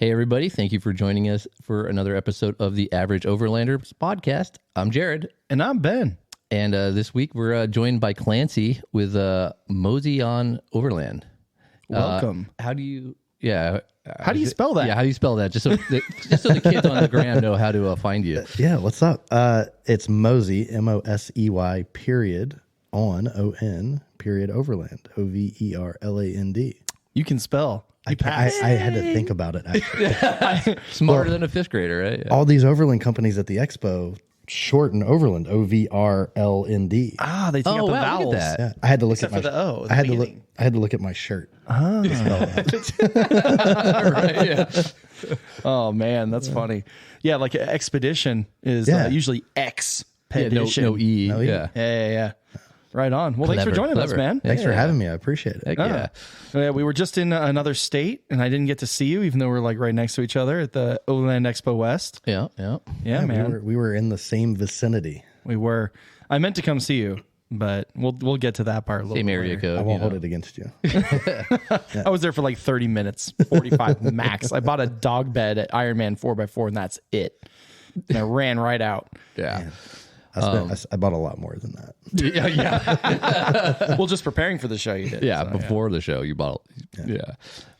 Hey, everybody. Thank you for joining us for another episode of the Average Overlanders podcast. I'm Jared. And I'm Ben. And this week we're joined by Clancy with Mosey on Overland. Welcome. How do you spell that? Yeah, how do you spell that? Just so the kids on the gram know how to find you. Yeah, what's up? It's Mosey, Mosey, period, on, period, Overland, Overland. You can spell. I had to think about it, actually. Smarter than a fifth grader, right? Yeah. All these Overland companies at the expo shorten Overland, Overland. Ah, they take out the vowels. Look at that. Yeah, I had to look Except at my for the O. I had to look at my shirt. Ah. Right, yeah. Oh, man, that's funny. Yeah, like expedition is usually expedition. No E. No E. Yeah. Yeah. Right on. Well, thanks for joining us, man. Thanks for having me. I appreciate it. Heck yeah. Yeah, we were just in another state, and I didn't get to see you, even though we're like right next to each other at the Overland Expo West. Yeah. Yeah, man. We were in the same vicinity. We were. I meant to come see you, but we'll get to that part a little Same bit area later. code. I won't hold it against you. I was there for like 30 minutes, 45 max. I bought a dog bed at Ironman 4x4, and that's it. And I ran right out. Yeah. I bought a lot more than that. Yeah. Well, just preparing for the show, you did. Yeah, so, before the show, you bought. Yeah.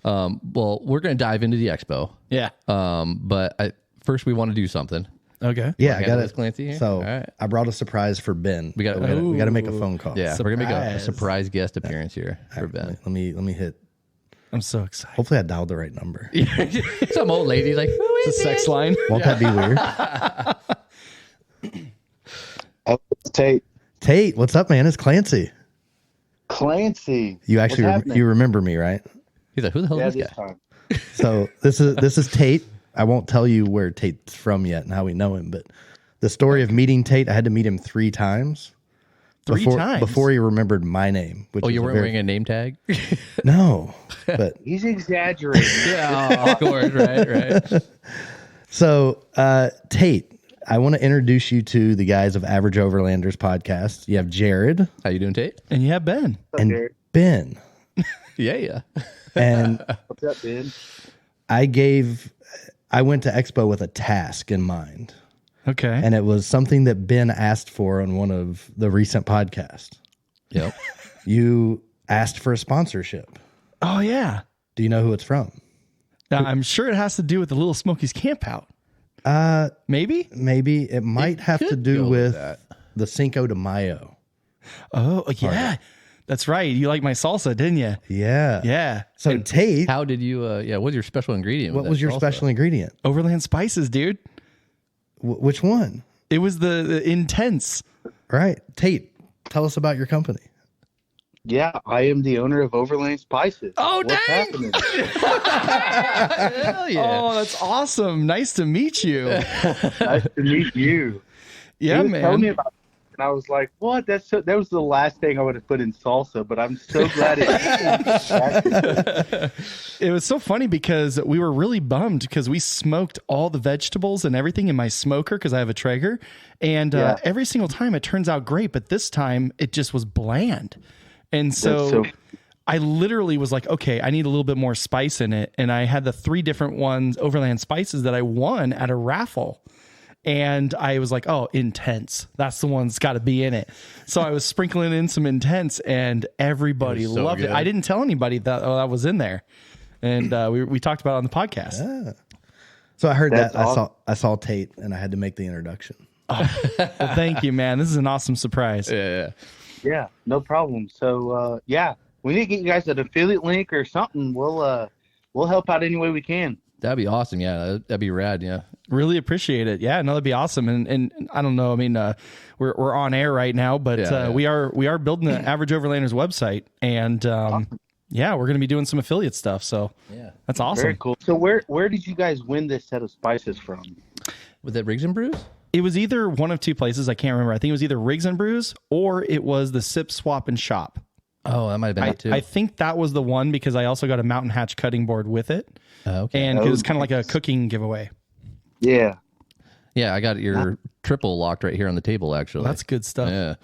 Well, we're going to dive into the expo. Yeah. But first, we want to do something. Okay. Yeah, I got this it. Clancy here? So All right. I brought a surprise for Ben. We got to make a phone call. Yeah, we're gonna make a Surprise. surprise guest appearance here for All right, Ben. let me hit. I'm so excited. Hopefully, I dialed the right number. Some old lady like, who is It's a sex line. Won't that be weird? Oh, Tate. Tate, what's up, man? It's Clancy. Clancy. You actually What's happening? you remember me, right? He's like, who the hell is this guy? time. So this is Tate. I won't tell you where Tate's from yet and how we know him, but the story of meeting Tate, I had to meet him 3 times. Before he remembered my name. Which Oh, you was weren't wearing a name tag? No, but He's exaggerating. Yeah, of course, right. so Tate, I want to introduce you to the guys of Average Overlanders podcast. You have Jared How you doing, Tate? And you have Ben. and Jared? Ben, Yeah. and What's up, Ben? I went to Expo with a task in mind. Okay. And it was something that Ben asked for on one of the recent podcasts. Yep. You asked for a sponsorship. Oh, yeah. Do you know who it's from? Now, I'm sure it has to do with the Little Smokies camp out. Maybe? Maybe it might have to could do go with with that. the Cinco de Mayo. Oh, yeah. That's right. You like my salsa, didn't you? Yeah. Yeah. So Tate, How did you? What was your special ingredient? what with was that your salsa? special ingredient? Overland Spices, dude. Which one? It was the intense. Right. Tate, tell us about your company. Yeah, I am the owner of Overland Spices. Oh, What's dang! happening? Hell yeah. Oh, that's awesome. Nice to meet you. Nice to meet you. Yeah, He was telling me man. about it, and I was like, "What? That was the last thing I would have put in salsa." But I'm so glad it. It was so funny because we were really bummed because we smoked all the vegetables and everything in my smoker because I have a Traeger. And every single time it turns out great, but this time it just was bland. And so I literally was like, okay, I need a little bit more spice in it. And I had the 3 different ones, Overland Spices, that I won at a raffle. And I was like, oh, intense. That's the one that's got to be in it. So I was sprinkling in some intense and everybody It was so loved good. it. I didn't tell anybody that that was in there. And we talked about it on the podcast. Yeah. So I heard That's that. awesome. I saw Tate and I had to make the introduction. Well, thank you, man. This is an awesome surprise. Yeah. Yeah, no problem. So we need to get you guys an affiliate link or something. We'll help out any way we can. That'd be awesome. Yeah, that'd be rad. Yeah. Really appreciate it. Yeah, no, that'd be awesome. And I don't know. I mean, we're on air right now, but Yeah. we are building the Average Overlanders website, and yeah, we're gonna be doing some affiliate stuff. So Yeah. that's awesome. Very cool. So where did you guys win this set of spices from? Was that Riggs and Brews? It was either one of 2 places. I can't remember. I think it was either Riggs and Brews or it was the Sip, Swap, and Shop. Oh, that might have been it too. I think that was the one because I also got a Mountain Hatch cutting board with it, Okay. and it was kind of like a cooking giveaway. Yeah. Yeah, I got your triple locked right here on the table, actually. That's good stuff. Yeah.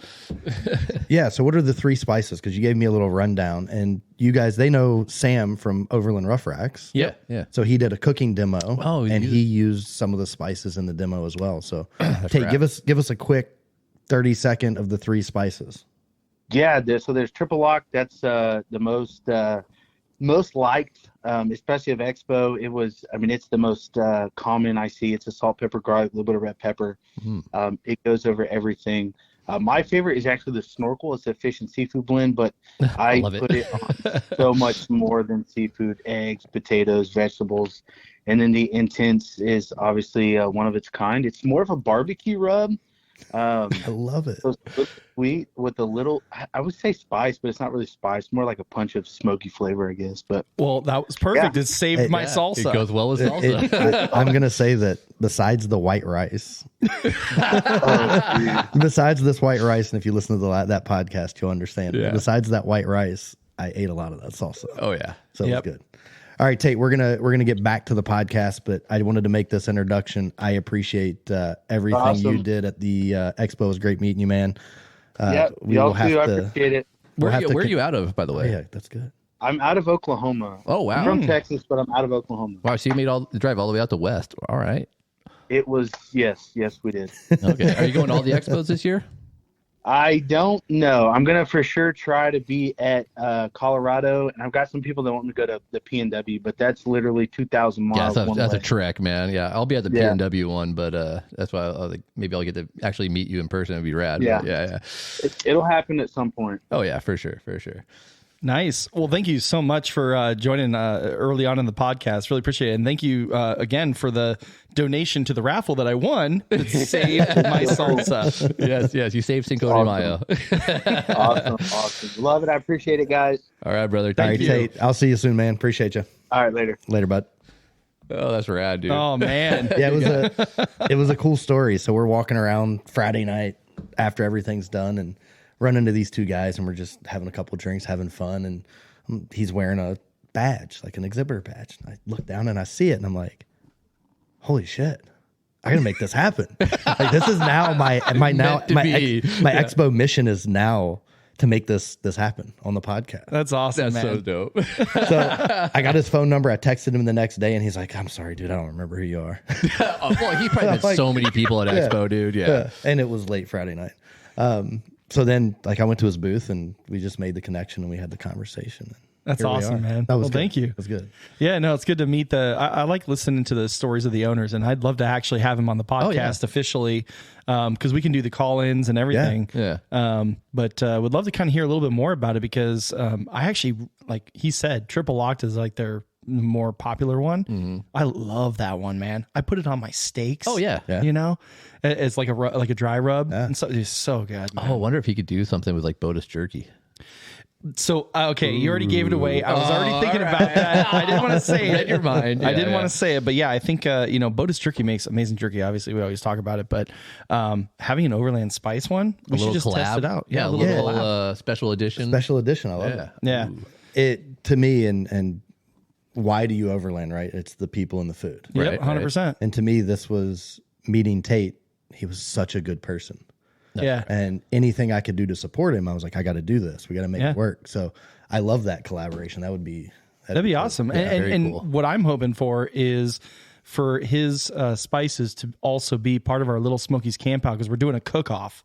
Yeah. So what are the 3 spices? Because you gave me a little rundown, and you guys, they know Sam from Overland Rough Racks. Yeah. Yeah. So he did a cooking demo. Oh, and he used some of the spices in the demo as well. So Tate, rad. give us a quick 30-second of the 3 spices. Yeah, so there's triple lock. That's the most liked, especially of Expo. It's the most common I see. It's a salt, pepper, garlic, a little bit of red pepper. It goes over everything. My favorite is actually the snorkel. It's a fish and seafood blend, but I put it on so much more than seafood: eggs, potatoes, vegetables. And then the intense is obviously one of its kind. It's more of a barbecue rub. I love it. So it's sweet with a little, I would say spice, but it's not really spice. More like a punch of smoky flavor, I guess. But well, that was perfect. It saved my salsa. It goes well with salsa. I'm gonna say that besides the white rice, besides this white rice, and if you listen to that podcast, you'll understand. Yeah. Besides that white rice, I ate a lot of that salsa. Oh yeah. So it was good. All right, Tate, we're gonna get back to the podcast, but I wanted to make this introduction. I appreciate everything you did at the expo. It was great meeting you, man. We all too. I appreciate it. Where are you out of, by the way? Yeah, that's good. I'm out of Oklahoma. Oh wow. I'm from Texas, but I'm out of Oklahoma. Wow, so you made the drive all the way out to West. All right. It was yes, we did. Okay. Are you going to all the expos this year? I don't know. I'm gonna for sure try to be at Colorado, and I've got some people that want me to go to the PNW, but that's literally 2,000 miles. Yeah, that's a trek, man. Yeah, I'll be at the PNW one, but that's why I think maybe I'll get to actually meet you in person. It'd be rad. Yeah, yeah. It'll happen at some point. Oh yeah, for sure. Nice. Well, thank you so much for joining early on in the podcast. Really appreciate it. And thank you again for the donation to the raffle that I won that saved my salsa. Yes. You saved Cinco de Mayo. Awesome. Love it. I appreciate it, guys. All right, brother. Thank you. Tate, I'll see you soon, man. Appreciate you. All right, later. Later, bud. Oh, that's rad, dude. Oh, man. Yeah, it was a cool story. So we're walking around Friday night after everything's done and run into these 2 guys, and we're just having a couple drinks, having fun, and he's wearing a badge, like an exhibitor badge. And I look down and I see it, and I'm like, holy shit, I gotta make this happen. Like, this is now my expo mission is now to make this happen on the podcast. That's awesome. That's man. so dope. So I got his phone number. I texted him the next day, and he's like, I'm sorry, dude, I don't remember who you are. Well, he probably met so many people at Expo, dude. Yeah. And it was late Friday night. So then, like, I went to his booth, and we just made the connection, and we had the conversation. That's awesome, man. That was good. Thank you. It was good. Yeah, no, it's good to meet I like listening to the stories of the owners, and I'd love to actually have him on the podcast officially, because we can do the call-ins and everything. Yeah. But would love to kind of hear a little bit more about it, because I actually, like he said, Triple Locked is like their more popular one. Mm-hmm. I love that one, man. I put it on my steaks. Oh yeah. You know, it's like a dry rub, and so it's so good, man. Oh, I wonder if he could do something with like Botus jerky. So okay, you already gave it away. I was already thinking about that. I didn't want to say it. In your mind. I didn't want to say it, but yeah, I think Botus jerky makes amazing jerky. Obviously, we always talk about it, but having an Overland Spice one, we should just test it out. Yeah, a little special edition. Special edition. I love it. Yeah. It to me, and why do you Overland? Right? It's the people and the food. Yep, 100%. And to me, this was meeting Tate. He was such a good person. Yeah. And anything I could do to support him, I was like, I got to do this. We got to make it work. So I love that collaboration. That'd be awesome. Yeah, and cool. what I'm hoping for is for his spices to also be part of our Little Smokies camp out, because we're doing a cook-off.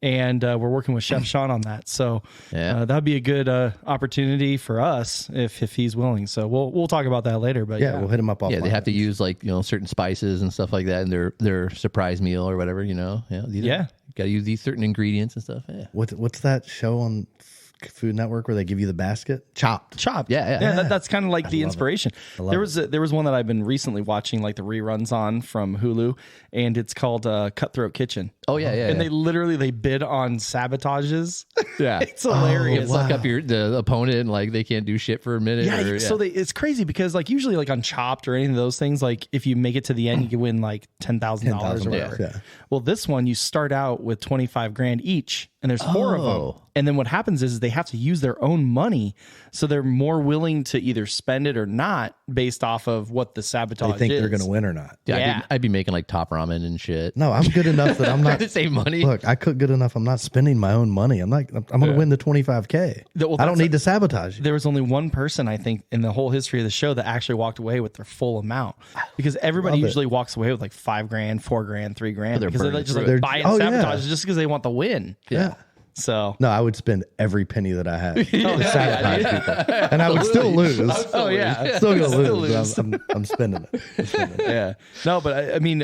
And we're working with Chef Sean on that. So that'd be a good opportunity for us if he's willing. So we'll talk about that later. But we'll hit him up offline. Yeah, they have to use like, certain spices and stuff like that in their surprise meal or whatever, Got to use these certain ingredients and stuff. Yeah. What's that show on Food Network where they give you the basket? Chopped. Yeah. That's kind of like the inspiration. There was one that I've been recently watching, like the reruns on from Hulu, and it's called Cutthroat Kitchen. Oh yeah. And they bid on sabotages. Yeah. It's hilarious. Fuck up the opponent, and like they can't do shit for a minute. It's crazy because like usually like on Chopped or any of those things, like if you make it to the end, you can win like $10,000 or whatever. Yeah. Well, this one you start out with $25,000 each, and there's 4 of them, And then what happens is they have to use their own money. So they're more willing to either spend it or not based off of what the sabotage is. They think they're going to win or not. Yeah, I'd be making like top ramen and shit. No, I'm good enough that I'm not to save money. Look, I cook good enough. I'm not spending my own money. I'm going to win the $25K. I don't need to sabotage you. There was only one person, I think, in the whole history of the show that actually walked away with their full amount, because everybody usually walks away with like $5,000, $4,000, $3,000 because they're just like buying sabotage just because they want the win. Yeah. So no, I would spend every penny that I had to sabotage people, and I would still lose. I'm still gonna lose. I'm spending it. Yeah, no, but I mean,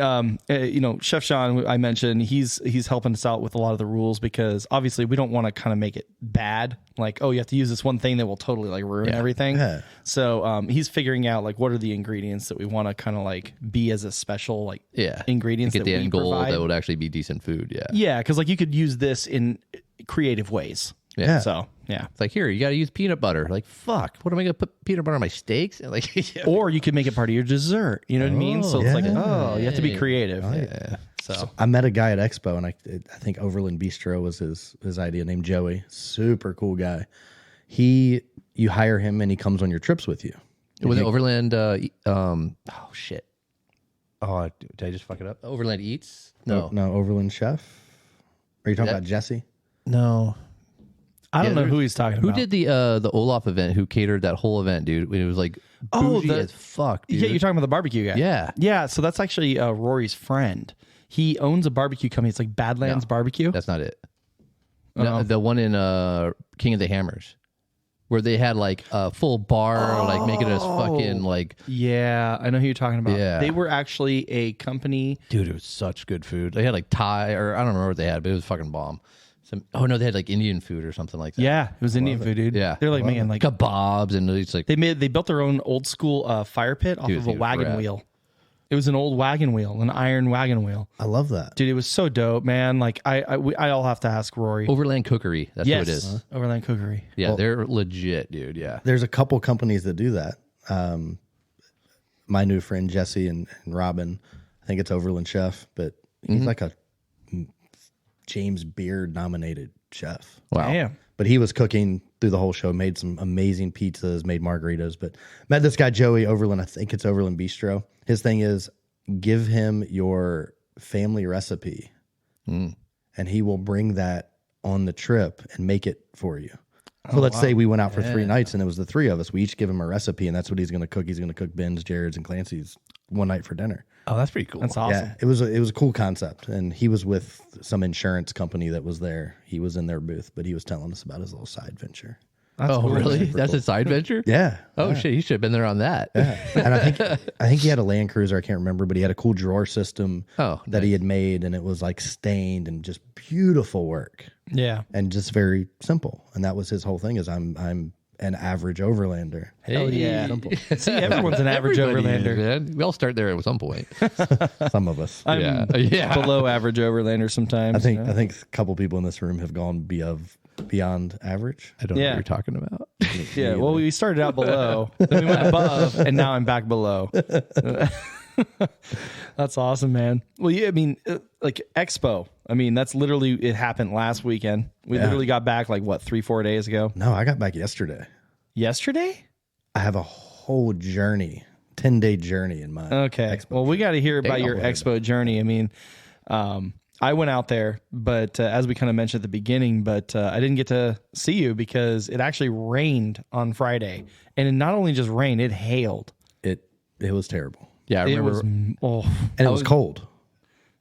Chef Sean, I mentioned he's helping us out with a lot of the rules, because obviously we don't want to kind of make it bad. Like, oh, you have to use this one thing that will totally like ruin everything. Yeah. So he's figuring out like what are the ingredients that we want to kind of like be as a special like ingredients get that the we end goal provide. that would actually be decent food. Yeah, because like you could use this in creative ways. Yeah. So yeah, it's like, here, you got to use peanut butter. Like, fuck, what am I gonna put peanut butter on my steaks? And like, or you could make it part of your dessert. You know what I mean? So it's like, you have to be creative. Yeah. So I met a guy at Expo, and I think Overland Bistro was his idea, named Joey. Super cool guy. You hire him, and he comes on your trips with you. Was it Overland? Oh shit! Oh, did I just fuck it up? Overland Eats? No, Overland Chef. Are you talking about Jesse? No, I don't know who he's talking about. Who did the Olaf event? Who catered that whole event, dude? It was like bougie as fuck, dude. Yeah, you're talking about the barbecue guy. Yeah. So that's actually Rory's friend. He owns a barbecue company. It's like Badlands Barbecue. That's not it. No, the one in King of the Hammers, where they had like a full bar, like make it as fucking like. Yeah, I know who you're talking about. Yeah. They were actually a company. Dude, it was such good food. They had like Thai, or I don't remember what they had, but it was fucking bomb. They had like Indian food or something like that. Yeah, it was Indian food, dude. Yeah, they're like like kebabs, and it's like they built their own old school fire pit off of a wagon wheel. It was an old wagon wheel, an iron wagon wheel. I love that, dude. It was so dope, man. Like I'll have to ask Rory. Overland Cookery. That's what it is. Overland Cookery. Yeah, they're legit, dude. Yeah, there's a couple companies that do that. My new friend Jesse and Robin, I think it's Overland Chef, but he's like a James Beard nominated chef. Wow. Damn. But he was cooking through the whole show, made some amazing pizzas, made margaritas. But met this guy, Joey Overland. I think it's Overland Bistro. His thing is give him your family recipe and he will bring that on the trip and make it for you. So let's say we went out for 3 nights and it was the 3 of us. We each give him a recipe, and that's what he's going to cook. He's going to cook Ben's, Jared's, and Clancy's one night for dinner. Oh, that's pretty cool. That's awesome. Yeah, it was a cool concept, and he was with some insurance company that was there. He was in their booth, but he was telling us about his little side venture. That's cool. Really? That's a side venture? Yeah. Oh shit, he should have been there on that. Yeah. And I think he had a Land Cruiser. I can't remember, but he had a cool drawer system that he had made, and it was like stained and just beautiful work. Yeah. And just very simple. And that was his whole thing. Is I'm an average Overlander. Hell yeah. See, everyone's an average Overlander. Man. We all start there at some point. Some of us. I'm below average Overlander sometimes. I think a couple people in this room have gone beyond average. I don't know what you're talking about. Yeah, well, we started out below, then we went above, and now I'm back below. That's awesome, man. Well, yeah, I mean, like Expo. I mean, that's literally, it happened last weekend. We literally got back like, what, 3-4 days ago? No, I got back yesterday. Yesterday? I have a whole journey, 10-day journey in mind. Okay. Expo well, we got to hear about your Expo journey. I mean, I went out there, but as we kind of mentioned at the beginning, but I didn't get to see you because it actually rained on Friday. And it not only just rained, it hailed. It was terrible. Yeah, I remember. And it was cold.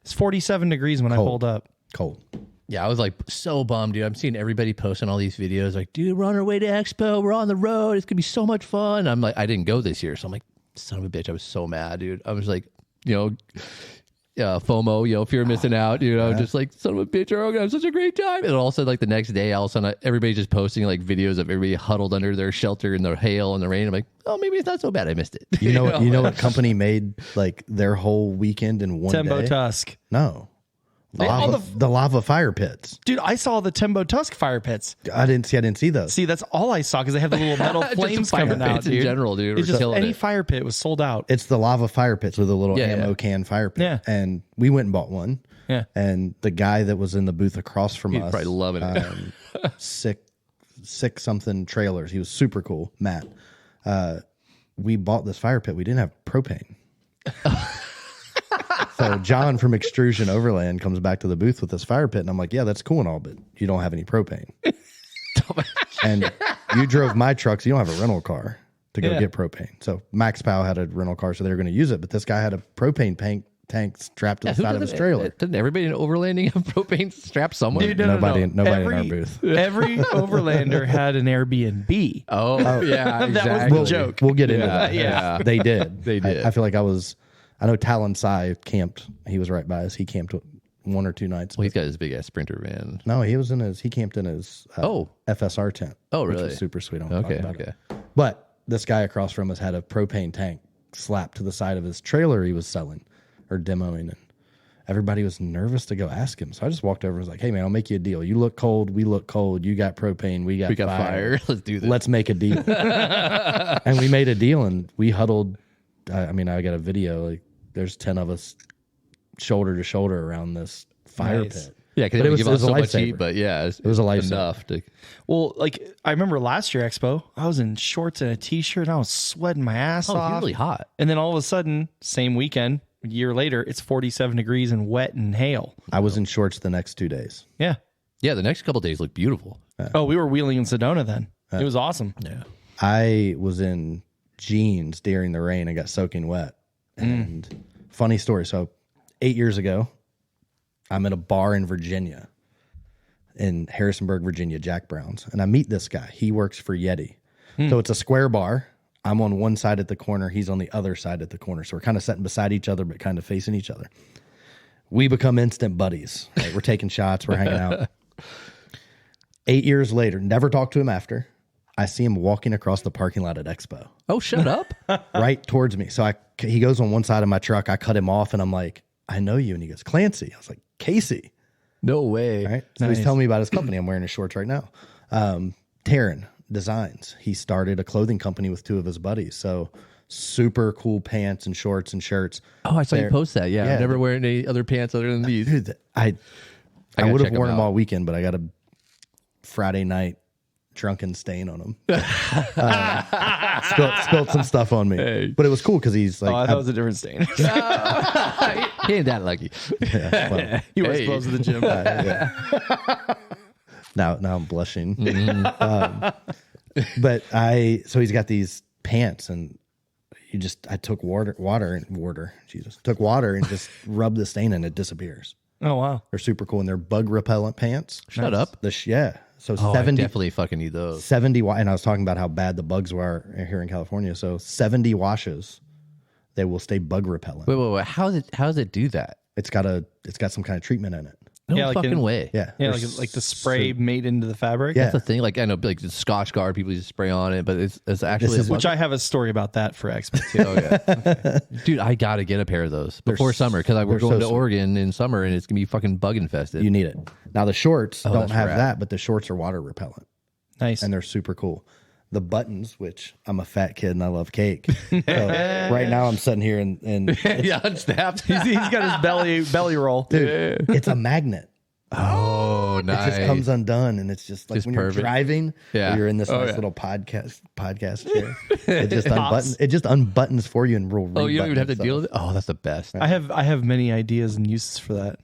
It's 47 degrees when I pulled up. Cold. Yeah, I was like so bummed, dude. I'm seeing everybody posting all these videos like, dude, we're on our way to Expo. We're on the road. It's going to be so much fun. I'm like, I didn't go this year. So I'm like, son of a bitch. I was so mad, dude. I was like, FOMO, fear of missing out, just like, son of a bitch, we're all gonna have such a great time. And also like the next day, all of a sudden, everybody's just posting like videos of everybody huddled under their shelter in the hail and the rain. I'm like, oh, maybe it's not so bad. I missed it. You know what company made like their whole weekend in one Tembo day? Tusk. No. The lava fire pits. Dude, I saw the Tembo Tusk fire pits. I didn't see those. See, that's all I saw because they have the little metal flames coming out, dude. In general, dude. It's just any fire pit was sold out. It's the lava fire pits with a little ammo can fire pit. Yeah. And we went and bought one. Yeah. And the guy that was in the booth across from He'd us, probably loving it. six something trailers. He was super cool, Matt. We bought this fire pit. We didn't have propane. So John from Xtrusion Overland comes back to the booth with this fire pit, and I'm like, yeah, that's cool and all, but you don't have any propane. And you drove my truck, so you don't have a rental car to go get propane. So Max Powell had a rental car, so they were going to use it, but this guy had a propane tank strapped to the side of his trailer. Didn't everybody in Overlanding have propane strapped somewhere? Dude, Nobody in our booth. Every Overlander had an Airbnb. Oh, yeah, That was the joke. We'll get into that. Yeah. They did. They did. I feel like I know Talon Sai camped. He was right by us. He camped 1 or 2 nights. Well, he's got his big ass Sprinter van. No, he camped in his FSR tent. Oh, which really? was super sweet. Okay. But this guy across from us had a propane tank slapped to the side of his trailer he was selling or demoing, and everybody was nervous to go ask him. So I just walked over and was like, hey, man, I'll make you a deal. You look cold. We look cold. You got propane. We got fire. Let's do this. Let's make a deal. And we made a deal, and we huddled. I got a video. Like, there's 10 of us shoulder to shoulder around this fire pit. Yeah, because it would give us so much heat, but yeah, it was a lifesaver. Enough to. Well, like I remember last year Expo, I was in shorts and a t-shirt. I was sweating my ass off. It's really hot. And then all of a sudden, same weekend, a year later, it's 47 degrees and wet and hail. I was in shorts the next 2 days. Yeah. Yeah, the next couple of days look beautiful. Oh, we were wheeling in Sedona then. It was awesome. Yeah. I was in jeans during the rain and got soaking wet. And funny story. So 8 years ago, I'm at a bar in Virginia, in Harrisonburg, Virginia, Jack Brown's. And I meet this guy. He works for Yeti. So it's a square bar. I'm on one side at the corner. He's on the other side at the corner. So we're kind of sitting beside each other, but kind of facing each other. We become instant buddies. Like, we're taking shots. We're hanging out. 8 years later, never talked to him after. I see him walking across the parking lot at Expo. Oh, shut up. Right towards me. So he goes on one side of my truck. I cut him off, and I'm like, I know you. And he goes, Clancy. I was like, Casey. No way. All right. So he's telling me about his company. I'm wearing his shorts right now. Taryn Designs. He started a clothing company with 2 of his buddies. So super cool pants and shorts and shirts. Oh, I saw you post that. Yeah. I'm never wearing any other pants other than these. Dude, I would have worn them all weekend, but I got a Friday night drunken stain on him. Spilled some stuff on me. Hey. But it was cool because he's like, that was a different stain. He ain't that lucky. yeah, well, He was close to the gym. now I'm blushing. But so he's got these pants, and I took water and just rubbed the stain and it disappears. Oh, wow. They're super cool, and they're bug repellent pants. Shut up. So Oh, 70, I definitely fucking need those. 70, and I was talking about how bad the bugs were here in California. So 70 washes, they will stay bug repellent. Wait. How does it do that? It's got some kind of treatment in it. No Yeah, like fucking in- way. Yeah. Yeah, like the spray made into the fabric. Yeah. That's the thing. Like, I know, like the Scotch Guard, people just spray on it, but it's actually Which I have a story about that for Expo too. Okay. Dude, I gotta get a pair of those before summer because we're going to Oregon in summer and it's gonna be fucking bug infested. You need it. Now the shorts don't that's have rad. that, but the shorts are water repellent, Nice. and they're super cool. The buttons, which I'm a fat kid and I love cake. So right now I'm sitting here and yeah, unstaffed. He's got his belly roll. dude, it's a magnet. Oh, nice. It just comes undone, and it's just like Just when perfect. you're driving, Yeah. you're in this nice yeah. little podcast chair. It just unbuttons. It just unbuttons for you and will. Oh, you don't even have to itself. deal with it? Oh, that's the best. I have many ideas and uses for that.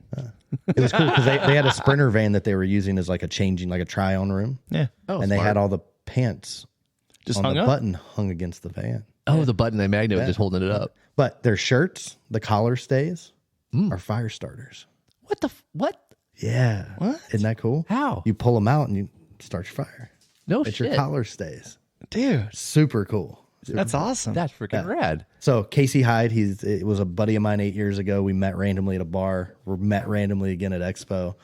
It was cool because they had a Sprinter van that they were using as like a try-on room, Yeah. Oh, and they had all the pants Just on hung the up. button hung against the van. Oh, the button, the magnet was just holding it up. But their shirts, the collar stays, are fire starters. What? Yeah. What? Isn't that cool? How? You pull them out and you start your fire. No It's shit. your collar stays. Dude, Super cool. that's awesome. That's freaking rad. So Casey Hyde, it was a buddy of mine 8 years ago. We met randomly at a bar. We met randomly again at Expo.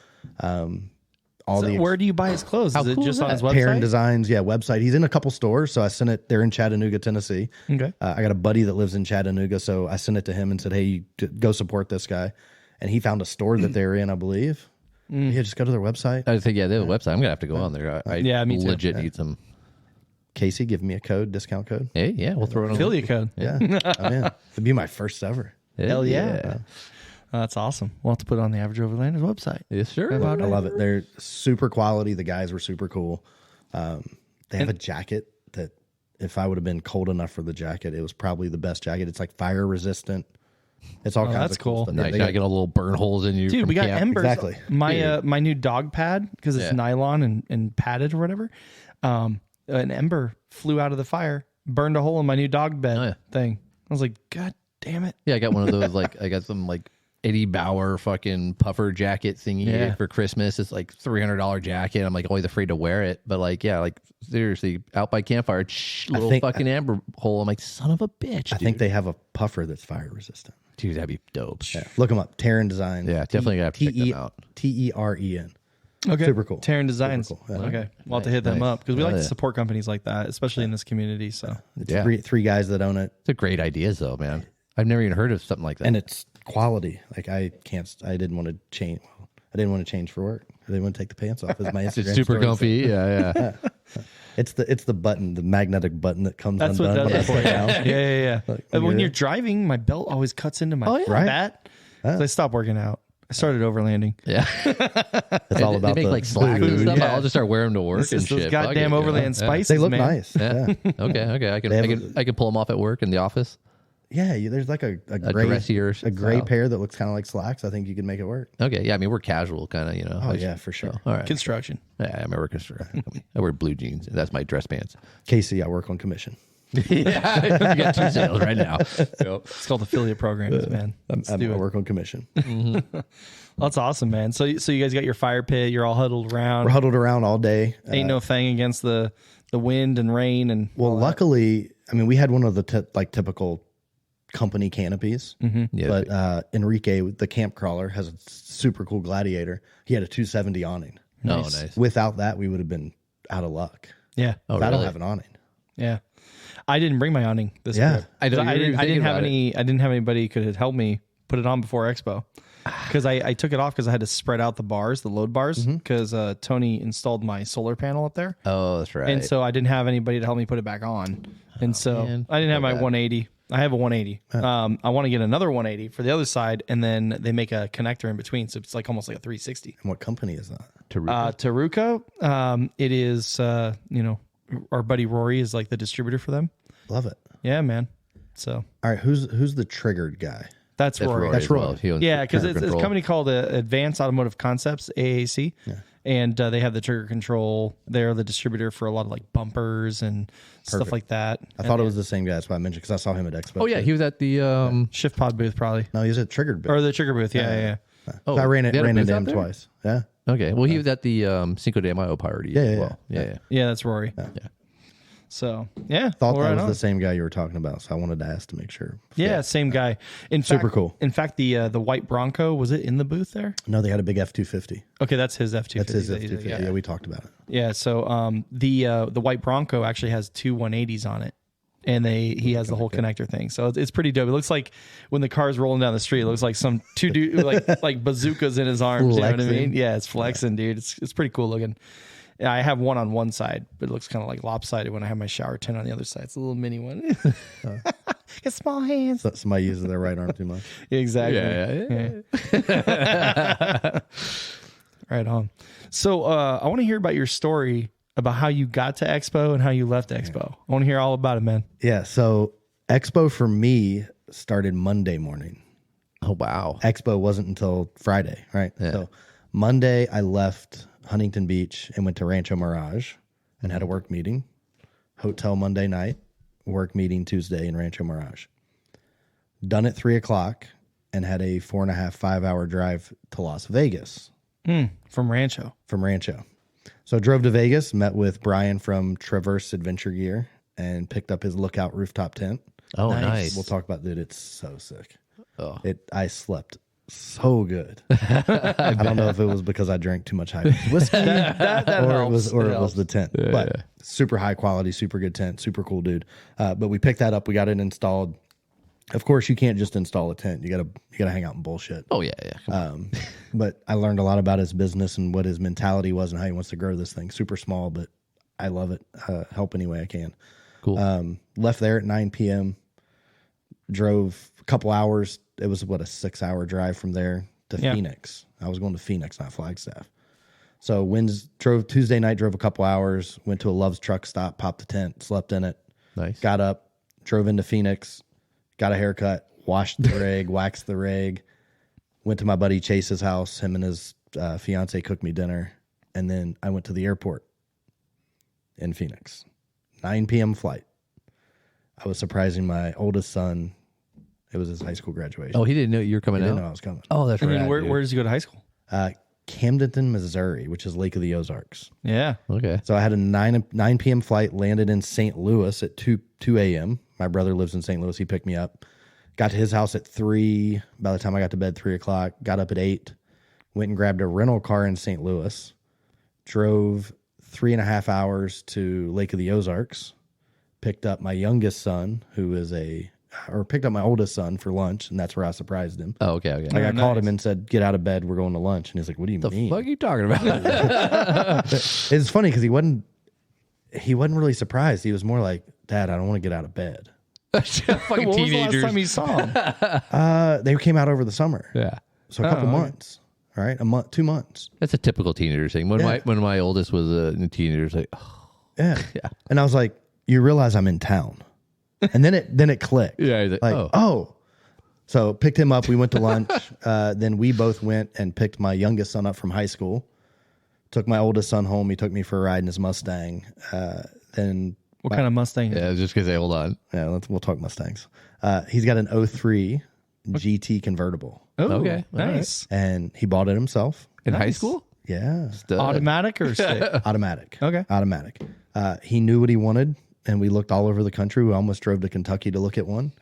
Where do you buy his clothes? How Is it cool just is on his that? website? Parent Designs, website. He's in a couple stores, so I sent it. They're in Chattanooga, Tennessee. Okay. I got a buddy that lives in Chattanooga, so I sent it to him and said, "Hey, go support this guy." And he found a store that they're in, I believe. Yeah, just go to their website. I think, they have a website. I'm going to have to go on there. I Yeah, me too. legit need some. Casey, give me a discount code. Hey, yeah, we'll throw it on. Affiliate code. Yeah, I'm in. It'd be my first ever. Hell yeah. That's awesome. We'll have to put it on the Average Overlanders website. Yes, sure. I love it. They're super quality. The guys were super cool. They have a jacket that if I would have been cold enough for the jacket, it was probably the best jacket. It's like fire resistant. It's all kinds of cool stuff. Nice. They got little burn holes in you. Dude, we got embers. Exactly. My new dog pad, because it's nylon and padded or whatever. An ember flew out of the fire, burned a hole in my new dog bed thing. I was like, God damn it. Yeah, I got one of those, I got some Eddie Bauer fucking puffer jacket thingy for Christmas. It's like $300 jacket. I'm always afraid to wear it. But seriously, out by campfire, little fucking amber hole. I'm like, son of a bitch. I think they have a puffer that's fire resistant. Dude, that'd be dope. Yeah. Look them up. Terran Design. Yeah, definitely gonna have to check them out. Teren. Okay. Super cool. Terran Designs. Cool. Yeah. Okay. We'll have to hit them up because we like to support companies like that, especially in this community. So it's three guys that own it. It's a great idea, though, man. I've never even heard of something like that. And it's quality. I didn't want to change. Well, I didn't want to change for work. I didn't want to take the pants off. As my Instagram it's super comfy. Yeah. It's the button, the magnetic button that comes that's undone. What does it for. Down. Yeah. When you're driving, my belt always cuts into my bat. So I stopped working out. I started overlanding. Yeah. It's all about they make slacks and stuff. I'll just start wearing them to work and shit. Those goddamn Overland Spices, They look man. nice. Yeah. Okay. I can pull them off at work in the office. Yeah, there's like a gray pair that looks kind of like slacks. I think you could make it work. Okay, yeah, I mean we're casual kind of, Oh yeah, for sure. All right, construction. Yeah, I'm a work construction. I wear blue jeans. That's my dress pants. Casey, I work on commission. Yeah, you got 2 sales right now. It's called affiliate programs, man. I work on commission. Mm-hmm. That's awesome, man. So you guys got your fire pit. You're all huddled around. We're huddled around all day. Ain't no thing against the wind and rain and. Well, luckily, I mean, we had one of the typical company canopies, Yeah, but Enrique, the camp crawler, has a super cool Gladiator. He had a 270 awning. Nice. Without that, we would have been out of luck. Yeah. Oh, I don't really? have an awning. Yeah. I didn't bring my awning this Yeah. trip. I didn't have anybody who could help me put it on before Expo. Because I took it off because I had to spread out the load bars, because Tony installed my solar panel up there. Oh, that's right. And so I didn't have anybody to help me put it back on. And so I didn't have my 180. I have a 180. I want to get another 180 for the other side, and then they make a connector in between, so it's almost like a 360. And what company is that? Taruco. It is, our buddy Rory is like the distributor for them. Love it. Yeah, man. So all right, who's the triggered guy? That's Rory. That's Rory. Well. Yeah, because it's a company called Advanced Automotive Concepts, AAC. Yeah. And they have the trigger control. They're the distributor for a lot of bumpers and stuff like that. I thought it was the same guy. That's why I mentioned, because I saw him at Expo. Oh yeah, he was at the Shift Pod booth probably. No, he was at Triggered booth. Or the trigger booth. Yeah. I ran into him there? twice. Yeah. Okay, well he was at the Cinco de Mayo party. Yeah, as well. Yeah, that's Rory. Yeah. So yeah, Thought that was the same guy you were talking about, so I wanted to ask to make sure. Yeah, same guy. Super cool. In fact, the white Bronco, was it in the booth there? No, they had a big F-250. Okay, that's his F-250. That's his F-250. Yeah, we talked about it. Yeah, so the white Bronco actually has 2 180s on it, and he has the whole connector thing. So it's pretty dope. It looks like when the car's rolling down the street, it looks like some 2 dude like bazookas in his arms. Flexing. You know what I mean? Yeah, it's flexing, dude. It's pretty cool looking. Yeah, I have one on one side, but it looks kind of like lopsided when I have my shower tent on the other side. It's a little mini one. Got small hands. So somebody uses their right arm too much. Exactly. Yeah. Right on. So I want to hear about your story about how you got to Expo and how you left Expo. I want to hear all about it, man. Yeah, so Expo for me started Monday morning. Oh wow. Expo wasn't until Friday, right? Yeah. So Monday I left Huntington Beach and went to Rancho Mirage and had a work meeting. Hotel Monday night, work meeting Tuesday in Rancho Mirage. Done at 3:00 and had a 4.5 hour drive to Las Vegas. From Rancho. So drove to Vegas, met with Brian from Traverse Adventure Gear, and picked up his Lookout rooftop tent. Oh, nice. We'll talk about that. It's so sick. Oh. I slept so good. I don't know if it was because I drank too much high whiskey that or helps. it was the tent. But super high quality, super good tent, super cool dude. But we picked that up. We got it installed. Of course, you can't just install a tent. You gotta hang out and bullshit. Oh yeah. But I learned a lot about his business and what his mentality was and how he wants to grow this thing. Super small, but I love it. Help any way I can. Cool. Left there at 9 p.m. Drove couple hours. It was a 6-hour drive from there to Phoenix. I was going to Phoenix, not Flagstaff. So drove Tuesday night, drove a couple hours, went to a Love's truck stop, popped the tent, slept in it. Nice. Got up, drove into Phoenix, got a haircut, washed the rig, waxed the rig, went to my buddy Chase's house. Him and his fiance cooked me dinner. And then I went to the airport in Phoenix. 9 p.m. flight. I was surprising my oldest son. It was his high school graduation. Oh, he didn't know you were coming He out? didn't know I was coming. Oh, that's right. And where does he go to high school? Camdenton, Missouri, which is Lake of the Ozarks. Yeah. Okay. So I had a 9 p.m. flight, landed in St. Louis at 2 a.m. My brother lives in St. Louis. He picked me up. Got to his house at 3. By the time I got to bed, 3 o'clock. Got up at 8. Went and grabbed a rental car in St. Louis. Drove 3.5 hours to Lake of the Ozarks. Picked up my youngest son, picked up my oldest son for lunch, and that's where I surprised him. Oh, okay. Like I called him and said, "Get out of bed. We're going to lunch." And he's like, "What do you mean? The fuck are you talking about? It's funny because he wasn't really surprised. He was more like, "Dad, I don't want to get out of bed." Fucking What was the teenagers. last time you saw him? They came out over the summer, Yeah. so a couple months. All right, a month, 2 months. That's a typical teenager thing. When my oldest was a teenager, it's like, oh, Yeah, And I was like, "You realize I'm in town?" And then it clicked. yeah. He's like, oh. So picked him up. We went to lunch. Then we both went and picked my youngest son up from high school. Took my oldest son home. He took me for a ride in his Mustang. Then What kind of Mustang? Yeah, just because they hold on. yeah, we'll talk Mustangs. He's got an 03 GT convertible, Oh, Okay. nice. and he bought it himself. In high school? Yeah, Stud. Automatic or stick? automatic. Okay. Automatic. He knew what he wanted, and we looked all over the country. We almost drove to Kentucky to look at one.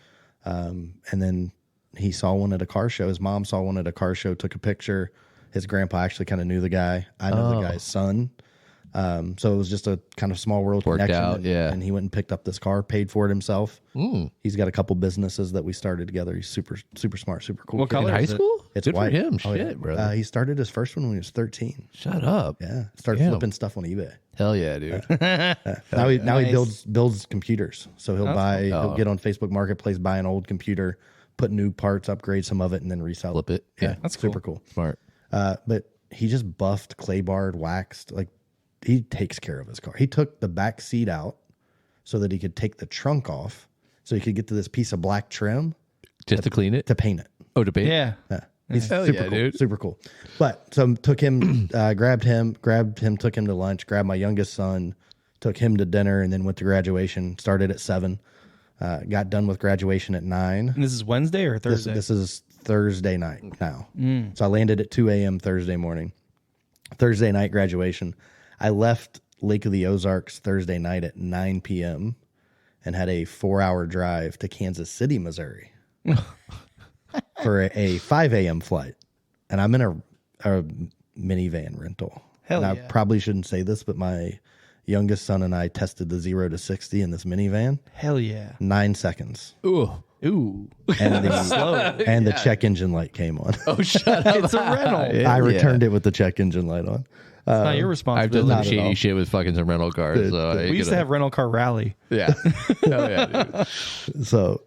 And then he saw one at a car show. His mom saw one at a car show, took a picture. His grandpa actually kind of knew the guy. I know the guy's son. So it was just a kind of small world Worked connection. out, yeah. And he went and picked up this car, paid for it himself. He's got a couple businesses that we started together. He's super, super smart, super cool. What kid. color In high is it? school? It's Good white. for him. Oh, yeah. Shit, brother. He started his first one when he was 13. Shut up. Yeah. Started Damn. flipping stuff on eBay. Hell yeah, dude. Now he Nice. builds computers. So he'll get on Facebook Marketplace, buy an old computer, put new parts, upgrade some of it, and then resell Flip it. Yeah. That's super cool. Smart. But he just buffed, clay barred, waxed. Like he takes care of his car. He took the back seat out so that he could take the trunk off, so he could get to this piece of black trim Just to clean it? to paint it. Oh, to paint? Yeah. He's Hell super yeah, cool, dude. super cool. But so took him, grabbed him, took him to lunch, grabbed my youngest son, took him to dinner, and then went to graduation. Started at 7, got done with graduation at 9. And this is Wednesday or Thursday? This is Thursday night now. So I landed at 2 a.m. Thursday morning. Thursday night graduation. I left Lake of the Ozarks Thursday night at 9 p.m. and had a 4-hour drive to Kansas City, Missouri for a 5 a.m. flight. And I'm in a minivan rental. Hell and yeah. I probably shouldn't say this, but my youngest son and I tested the 0 to 60 in this minivan. Hell yeah. 9 seconds. Ooh. Ooh. And the check engine light came on. Oh, shut up. It's a rental. I returned it with the check engine light on. It's not your I've responsibility. done Not some at shady all. shit with fucking some rental cars. So I ain't We used to gonna- have rental car rally. Yeah. Hell yeah, dude. So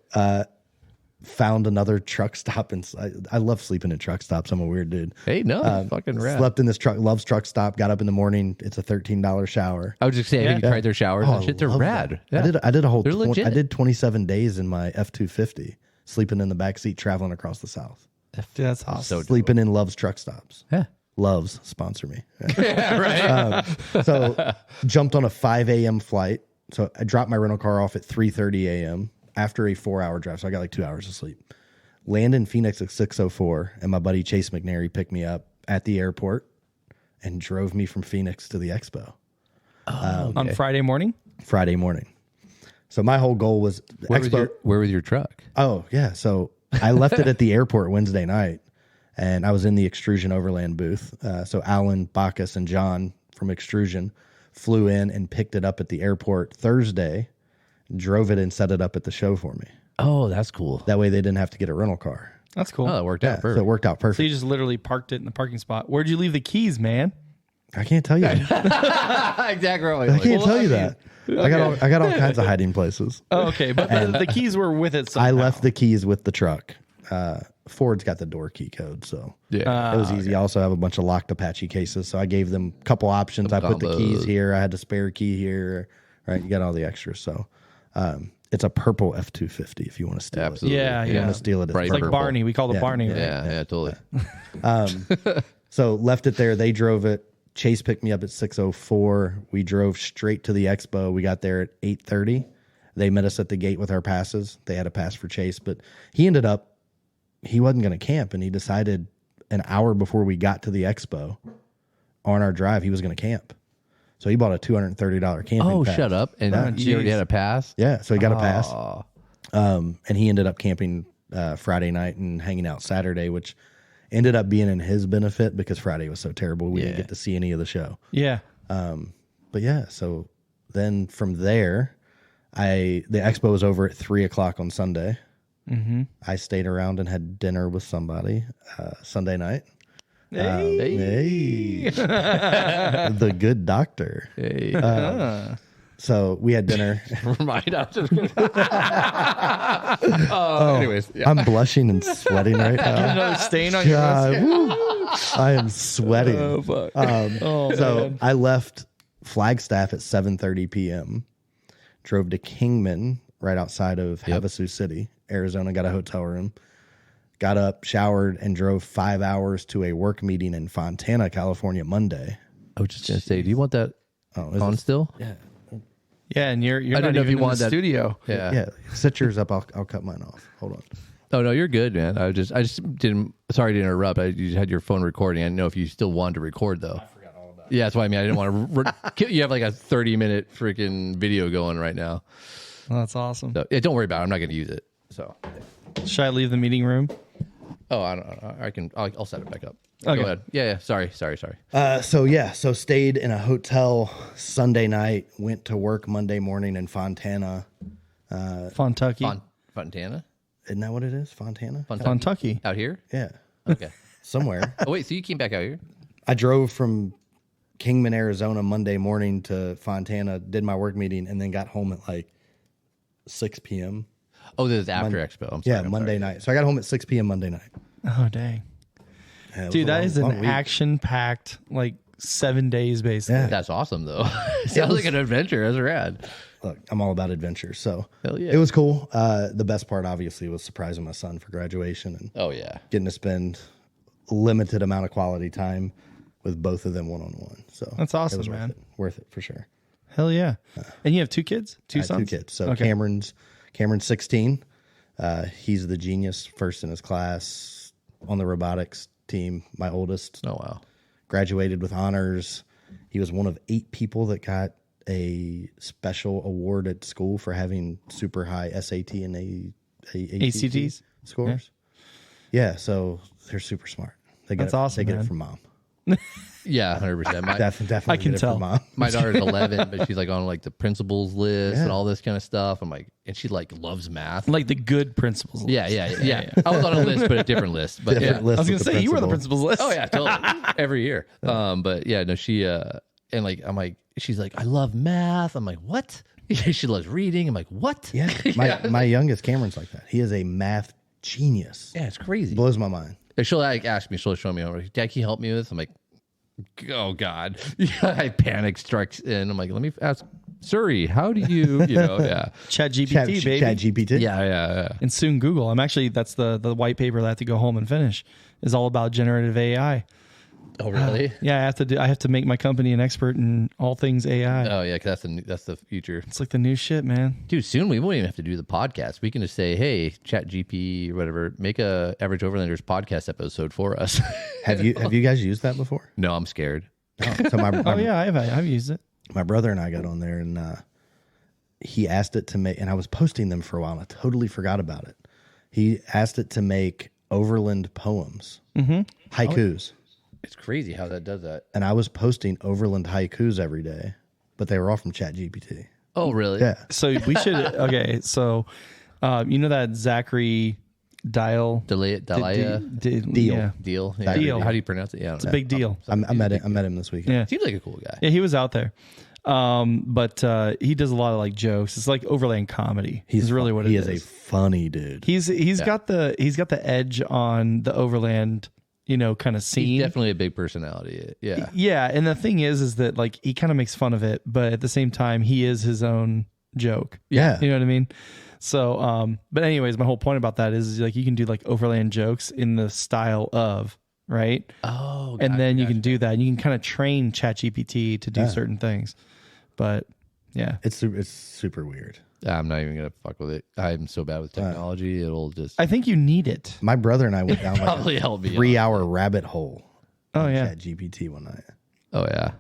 found another truck stop. And I love sleeping in truck stops. I'm a weird dude. Hey, no, fucking rad. Slept in this truck, Love's truck stop, got up in the morning. It's a $13 shower. I was just saying, have you tried their showers and shit? They're love rad. that. Yeah. I did a whole, They're legit. I did 27 days in my F-250, sleeping in the back seat, traveling across the South. Dude, that's awesome. So Sleeping in Love's truck stops. yeah. Love's sponsor me. Right. So jumped on a 5 a.m. flight. So I dropped my rental car off at 3:30 a.m. after a 4-hour drive. So I got like 2 hours of sleep. Land in Phoenix at 6:04, and my buddy Chase McNary picked me up at the airport and drove me from Phoenix to the expo On Friday morning? Friday morning. So my whole goal was Where was your truck? Oh yeah. So I left it at the airport Wednesday night, and I was in the Xtrusion Overland booth. So Alan, Bacchus, and John from Xtrusion flew in and picked it up at the airport Thursday, drove it and set it up at the show for me. Oh, that's cool. That way they didn't have to get a rental car. That's cool. Oh, that worked out So perfect. it worked out So you perfect. just literally parked it in the parking spot. Where'd you leave the keys, man? I can't tell you. Exactly. I can't tell you that. Okay. I got all kinds of hiding places. Oh, okay, but the keys were with it. Somehow. I left the keys with the truck. Ford's got the door key code, so it was easy. I also have a bunch of locked Apache cases, so I gave them a couple options. I put the keys here. I had the spare key here. Right, you got all the extras. So it's a purple F-250 if you want to steal it. Yeah, you want to steal it. It's like Barney. We call it Barney. Right? Yeah, totally. So left it there. They drove it. Chase picked me up at 6:04. We drove straight to the expo. We got there at 8:30. They met us at the gate with our passes. They had a pass for Chase, but he wasn't going to camp, and he decided an hour before we got to the expo on our drive, he was going to camp. So he bought a $230 camping pass. Oh, shut up. And he already had a pass? Yeah, so he got a pass. And he ended up camping Friday night and hanging out Saturday, which ended up being in his benefit because Friday was so terrible. We didn't get to see any of the show. Yeah. But yeah, so then from there, the expo was over at 3:00 on Sunday. Mm-hmm. I stayed around and had dinner with somebody Sunday night. Hey. The good doctor. Hey. So we had dinner. Never mind. I'm just kidding. Anyways, yeah. I'm blushing and sweating right now. Another stain on your wrist. I am sweating. Oh, fuck. So I left Flagstaff at 7:30 p.m. Drove to Kingman, right outside of Havasu City, Arizona. Got a hotel room. Got up, showered, and drove 5 hours to a work meeting in Fontana, California, Monday. I was just going to say, do you want that on still? Yeah. Yeah, and you're I not don't know even if you in want the that studio. Yeah. Set yours up. I'll cut mine off. Hold on. Oh, no, you're good, man. I just didn't, sorry to interrupt. You had your phone recording. I didn't know if you still wanted to record, though. I forgot all about it. Yeah, that's what I mean. I didn't want to, you have like a 30-minute freaking video going right now. Oh, that's awesome. So, yeah, don't worry about it. I'm not going to use it. So, should I leave the meeting room? Oh, I don't. I'll set it back up. Okay. Go ahead. Yeah. Sorry. So stayed in a hotel Sunday night. Went to work Monday morning in Fontana. Fontucky. Fontana. Isn't that what it is? Fontana. Fontucky. Out here. Yeah, Okay. somewhere. Oh wait, so you came back out here? I drove from Kingman, Arizona, Monday morning to Fontana. Did my work meeting and then got home at like 6 p.m. Oh, this is after Expo. I'm sorry. Monday night. So I got home at 6 p.m. Monday night. Oh, dang. Yeah, dude, that is an action-packed, like 7 days, basically. Yeah. That's awesome, though. Sounds like an adventure. That's rad. Look, I'm all about adventure, so Hell yeah. it was cool. The best part, obviously, was surprising my son for graduation and Oh yeah. getting to spend a limited amount of quality time with both of them one-on-one. So That's awesome, it was man. Worth it for sure. Hell yeah. And you have 2 kids? Two I have sons? 2 kids. So Okay. Cameron's 16. He's the genius, first in his class on the robotics team. My oldest Oh wow. graduated with honors. He was one of 8 people that got a special award at school for having super high SAT and ACT scores. Yeah, so they're super smart. That's awesome. They get man. it from mom. Yeah, 100%. Definitely I can get it tell. from mom. My daughter's 11, but she's like on like the principals list and all this kind of stuff. I'm like, and she like loves math. Like the good principals. Yeah. I was on a list, but a different list. But Different list I was going with to the say, you were the principal. principal's list. Oh yeah, totally. Every year. But yeah, no, she and like I'm like, she's like, I love math. I'm like, what? She loves reading. I'm like, what? Yeah, my youngest Cameron's like that. He is a math genius. Yeah, it's crazy. Blows my mind. And she'll like ask me, she'll show me, I'm like, Dad, can you help me with this? I'm like, oh God. I panic strikes in. I'm like, let me ask Siri, how do you, yeah. Chat GPT, baby. Chat GPT. Yeah. And soon Google. That's the white paper that I have to go home and finish is all about generative AI. Oh really? Yeah, I have to make my company an expert in all things AI. Oh yeah, 'cause that's the future. It's like the new shit, man. Dude, soon we won't even have to do the podcast. We can just say, hey, Chat GP or whatever, make a Average Overlanders podcast episode for us. Have you guys used that before? No, I'm scared. So I've used it. my brother and I got on there and he asked it to make, and I was posting them for a while and I totally forgot about it. He asked it to make Overland poems, haikus. It's crazy how that does that. And I was posting Overland haikus every day, but they were all from Chat GPT. Oh, really? Yeah. So we should, okay. So, you know that Zachary Delia. Deal. Yeah. Deal. How do you pronounce it? Yeah, it's a big deal. I met him this weekend. Yeah. Seems like a cool guy. Yeah, he was out there. But he does a lot of like jokes. It's like Overland comedy. He's really what it is. He is a funny dude. He's got the edge on the Overland, kind of scene. He's definitely a big personality. Yeah. Yeah, and the thing is that like he kind of makes fun of it, but at the same time he is his own joke. Yeah. You know what I mean? So but anyways, my whole point about that is like you can do like Overland jokes in the style of, right? Oh, and then you can do that and you can kind of train ChatGPT to do certain things. But yeah, it's super weird. I'm not even gonna fuck with it. I'm so bad with technology. It'll just. I think you need it. My brother and I went down probably like help a 3-hour rabbit hole. Oh yeah, ChatGPT one night. Oh yeah.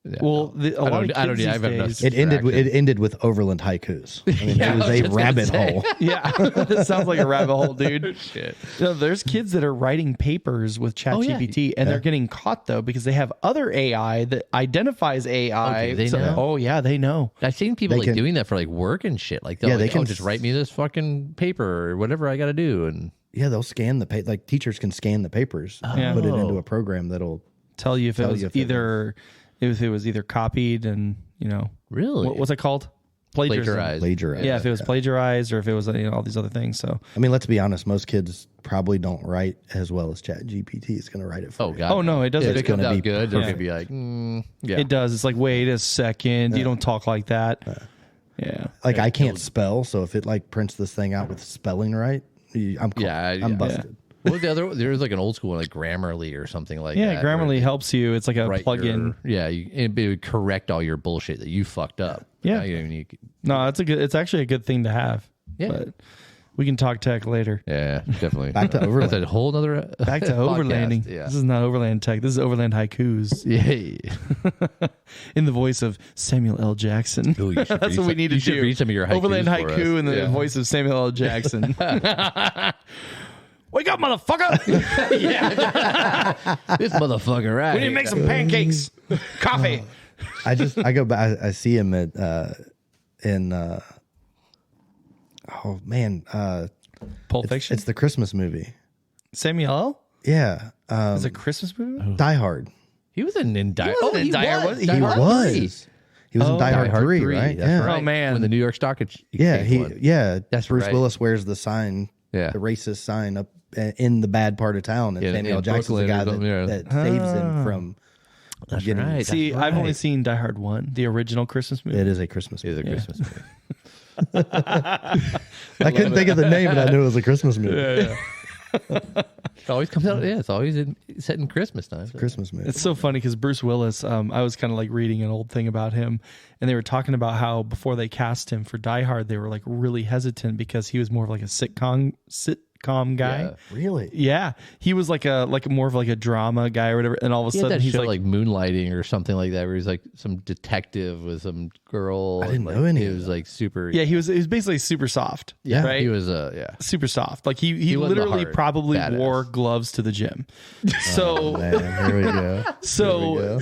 Yeah, well, a lot of kids these days, it ended with Overland haikus. I mean, it was a rabbit hole. Yeah, that sounds like a rabbit hole, dude. Shit. There's kids that are writing papers with ChatGPT, and they're getting caught though because they have other AI that identifies AI. They know. Oh yeah, they know. I've seen people doing that for like work and shit. Like they can just write me this fucking paper or whatever I got to do, and they'll scan the paper. Like teachers can scan the papers, and put it into a program that'll tell you if it was either copied and really what's it called? Plagiarized. Yeah, if it was plagiarized or if it was all these other things. So I mean, let's be honest. Most kids probably don't write as well as ChatGPT is going to write it for. Oh god. Oh no, it doesn't. If it comes out good, they're going to be like, It does. It's like, wait a second, you don't talk like that. Yeah. Like I can't spell, so if it like prints this thing out with spelling right, I'm busted. What was the other? There was like an old school one, like Grammarly or something like that. Yeah, Grammarly helps you. It's like a plug-in. It would correct all your bullshit that you fucked up. Yeah. No, it's actually a good thing to have. Yeah. But we can talk tech later. Yeah, definitely. Back to Overland. That's a whole other back to overlanding. Yeah. This is not Overland tech. This is Overland haikus. Yeah. In the voice of Samuel L. Jackson. Ooh, that's what we need to do. You should read some of your haikus Overland haiku in the voice of Samuel L. Jackson. Wake up, motherfucker! This motherfucker, right? We need to make some pancakes, coffee. I go back. I see him at Pulp Fiction. It's the Christmas movie. Samuel L. Yeah, it's a Christmas movie. Die Hard. He was in Die Hard. He was. He was in Die Hard 3, right? That's right. Oh man, when the New York Stock Exchange. That's Bruce Willis wears the sign, the racist sign up in the bad part of town, and Samuel L. Jackson's the guy that saves him from. That's right. See, I've only seen Die Hard 1, the original Christmas movie. It is a Christmas movie. It is a Christmas movie. I couldn't think of the name, but I knew it was a Christmas movie. Yeah. It always comes out. Yeah, it's always set in Christmas time. It's a Christmas movie. It's so funny because Bruce Willis. I was kind of like reading an old thing about him, and they were talking about how before they cast him for Die Hard, they were like really hesitant because he was more of like a sitcom guy. Yeah, really? Yeah, he was like more of like a drama guy or whatever. And all of a sudden, he's like Moonlighting or something like that, where he's like some detective with some girl. I didn't know any. He was like super. Yeah, he was basically super soft. Yeah, right? He was super soft. Like he literally probably wore gloves to the gym. So here we go. So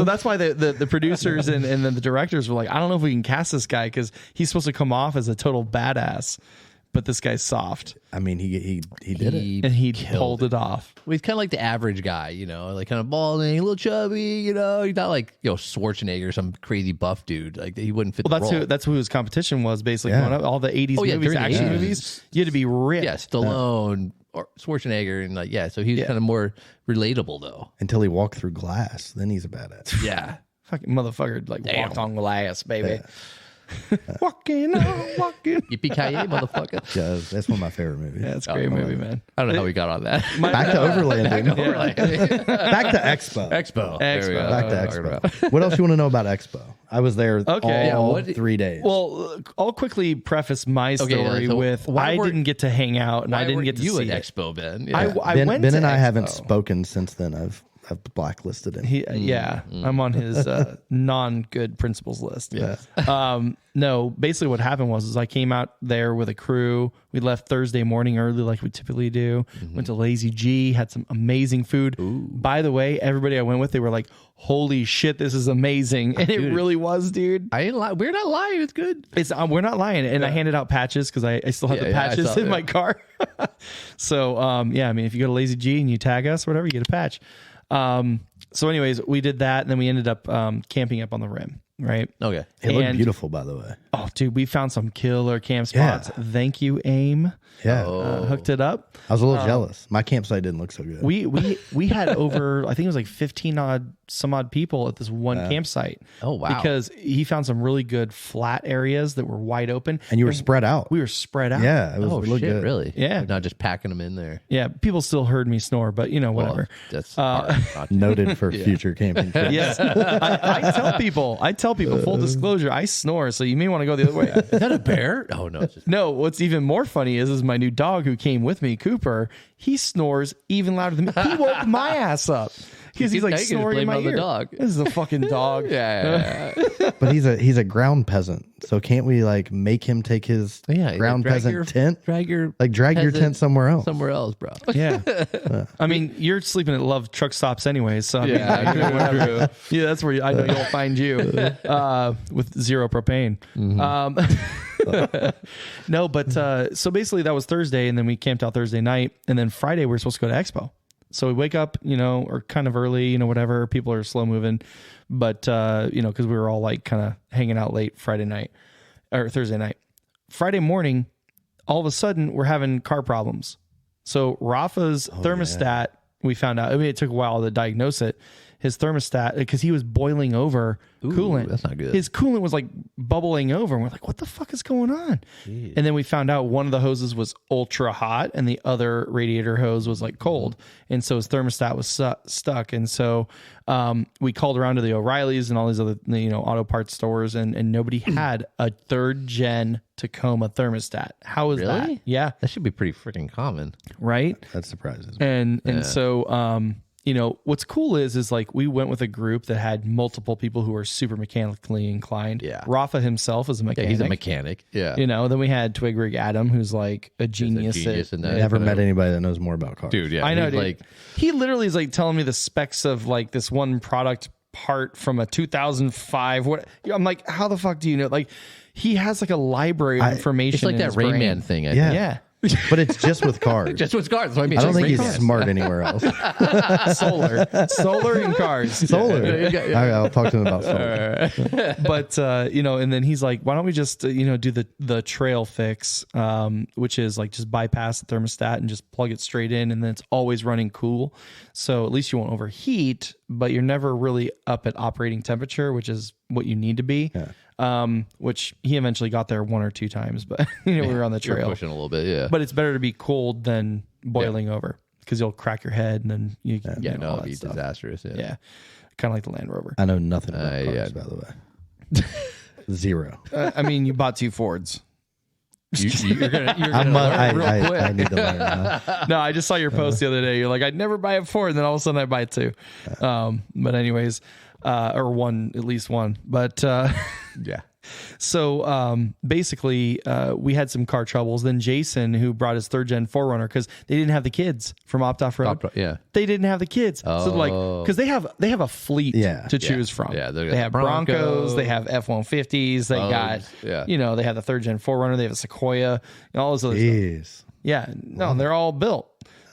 that's why the producers and then the directors were like, I don't know if we can cast this guy because he's supposed to come off as a total badass. But this guy's soft. I mean, he did it. And he pulled it off. Well, he's kind of like the average guy, like kind of balding, a little chubby, He's not like, Schwarzenegger, some crazy buff dude. Like he wouldn't fit the role. That's who his competition was, basically. Yeah. All the 80s movies, action movies, you had to be ripped. Yeah, Stallone or Schwarzenegger. And so he was kind of more relatable, though. Until he walked through glass. Then he's a badass. Yeah. Fucking motherfucker, walked on glass, baby. Yeah. Walking. Yippee-ki-yay, motherfucker. Yeah, that's one of my favorite movies. Yeah, it's a great movie, man. I don't know how we got on that. Back to Overlanding. Back to Expo. Expo. Back to Expo. What else you want to know about Expo? I was there all 3 days. Well, I'll quickly preface my story with I didn't get to hang out and I didn't get to see at Expo, Ben? Ben and I haven't spoken since then. I've blacklisted him. I'm on his non-good principles list. Yeah. No, basically what happened was I came out there with a crew. We left Thursday morning early like we typically do. Went to Lazy G, had some amazing food. Ooh. By the way, everybody I went with, they were like, holy shit, this is amazing. And it really was, dude. I ain't we're not lying. It's good. We're not lying. And I handed out patches because I still have the patches in my car. So, I mean, if you go to Lazy G and you tag us or whatever, you get a patch. So anyways, we did that. And then we ended up camping up on the rim. Right. Okay. It looked beautiful, by the way. Oh, dude, we found some killer camp spots. Yeah. Thank you, AIM. Yeah. Hooked it up. I was a little jealous. My campsite didn't look so good. We had over, I think it was like 15 some odd people at this one campsite. Oh, wow. Because he found some really good flat areas that were wide open. And you were spread out. We were spread out. Yeah. It was shit, good. Really? Yeah. Like not just packing them in there. Yeah. People still heard me snore, but whatever. Well, that's hard. Noted for future camping trips. Yes. I tell people, full disclosure, I snore, so you may want to go the other way. Is that a bear? Oh, no. It's just... No, what's even more funny is my new dog who came with me, Cooper, he snores even louder than me. He woke my ass up. Because he's like snoring in my ear. The dog. This is a fucking dog. Yeah. But he's a ground peasant. So can't we like make him take his ground peasant tent? Drag your tent somewhere else. Somewhere else, bro. Yeah. I mean, you're sleeping at Love Truck Stops anyways. So I mean, yeah, that's where I know you'll find you with zero propane. No, but so basically that was Thursday, and then we camped out Thursday night, and then Friday we were supposed to go to Expo. So we wake up, or kind of early, whatever. People are slow moving, but because we were all like kind of hanging out late Friday night or Thursday night. Friday morning, all of a sudden we're having car problems. So Rafa's thermostat, we found out. I mean, it took a while to diagnose it. His thermostat, because he was boiling over coolant. That's not good. His coolant was like bubbling over, and we're like, what the fuck is going on? Jeez. And then we found out one of the hoses was ultra hot, and the other radiator hose was like cold. And so his thermostat was stuck. And so we called around to the O'Reillys and all these other auto parts stores, and nobody had a third gen Tacoma thermostat. How is that? Yeah. That should be pretty freaking common. Right? That surprises me. And so what's cool is like we went with a group that had multiple people who are super mechanically inclined. Yeah. Rafa himself is a mechanic. Yeah, he's a mechanic. Yeah. Then we had Twig Rig Adam, who's like a genius. In that. Never met anybody that knows more about cars. Dude, yeah. I know, dude. Like, he literally is like telling me the specs of like this one product part from a 2005. I'm like, how the fuck do you know? Like, he has like a library of information. It's like that Rain Man thing. I think. Yeah. But it's just with cars. Just with cars. That's what I mean. I don't think he's smart anywhere else. Solar and cars. Solar. I'll talk to him about solar. But and then he's like, why don't we just do the trail fix, which is like just bypass the thermostat and just plug it straight in, and then it's always running cool. So at least you won't overheat, but you're never really up at operating temperature, which is what you need to be. Yeah. Which he eventually got there one or two times, but we were on the trail. You're pushing a little bit, yeah. But it's better to be cold than boiling over, because you'll crack your head and then you it'd be disastrous. Yeah. Kind of like the Land Rover. I know nothing about cars, by the way. Zero. I mean, you bought two Fords. You're gonna learn real quick. I need to learn now. No, I just saw your post the other day. You're like, I'd never buy a Ford, and then all of a sudden I buy two. But anyways, or one, at least one. But yeah. So basically, we had some car troubles. Then Jason, who brought his third gen 4Runner, because they didn't have the kids from Opt Off Road. They didn't have the kids. So like, because they have a fleet to choose from. Yeah, they have Broncos, they have F-150s, they got they have the third gen 4Runner, they have a Sequoia, and all those other stuff. Yeah, no, they're all built.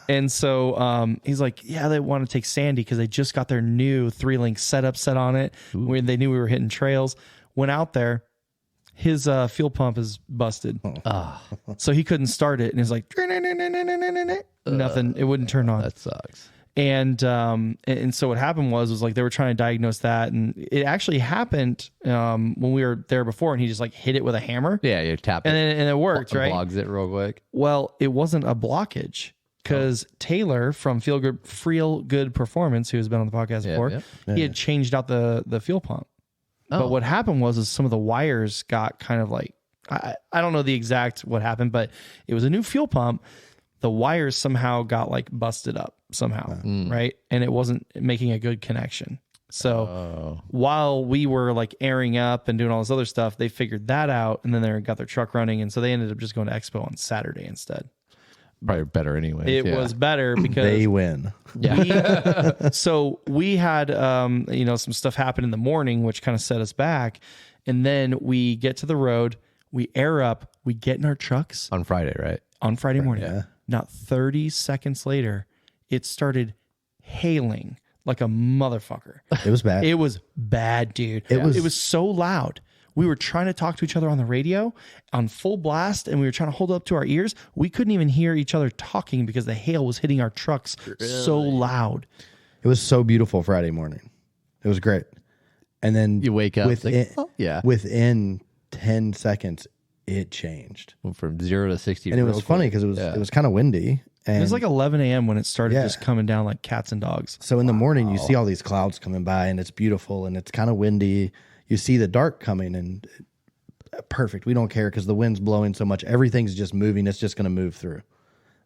And so he's like, yeah, they want to take Sandy because they just got their new 3-link setup set on it. When they knew we were hitting trails. Went out there, his fuel pump is busted. So he couldn't start it, and he's like, nothing. It wouldn't turn on. That sucks. And so what happened was like they were trying to diagnose that, and it actually happened when we were there before, and he just like hit it with a hammer. Yeah, you tap it, and it worked, right? Blogs it real quick. Well, it wasn't a blockage. Because Taylor from Feel Good Performance, who has been on the podcast before, he had changed out the fuel pump. But what happened was some of the wires got kind of like, I don't know the exact what happened, but it was a new fuel pump. the wires somehow got like busted up somehow, right? And it wasn't making a good connection. So while we were like airing up and doing all this other stuff, they figured that out, and then they got their truck running, and so they ended up just going to Expo on Saturday instead. Probably better anyway. It was better because they win. Yeah. So we had some stuff happen in the morning, which kind of set us back, and then we get to the road, we air up, we get in our trucks on Friday, right? On Friday morning. Yeah. Not 30 seconds later, it started hailing like a motherfucker. It was bad. It was bad, dude. It was so loud. We were trying to talk to each other on the radio on full blast, and we were trying to hold it up to our ears. We couldn't even hear each other talking because the hail was hitting our trucks so loud. It was so beautiful Friday morning. It was great. And then you wake up within 10 seconds, it changed. Went from 0 to 60. And it was funny because it was kind of windy. And it was like 11 a.m. when it started just coming down like cats and dogs. So in the morning, you see all these clouds coming by, and it's beautiful, and it's kind of windy. You see the dark coming, and perfect. We don't care because the wind's blowing so much. Everything's just moving. It's just going to move through.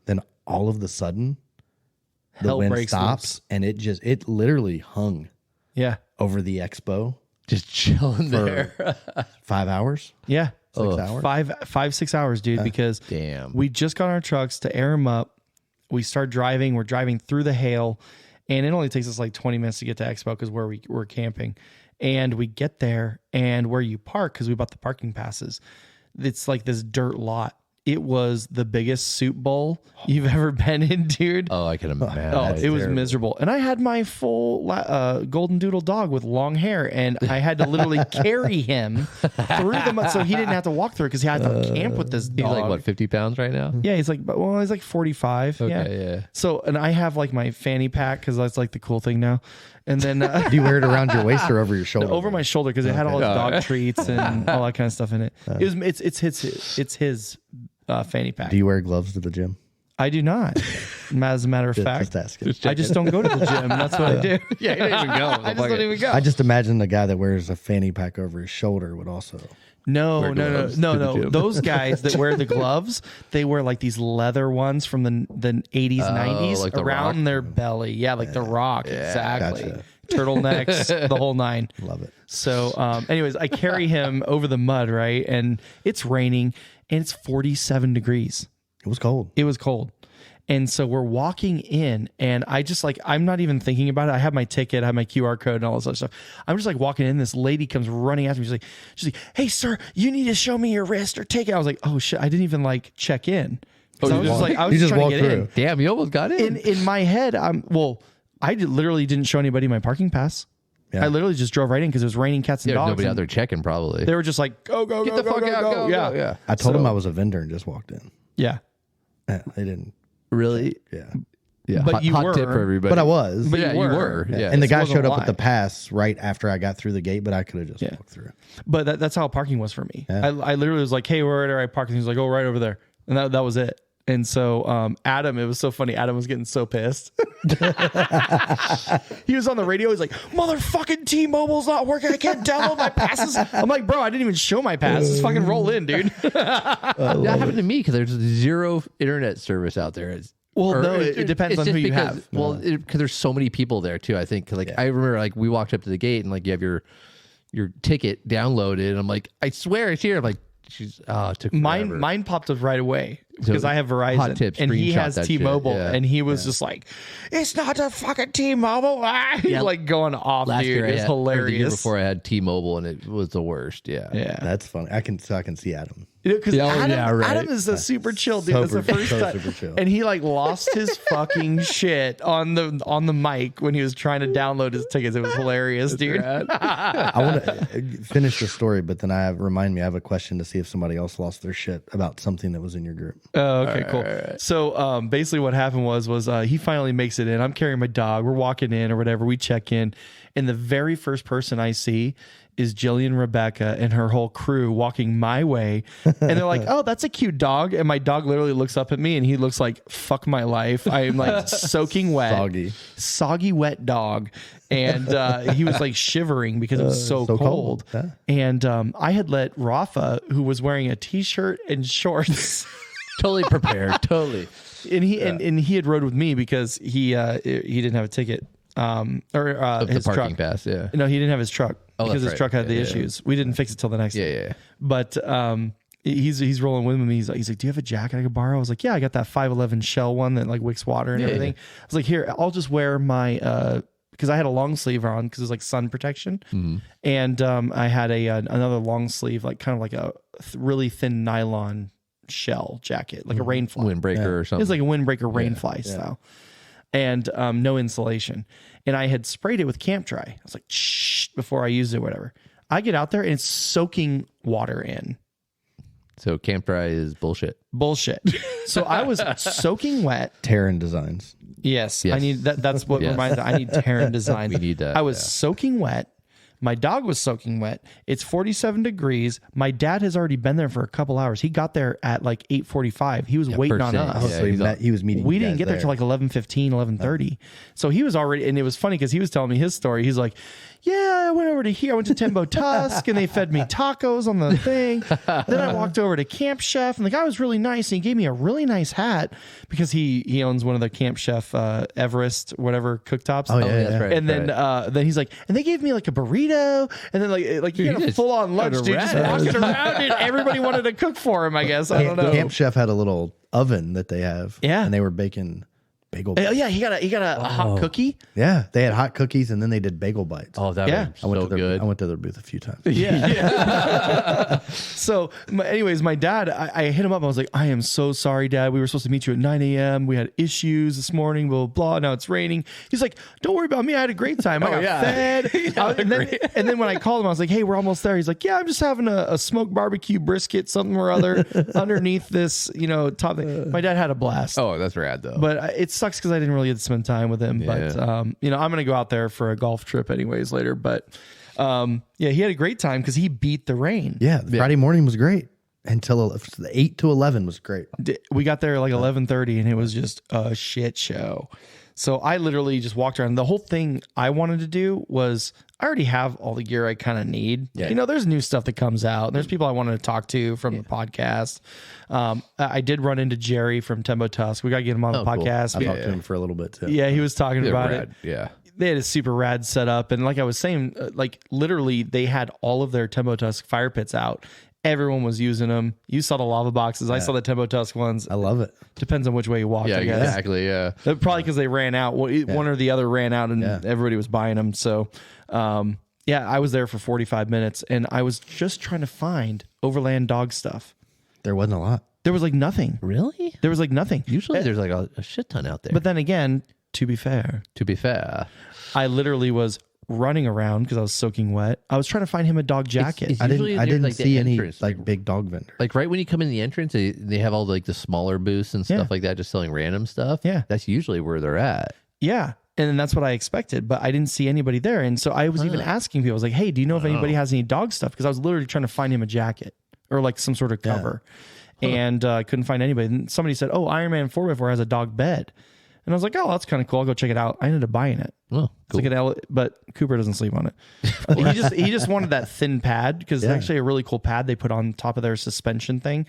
Then all of a sudden, the wind stops, and it literally hung over the expo. Just chilling there. 5 hours? Yeah. 6 hours? 6 hours, dude, because we just got on our trucks to air them up. We start driving. We're driving through the hail, and it only takes us like 20 minutes to get to Expo because we're camping. And we get there, and where you park, because we bought the parking passes, it's like this dirt lot. It was the biggest soup bowl you've ever been in, dude. Oh, I can imagine. Oh, it was miserable. And I had my full golden doodle dog with long hair, and I had to literally carry him through the mud so he didn't have to walk through it because he had to camp with this dog. He's like, what, 50 pounds right now? Yeah, he's like 45. Okay, yeah. So, and I have like my fanny pack because that's like the cool thing now. And then do you wear it around your waist or over your shoulder? Over my shoulder because it had all the dog treats and all that kind of stuff in it. It's his fanny pack. Do you wear gloves to the gym? I do not. As a matter of fact, I just don't go to the gym. That's what I do. Yeah, you don't even go. I just don't even go. I just imagine the guy that wears a fanny pack over his shoulder would also. No. Those guys that wear the gloves, they wear like these leather ones from the 80s, 90s like around their belly. Yeah, like the Rock. Exactly. Gotcha. Turtlenecks, the whole nine. Love it. So, anyways, I carry him over the mud, right? And it's raining, and it's 47 degrees. It was cold. It was cold. And so we're walking in, and I just like, I'm not even thinking about it. I have my ticket, I have my QR code and all this other stuff. I'm just like walking in. This lady comes running after me. She's like, hey, sir, you need to show me your wrist or ticket. I was like, oh shit, I didn't even like check in. I was just trying to get in. Damn, you almost got in. In my head, I literally didn't show anybody my parking pass. Yeah. I literally just drove right in because it was raining cats and dogs. Nobody out there checking probably. They were just like, go, get the fuck out, go. Yeah. I told him I was a vendor and just walked in. Yeah. They didn't. Really? Yeah. But you hot were. Tip for everybody. But I was. But you were. Yeah. And the guy showed up with the pass right after I got through the gate, but I could have just walked through. But that's how parking was for me. Yeah. I literally was like, hey, where do I park? And he was like, oh, right over there. And that was it. And so Adam, it was so funny. Adam was getting so pissed. He was on the radio. He's like, motherfucking T-Mobile's not working. I can't download my passes. I'm like, bro, I didn't even show my pass. Just fucking roll in, dude. That happened to me because there's zero internet service out there. It depends on who you have. Well, because there's so many people there too. I think I remember like we walked up to the gate and like you have your ticket downloaded. And I'm like, I swear it's here. I'm like, it took forever. Mine popped up right away because I have Verizon. Hot tips, and he has T-Mobile, and he was just like, "It's not the fucking T-Mobile." He's like going off, Last dude. It's hilarious. The year before I had T-Mobile, and it was the worst. Yeah, that's funny. I can see Adam. Because Adam is a super chill dude. That's the first time, super chill. And he like lost his fucking shit on the mic when he was trying to download his tickets. It was hilarious, dude. I want to finish the story, but then I have a question to see if somebody else lost their shit about something that was in your group. Oh, okay, cool. Right. So basically what happened was he finally makes it in. I'm carrying my dog. We're walking in or whatever. We check in, and the very first person I see is Jillian Rebecca and her whole crew walking my way. And they're like, oh, that's a cute dog. And my dog literally looks up at me and he looks like, fuck my life. I am like soaking wet. Soggy wet dog. And he was like shivering because it was so cold. Yeah. And I had let Rafa, who was wearing a t-shirt and shorts Totally prepared. Totally. And he had rode with me because he didn't have a ticket. His the parking truck. pass, yeah. No, he didn't have his truck because his right. truck had the issues. We didn't fix it till the next day. Yeah. But he's rolling with me. He's like, do you have a jacket I could borrow? I was like, yeah, I got that 511 shell one that like wicks water and everything. I was like, here, I'll just wear my because I had a long sleeve on because it was like sun protection, and I had another long sleeve, like kind of like a really thin nylon shell jacket, like a rain fly windbreaker or something. It was like a windbreaker rain fly style, and no insulation. And I had sprayed it with camp dry. I was like, shh, before I used it, or whatever. I get out there and it's soaking water in. So camp dry is bullshit. So I was soaking wet. Terran Designs. Yes. I need that. That's what reminds me. I need Terran Designs. We need that. I was soaking wet. My dog was soaking wet. It's 47 degrees. My dad has already been there for a couple hours. He got there at like 8:45. He was waiting on us. Oh, so he was meeting. We didn't get there till like 11:15, 11:30. So he was already, and it was funny because he was telling me his story. He's like, yeah, I went over to here. I went to Tembo Tusk and they fed me tacos on the thing. Then I walked over to Camp Chef and the guy was really nice. And he gave me a really nice hat because he owns one of the Camp Chef Everest, whatever cooktops. Oh, yeah, that's right. And then he's like, and they gave me like a burrito. And then like he had a full on lunch, dude, just walking around. And everybody wanted to cook for him, I guess. I don't know. Camp Chef had a little oven that they have. Yeah. And they were baking bagel Oh bites. yeah, he got a hot cookie. Yeah. They had hot cookies and then they did bagel bites. Oh, that Yeah. was so good. I went to their booth a few times. Yeah. So, anyways, my dad, I hit him up. I was like, I am so sorry, Dad. We were supposed to meet you at 9 a.m. We had issues this morning, blah, blah, blah. Now it's raining. He's like, don't worry about me. I had a great time. I got fed. And then when I called him, I was like, hey, we're almost there. He's like, yeah, I'm just having a smoked barbecue brisket, something or other underneath this, top thing. My dad had a blast. Oh, that's rad though. But it sucks because I didn't really get to spend time with him. Yeah. But, I'm going to go out there for a golf trip anyways later. But, he had a great time because he beat the rain. Yeah. Friday morning was great until 8 to 11 was great. We got there like 11:30 and it was just a shit show. So I literally just walked around. The whole thing I wanted to do was I already have all the gear I kind of need. Yeah. There's new stuff that comes out. There's people I wanted to talk to from the podcast. I did run into Jerry from Tembo Tusk. We got to get him on the podcast. I talked to him for a little bit too. Yeah, he was talking about rad. it. Yeah. They had a super rad setup. And like I was saying, like literally they had all of their Tembo Tusk fire pits out. Everyone was using them. You saw the lava boxes. I saw the Tembo Tusk ones. I love it. Depends on which way you walk. Yeah, I guess. exactly. Yeah. Probably because they ran out. One or the other ran out and everybody was buying them. So, I was there for 45 minutes and I was just trying to find Overland dog stuff. There wasn't a lot. There was like nothing. Really? There was like nothing. Usually there's like a shit ton out there. But then again, to be fair, I literally was running around because I was soaking wet. I was trying to find him a dog jacket. I didn't like see any entrance. like big dog vendors. Like right when you come in the entrance, they have all like the smaller booths and stuff like that, just selling random stuff. Yeah. That's usually where they're at. Yeah. And that's what I expected, but I didn't see anybody there. And so I was even asking people, I was like, hey, do you know if anybody has any dog stuff? Because I was literally trying to find him a jacket or like some sort of cover. And I couldn't find anybody. And somebody said, oh, Iron Man 4x4 has a dog bed. And I was like, oh, that's kind of cool. I'll go check it out. I ended up buying it. Oh, cool. It's like but Cooper doesn't sleep on it. he just wanted that thin pad because it's actually a really cool pad they put on top of their suspension thing.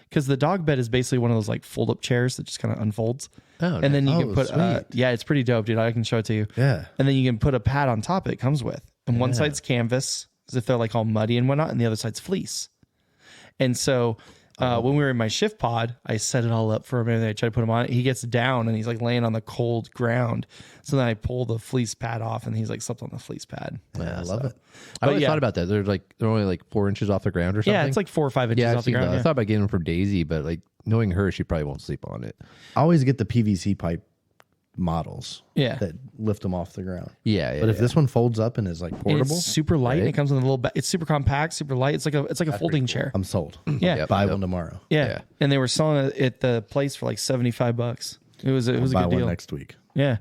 Because the dog bed is basically one of those like fold up chairs that just kind of unfolds. Oh, and then you can put, sweet. it's pretty dope, dude. I can show it to you. Yeah. And then you can put a pad on top it comes with. And one side's canvas, as if they're like all muddy and whatnot, and the other side's fleece. And so when we were in my shift pod, I set it all up for him and I tried to put him on it. He gets down and he's like laying on the cold ground. So then I pull the fleece pad off and he's like slept on the fleece pad. Yeah, I love it. I always thought about that. They're only like 4 inches off the ground or something. Yeah, it's like 4 or 5 inches off the ground. I thought about getting them for Daisy, but like knowing her, she probably won't sleep on it. I always get the PVC pipe models. Yeah. That lift them off the ground. Yeah. But if this one folds up and is like portable, it's super light. And it comes in a little. It's super compact, super light. It's like a folding chair. I'm sold. Yeah. Buy one tomorrow. Yeah. And they were selling it at the place for like $75. It was a Buy good one deal. next week. Yeah.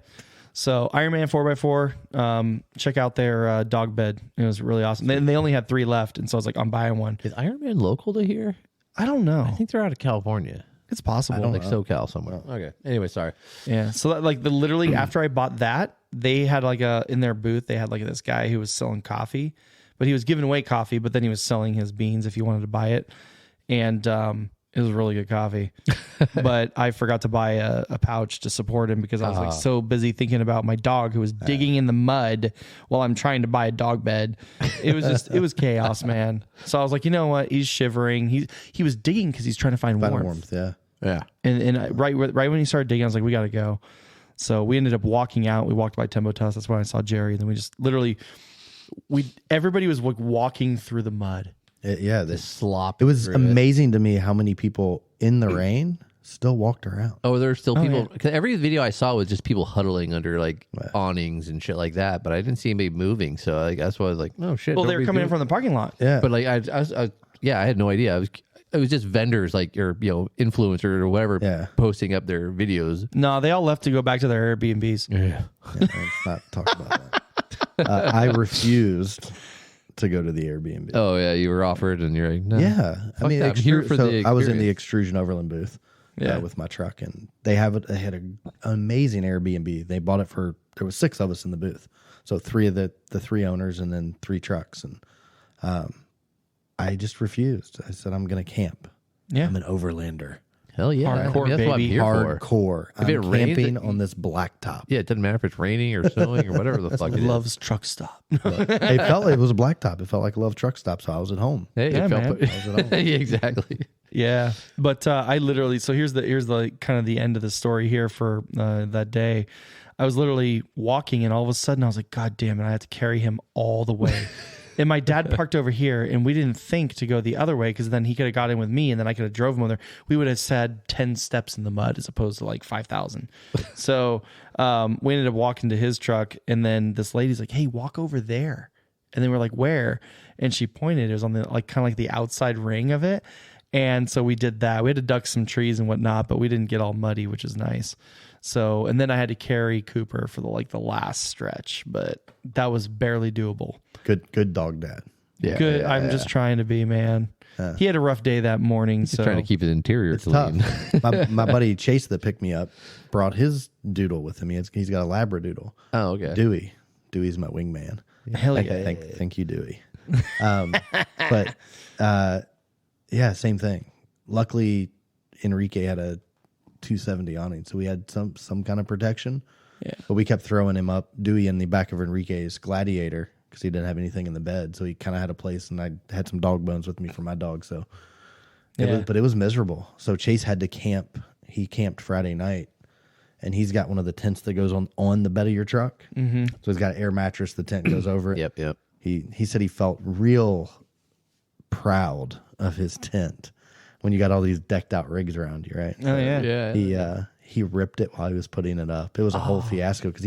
So Iron Man 4x4, check out their dog bed. It was really awesome. They only had 3 left, and so I was like, I'm buying one. Is Iron Man local to here? I don't know. I think they're out of California. It's possible. Like SoCal somewhere. Okay. Anyway, sorry. Yeah. So that, like literally after I bought that, they had like in their booth, they had like this guy who was selling coffee, but he was giving away coffee, but then he was selling his beans if you wanted to buy it. And It was really good coffee. But I forgot to buy a pouch to support him because I was like so busy thinking about my dog who was digging in the mud while I'm trying to buy a dog bed. It was chaos, man. So I was like, you know what? He's shivering. He was digging because he's trying to find warmth. Yeah. And right when he started digging, I was like, we got to go. So we ended up walking out. We walked by Tembo Tuss. That's when I saw Jerry. And then we just literally, everybody was like walking through the mud. This slop. It was amazing to me how many people in the rain still walked around. Oh, there's still people. Cause every video I saw was just people huddling under like awnings and shit like that. But I didn't see anybody moving. So like, that's why I was like, oh shit. Well, they were coming in from the parking lot. Yeah. But like, I had no idea. It was just vendors like your, influencers or whatever posting up their videos. No, they all left to go back to their Airbnbs. Yeah. Let's not talk about that. I refused to go to the Airbnb. Oh yeah, you were offered, and you're like, no. Yeah, I mean, I'm here for the I was in the Xtrusion Overland booth, with my truck, and they had an amazing Airbnb. They bought it there was 6 of us in the booth, so 3 of the 3 owners, and then 3 trucks, and I just refused. I said, I'm going to camp. Yeah, I'm an Overlander. Hell yeah, hardcore, that's what I'm baby. here for. Hardcore. If it I'm rains, camping on this blacktop. Yeah, it doesn't matter if it's raining or snowing or whatever the fuck it is. Love's truck stop. It was a blacktop. It felt like a Love truck stop, so I was at home. Hey, Yeah, it felt man. yeah, exactly. Yeah, but I literally. So here's the kind of the end of the story here for that day. I was literally walking, and all of a sudden I was like, God damn it! I had to carry him all the way. And my dad parked over here, and we didn't think to go the other way because then he could have got in with me, and then I could have drove him over there. We would have had 10 steps in the mud as opposed to like 5,000. So we ended up walking to his truck, and then this lady's like, "Hey, walk over there." And then we're like, "Where?" And she pointed. It was on the kind of like the outside ring of it. And so we did that. We had to duck some trees and whatnot, but we didn't get all muddy, which is nice. So, and then I had to carry Cooper for the last stretch, but that was barely doable. Good dog dad. Yeah, Good. I'm just trying to be, man. He had a rough day that morning. He's so trying to keep his interior clean. my buddy Chase that picked me up brought his doodle with him. He's got a Labradoodle. Oh, okay. Dewey's my wingman. Hell yeah. Thank you, Dewey. But same thing. Luckily, Enrique had a 270 awning, so we had some kind of protection. Yeah. But we kept throwing him up, Dewey, in the back of Enrique's Gladiator because he didn't have anything in the bed, so he kind of had a place, and I had some dog bones with me for my dog. So, but it was miserable. So Chase had to camp. He camped Friday night, and he's got one of the tents that goes on the bed of your truck. Mm-hmm. So he's got an air mattress. The tent goes over it. Yep. He said he felt real proud of his tent when you got all these decked out rigs around you, right? Oh yeah. He ripped it while he was putting it up. It was a whole fiasco because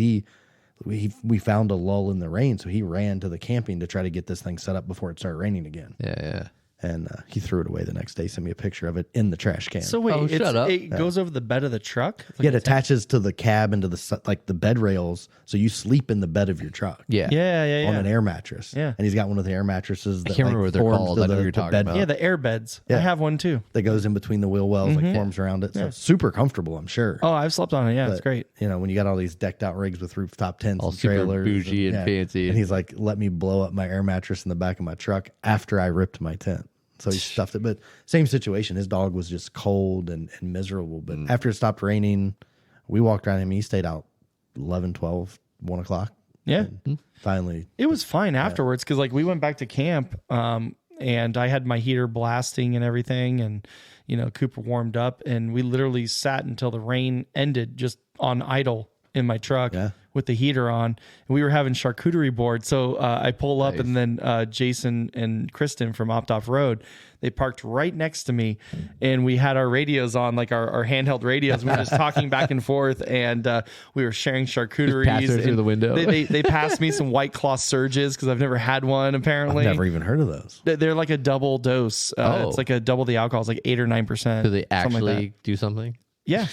we found a lull in the rain, so he ran to the camping to try to get this thing set up before it started raining again. Yeah. And he threw it away the next day. Sent me a picture of it in the trash can. So wait, shut up. It goes over the bed of the truck? It attaches to the cab and to the bed rails, so you sleep in the bed of your truck. Yeah. Yeah. On an air mattress. Yeah. And he's got one of the air mattresses that can't remember what they're forms called. to I know the what you're talking bed about. Yeah, the air beds. Yeah. I have one too. that goes in between the wheel wells, forms around it. So it's super comfortable, I'm sure. Oh, I've slept on it. Yeah, it's great. When you got all these decked out rigs with rooftop tents All and super trailers. bougie and fancy. And he's like, let me blow up my air mattress in the back of my truck after I ripped my tent. So he stuffed it. But same situation. His dog was just cold and miserable. But after it stopped raining, we walked around him. He stayed out 11, 12, 1 o'clock. Yeah. And finally. It was fine afterwards because we went back to camp and I had my heater blasting and everything. And, Cooper warmed up and we literally sat until the rain ended just on idle in my truck with the heater on. And we were having charcuterie board. So I pull up and then Jason and Kristen from Opt-Off Road, they parked right next to me and we had our radios on, like our handheld radios. We were just talking back and forth and we were sharing charcuteries. Pass it through the window. They passed me some White Claw Surges because I've never had one apparently. I've never even heard of those. They're like a double dose. It's like a double the alcohol. It's like 8 or 9%. Do they actually do something? Yeah.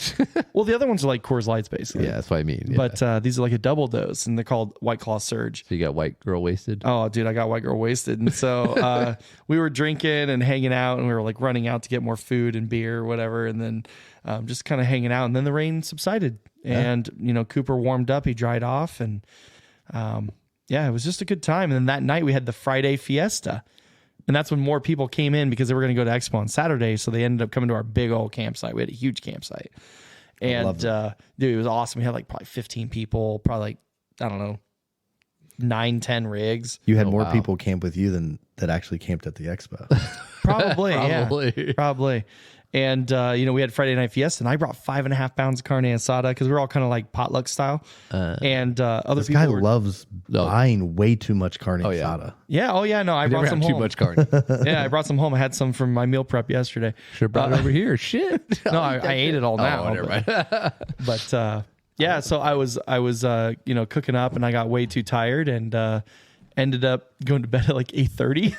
Well, the other ones are like Coors Lights, basically. Yeah, that's what I mean. Yeah. But these are like a double dose, and they're called White Claw Surge. So you got white girl wasted? Oh, dude, I got white girl wasted. And so we were drinking and hanging out, and we were like running out to get more food and beer or whatever, and then just kind of hanging out. And then the rain subsided, and Cooper warmed up. He dried off, and it was just a good time. And then that night we had the Friday Fiesta. And that's when more people came in because they were going to go to Expo on Saturday. So they ended up coming to our big old campsite. We had a huge campsite. And dude, it was awesome. We had like probably 15 people, probably like, I don't know, 9-10 rigs. You had more people camp with you than that actually camped at the expo. Probably. Yeah, probably. And, we had Friday Night Fiesta, and I brought 5.5 pounds of carne asada because we're all kind of like potluck style. And other this people guy loves buying way too much carne asada. Yeah. Oh, yeah. No, I brought some home. Too much carne. Yeah, I brought some home. I had some from my meal prep yesterday. Should have brought it over here. Shit. No, I ate it all now. But yeah, so I was cooking up, and I got way too tired, and ended up going to bed at like 8:30.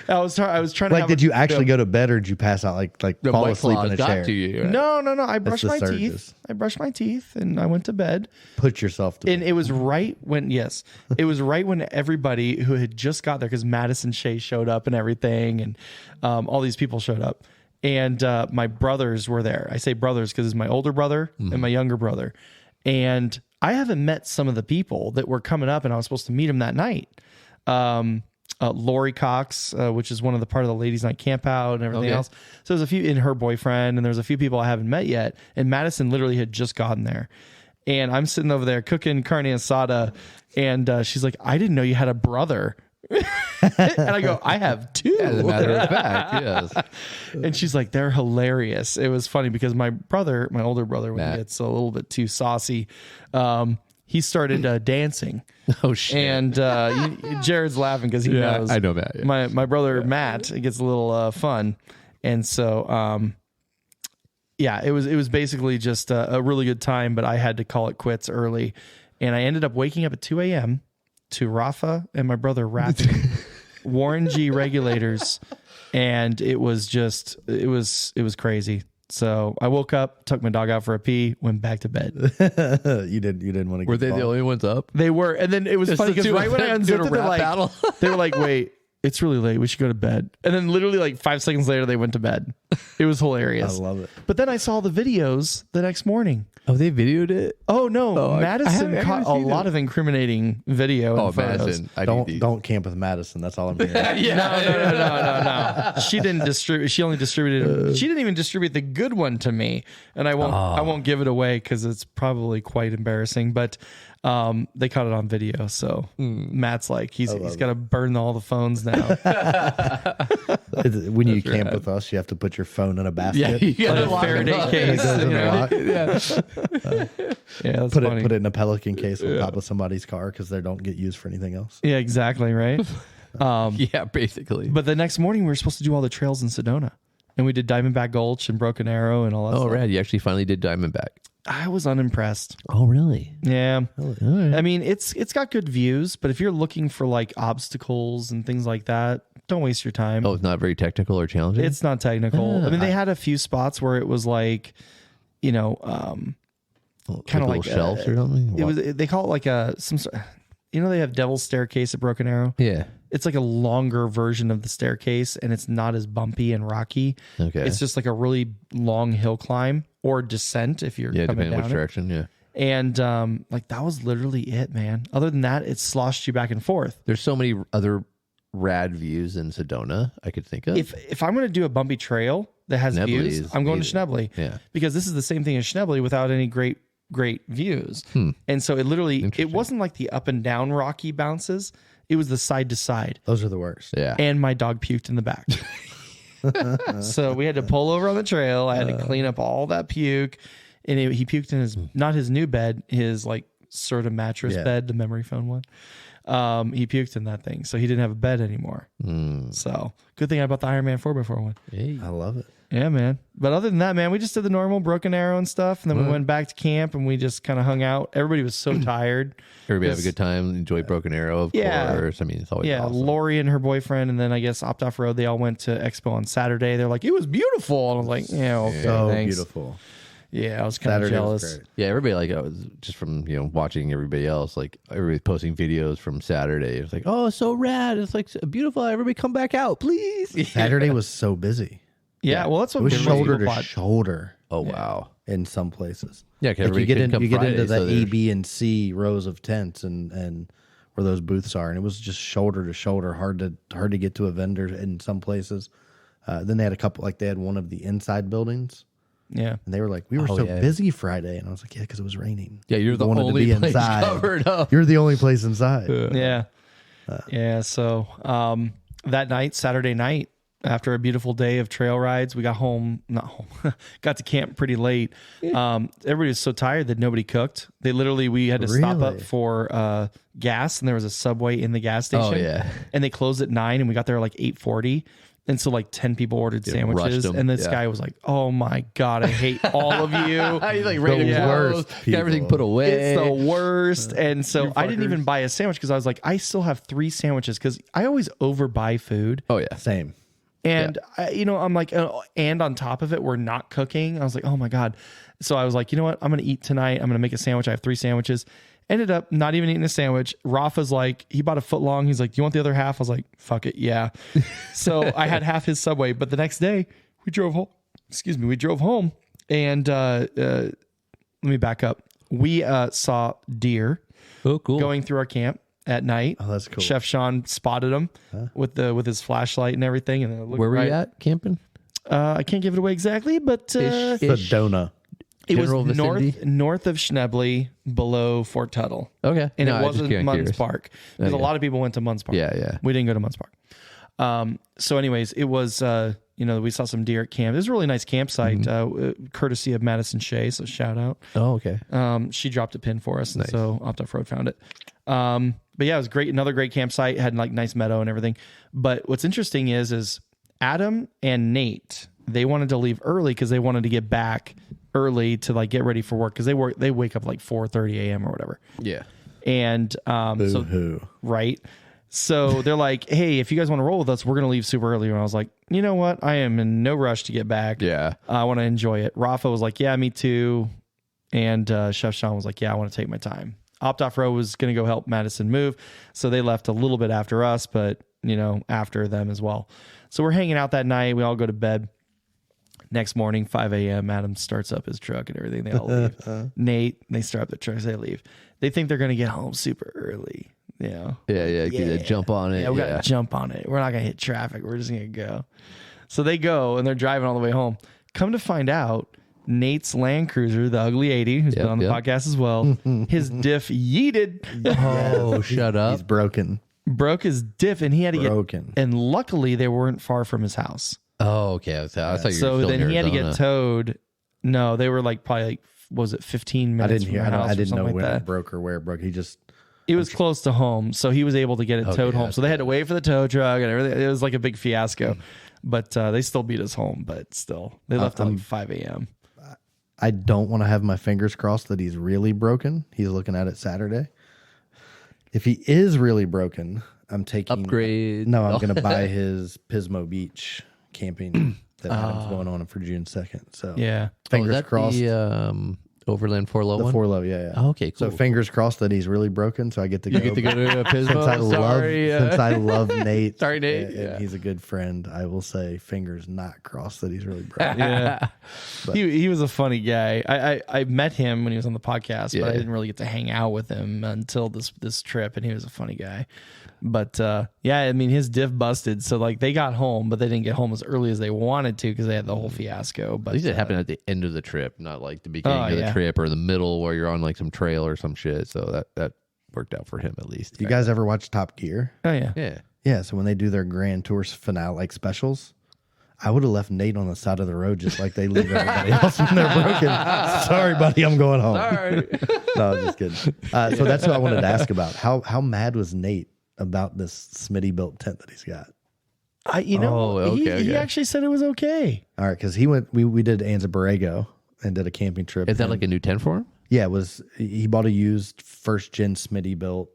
I was trying to. Like, did you actually go to bed, or did you pass out like fall asleep in a chair? Right? No. I brushed my teeth. I brushed my teeth, and I went to bed. Put yourself to bed. And it was right when everybody who had just got there, because Madison Shea showed up and everything, and all these people showed up. And my brothers were there. I say brothers because it's my older brother and my younger brother. And I haven't met some of the people that were coming up, and I was supposed to meet them that night. Lori Cox, which is one of the part of the ladies' night camp out and everything else. So there's a few, and her boyfriend, and there's a few people I haven't met yet. And Madison literally had just gotten there. And I'm sitting over there cooking carne asada, and she's like, I didn't know you had a brother. And I go, I have two. As a matter of fact, yes. And she's like, they're hilarious. It was funny because my older brother, when he gets a little bit too saucy, he started dancing. Oh shit! And Jared's laughing because he knows. I know Matt. Yeah. My brother Matt, it gets a little fun, and so it was basically just a really good time. But I had to call it quits early, and I ended up waking up at 2 a.m. to Rafa and my brother rapping Warren G regulators, and it was crazy. So I woke up, took my dog out for a pee, went back to bed. You didn't want to. Were they the only ones up? They were, and then it was funny because right when I unzipped it, they were like, "Wait, it's really late. We should go to bed." And then literally like 5 seconds later, they went to bed. It was hilarious. I love it. But then I saw the videos the next morning. Oh, they videoed it? Oh no, Madison caught a lot of incriminating video. Madison, don't camp with Madison. That's all I'm hearing. No. She didn't distribute. She only distributed. She didn't even distribute the good one to me, and I won't give it away because it's probably quite embarrassing. But they caught it on video, so Matt's like he's got to burn all the phones now. When you camp with us, you have to put your phone in a basket. Yeah, you got a Faraday case. That's funny. Put it in a Pelican case on top of somebody's car because they don't get used for anything else. Yeah, exactly right. Yeah, basically. But the next morning we were supposed to do all the trails in Sedona, and we did Diamondback Gulch and Broken Arrow and all that. Oh, rad! You actually finally did Diamondback. I was unimpressed. Oh, really? Yeah. Oh, right. I mean, it's got good views, but if you're looking for like obstacles and things like that, don't waste your time. Oh, it's not very technical or challenging? It's not technical. I mean, they had a few spots where it was like, kind of like shelves or something. It was. They call it like some sort. They have Devil's Staircase at Broken Arrow. Yeah. It's like a longer version of the staircase, and it's not as bumpy and rocky. Okay. It's just like a really long hill climb or descent if you're coming depending down which direction. Yeah. And that was literally it, man. Other than that, it sloshed you back and forth. There's so many other rad views in Sedona I could think of. If I'm going to do a bumpy trail that has views, I'm going to Schnebly. Yeah. Because this is the same thing as Schnebly without any great views. And so it wasn't like the up and down rocky bounces. It was the side to side. Those are the worst. Yeah. And my dog puked in the back. So we had to pull over on the trail. I had to clean up all that puke. And he puked in not his new bed, his like sort of mattress bed, the memory foam one. He puked in that thing. So he didn't have a bed anymore. So good thing I bought the Iron Man 4x4 one. Hey. I love it. Yeah, man. But other than that, man, we just did the normal Broken Arrow and stuff. And then we went back to camp and we just kind of hung out. Everybody was so tired. Everybody have a good time. Enjoy Broken Arrow, of course. I mean, it's always awesome. Lori and her boyfriend, and then I guess Opt Off Road, they all went to Expo on Saturday. They're like, it was beautiful. And I was like, okay, so thanks. Beautiful. Yeah, I was kind of jealous. Yeah, everybody I was just from watching everybody else, like everybody posting videos from Saturday. It's like, oh, it's so rad. It's like beautiful. Everybody come back out, please. Saturday was so busy. Yeah, well, that's what it was shoulder to shoulder. Oh wow! In some places, yeah, you get into the A, B, and C rows of tents, and where those booths are, and it was just shoulder to shoulder, hard to get to a vendor in some places. Then they had a couple, like they had one of the inside buildings. Yeah. And they were like, we were busy Friday. And I was like, yeah, because it was raining. Yeah, you're the only place covered up. You're the only place inside. Yeah. So that night, Saturday night, after a beautiful day of trail rides, we got got to camp pretty late. Everybody was so tired that nobody cooked. We had to stop up for gas, and there was a Subway in the gas station. Oh, yeah. And they closed at 9, and we got there like 8:40. And so like 10 people ordered sandwiches, and this guy was like, "Oh my God, I hate all of you." He's like ready to close, got everything put away. It's the worst. And so I didn't even buy a sandwich because I was like, I still have 3 sandwiches because I always overbuy food. Oh yeah, same. And I'm like, and on top of it, we're not cooking. I was like, oh my God. So I was like, you know what? I'm going to eat tonight. I'm going to make a sandwich. I have 3 sandwiches. Ended up not even eating a sandwich. Rafa's like, he bought a foot long. He's like, do you want the other half? I was like, fuck it. Yeah. So I had half his Subway, but the next day we drove home. We drove home, and let me back up. We saw deer going through our camp at night. Oh, that's cool. Chef Sean spotted him with his flashlight and everything. And where were you at camping? I can't give it away exactly, but Sedona. It was north of Schnebly, below Fort Tuttle. Okay. And it wasn't Munns Park. Because a lot of people went to Munns Park. Yeah. We didn't go to Munns Park. So anyways, it was, we saw some deer at camp. It was a really nice campsite, courtesy of Madison Shea. So shout out. Oh, okay. She dropped a pin for us. And so Opt-Off Road found it. But yeah, it was great. Another great campsite. It had like nice meadow and everything. But what's interesting is Adam and Nate, they wanted to leave early because they wanted to get back early to like get ready for work, because they wake up like 4:30 a.m. or whatever. Yeah. And right. So they're like, hey, if you guys want to roll with us, we're gonna leave super early. And I was like, you know what? I am in no rush to get back. Yeah. I want to enjoy it. Rafa was like, yeah, me too. And Chef Sean was like, yeah, I want to take my time. Opt-Off Road was gonna go help Madison move. So they left a little bit after us, but after them as well. So we're hanging out that night. We all go to bed. Next morning, 5 a.m., Adam starts up his truck and everything. They all leave. Nate, they start up the trucks. They leave. They think they're going to get home super early. Yeah. Jump on it. Yeah, we got to jump on it. We're not going to hit traffic. We're just going to go. So they go, and they're driving all the way home. Come to find out, Nate's Land Cruiser, the Ugly 80, who's been on the podcast as well, his diff yeeted. Oh, shut up. He's broken. Broke his diff, and he had to get... And luckily, they weren't far from his house. Oh, okay. I thought you were so still then in he had to Arizona. get towed. No, they were like probably like, was it 15 minutes? I didn't know when it broke or where it broke. It was close to home, so he was able to get it towed home. So they had to wait for the tow truck and everything. It was like a big fiasco, but they still beat us home. But still, they left at like 5 a.m. I don't want to have my fingers crossed that he's really broken. He's looking at it Saturday. If he is really broken, I'm taking upgrade. No, I'm going to buy his Pismo Beach camping that Adam's going on for June 2nd. So yeah, fingers crossed. The Overland 4Low one? The 4Low, yeah. Oh, okay, cool. So fingers crossed that he's really broken, so I get to go. You get to go to Pismo. Since I love Nate. Sorry, Nate. And he's a good friend, I will say fingers not crossed that he's really broken. Yeah. He was a funny guy. I met him when he was on the podcast, but I didn't really get to hang out with him until this trip, and he was a funny guy. But I mean, his diff busted, so like they got home, but they didn't get home as early as they wanted to because they had the whole fiasco. But at least it happened at the end of the trip, not like the beginning of the trip or the middle where you're on like some trail or some shit. So that worked out for him at least. You guys ever watch Top Gear? Oh yeah. Yeah. So when they do their Grand Tour finale like specials, I would have left Nate on the side of the road just like they leave everybody else when they're broken. Sorry, buddy, I'm going home. Sorry. No, I was just kidding. So that's what I wanted to ask about. How mad was Nate about this Smitty built tent that he's got? He actually said it was okay. All right, because we did Anza Borrego and did a camping trip. Is that like a new tent for him? Yeah, it was. He bought a used first gen Smitty built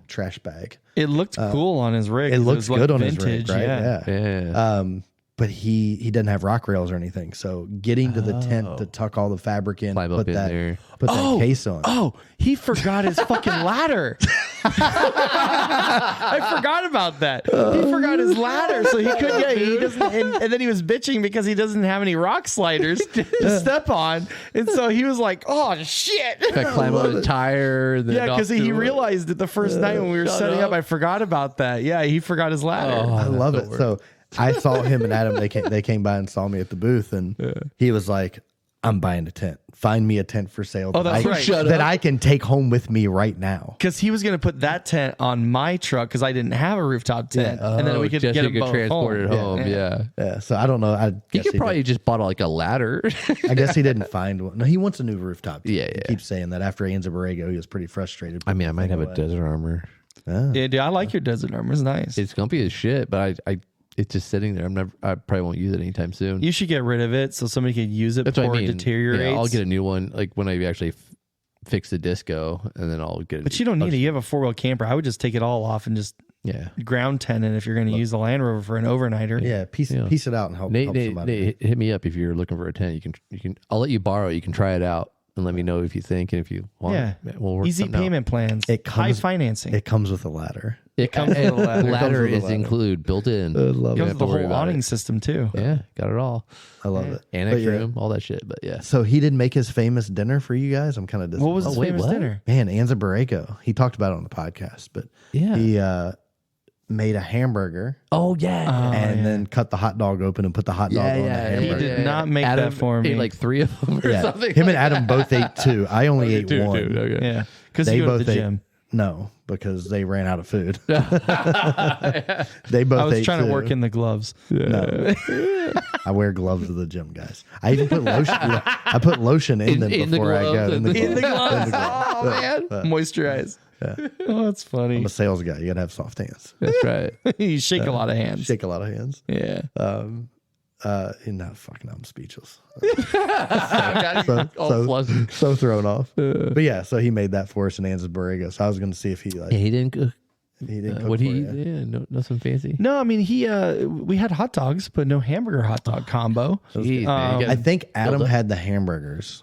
trash bag. It looked cool on his rig. It looks good on his rig, right? Yeah. but he doesn't have rock rails or anything. So getting to the tent to tuck all the fabric in, put that case on. Oh, he forgot his fucking ladder. I forgot about that. He forgot his ladder, so he couldn't. Yeah, he doesn't. And then he was bitching because he doesn't have any rock sliders to step on, and so he was like, "Oh shit!" I climb on a tire. Yeah, because he realized it the first night when we were setting up. I forgot about that. Yeah, he forgot his ladder. Oh, I love it. So I saw him and Adam. They came by and saw me at the booth, and he was like, "I'm buying a tent. Find me a tent for sale that I can take home with me right now." Because he was going to put that tent on my truck because I didn't have a rooftop tent, and then we could get them both transported home. Yeah. So I don't know. He could probably just bought like a ladder. I guess he didn't find one. No, he wants a new rooftop. Yeah. He keeps saying that after Anza Borrego, he was pretty frustrated. I mean, I might have a Desert Armor. Yeah, dude, I like your Desert Armor. It's nice. It's comfy as shit, but it's just sitting there. I probably won't use it anytime soon. You should get rid of it so somebody can use it before it deteriorates. Yeah, I'll get a new one like when I actually fix the disco, and then I'll get it. But you don't need it. You have a 4-wheel camper. I would just take it all off and just ground tent it if you're going to use the Land Rover for an overnighter. Yeah, piece it out and help somebody. Nate, hit me up if you're looking for a tent. You can. I'll let you borrow it. You can try it out and let me know if you think and if you want. Yeah, we'll work easy payment plans. High financing. It comes with a ladder. It comes with a ladder. Ladder is included, built in. I love it. Comes with the whole awning system too. Yeah, got it all. I love it. Annex room, all that shit. But yeah. So he didn't make his famous dinner for you guys. I'm kind of disappointed. What was his famous dinner? Man, Anza Borrego. He talked about it on the podcast, but he made a hamburger. Oh yeah, and then cut the hot dog open and put the hot dog on the hamburger. He did not make that for me. Ate like 3 of them or something. Him and Adam both ate 2. I only ate 1. Okay. Yeah, because they both ate. Gym. No, because they ran out of food. They both. I was trying to work in the gloves. No. I wear gloves to the gym, guys. I even put lotion. I put lotion in them before I go. In the gloves. Oh man, moisturize. Yeah. Oh, that's funny. I'm a sales guy. You gotta have soft hands. That's right. You shake a lot of hands. Shake a lot of hands. Yeah. I'm speechless. so thrown off. But yeah, so he made that for us in Anza's Borrego. So I was going to see if he he didn't cook. He didn't cook. What he? Yeah, nothing fancy. No, I mean we had hot dogs, but no hamburger hot dog combo. I think Adam had the hamburgers,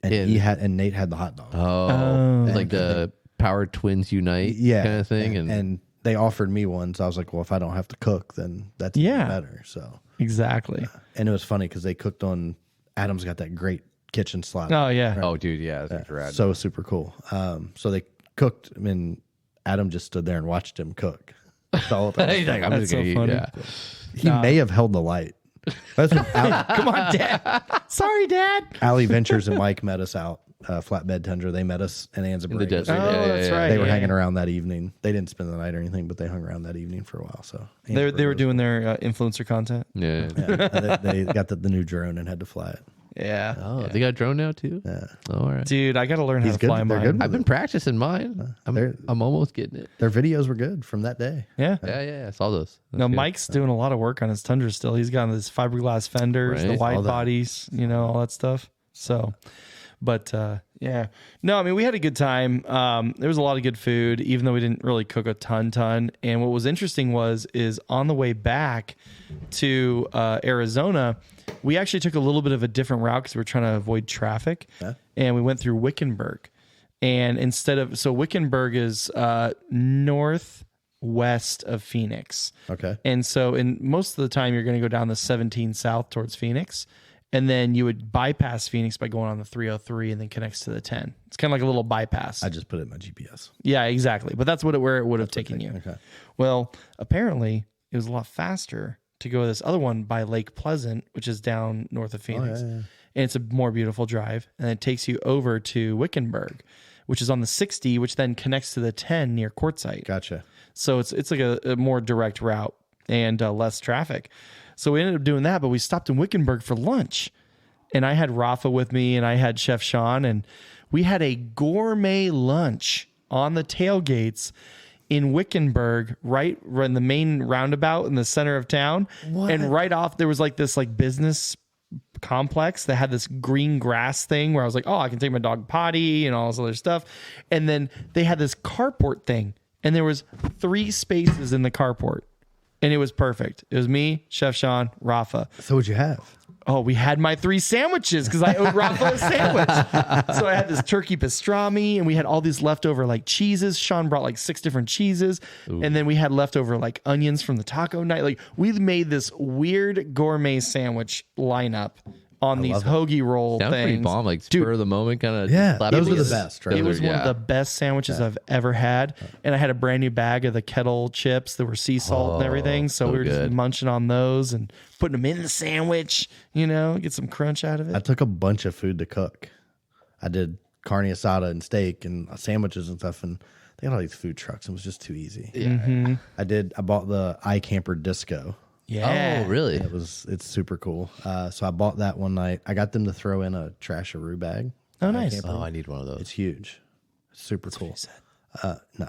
and Nate had the hot dog. Oh, like the Power Twins Unite kind of thing, and they offered me one, so I was like, well, if I don't have to cook, then that's even better. So exactly. And it was funny because they cooked on. Adam's got that great kitchen slot. Oh yeah. Right? Oh dude, yeah, that's rad. So super cool. So they cooked. I mean, Adam just stood there and watched him cook. He's like, I'm just gonna eat. Yeah. He may have held the light. That's when come on, Dad. Sorry, Dad. Allie Ventures and Mike met us out. Flatbed Tundra. They met us in Anza Borrego. That's right. They were hanging around that evening. They didn't spend the night or anything, but they hung around that evening for a while. So they were doing their influencer content. Yeah. They got the new drone and had to fly it. Yeah. Oh, they got a drone now too. Yeah. All right, dude. I got to learn how to fly mine. I've been practicing mine. I'm almost getting it. Their videos were good from that day. Yeah. Yeah. I saw those. Now Mike's doing a lot of work on his Tundra still. He's got his fiberglass fenders, the wide bodies, all that stuff. So. But yeah, no, I mean, we had a good time. There was a lot of good food, even though we didn't really cook a ton. And what was interesting is on the way back to Arizona, we actually took a little bit of a different route because we were trying to avoid traffic. Yeah. And we went through Wickenburg. And Wickenburg is northwest of Phoenix. Okay. And so most of the time, you're going to go down the 17 south towards Phoenix. And then you would bypass Phoenix by going on the 303 and then connects to the 10. It's kind of like a little bypass. I just put it in my GPS. Yeah, exactly. But that's where it would have taken you. Okay. Well, apparently it was a lot faster to go this other one by Lake Pleasant, which is down north of Phoenix. Oh, yeah. And it's a more beautiful drive. And it takes you over to Wickenburg, which is on the 60, which then connects to the 10 near Quartzsite. Gotcha. So it's like a more direct route and less traffic. So we ended up doing that, but we stopped in Wickenburg for lunch. And I had Rafa with me and I had Chef Sean, and we had a gourmet lunch on the tailgates in Wickenburg, right in the main roundabout in the center of town. What? And right off, there was like this business complex that had this green grass thing where I was like, oh, I can take my dog potty and all this other stuff. And then they had this carport thing, and there was 3 spaces in the carport. and it was perfect. It was me, Chef Sean, Rafa. So what'd you have? Oh, we had my 3 sandwiches because I owed Rafa a sandwich. So I had this turkey pastrami, and we had all these leftover like cheeses. Sean brought like 6 different cheeses. Ooh. And then we had leftover like onions from the taco night. Like we made this weird gourmet sandwich lineup on these hoagie roll things. Pretty bomb, like spur of the moment kind of. Yeah, those are the best, right? It was one of the best sandwiches I've ever had. And I had a brand new bag of the kettle chips that were sea salt and everything. So we were just munching on those and putting them in the sandwich, get some crunch out of it. I took a bunch of food to cook. I did carne asada and steak and sandwiches and stuff, and they had all these food trucks. It was just too easy. Yeah. Mm-hmm. I bought the iCamper Disco. Yeah. Oh, really? It's super cool. So I bought that one night. I got them to throw in a Trasharoo bag. Oh, nice. Oh, I need one of those. It's huge. Super cool. No,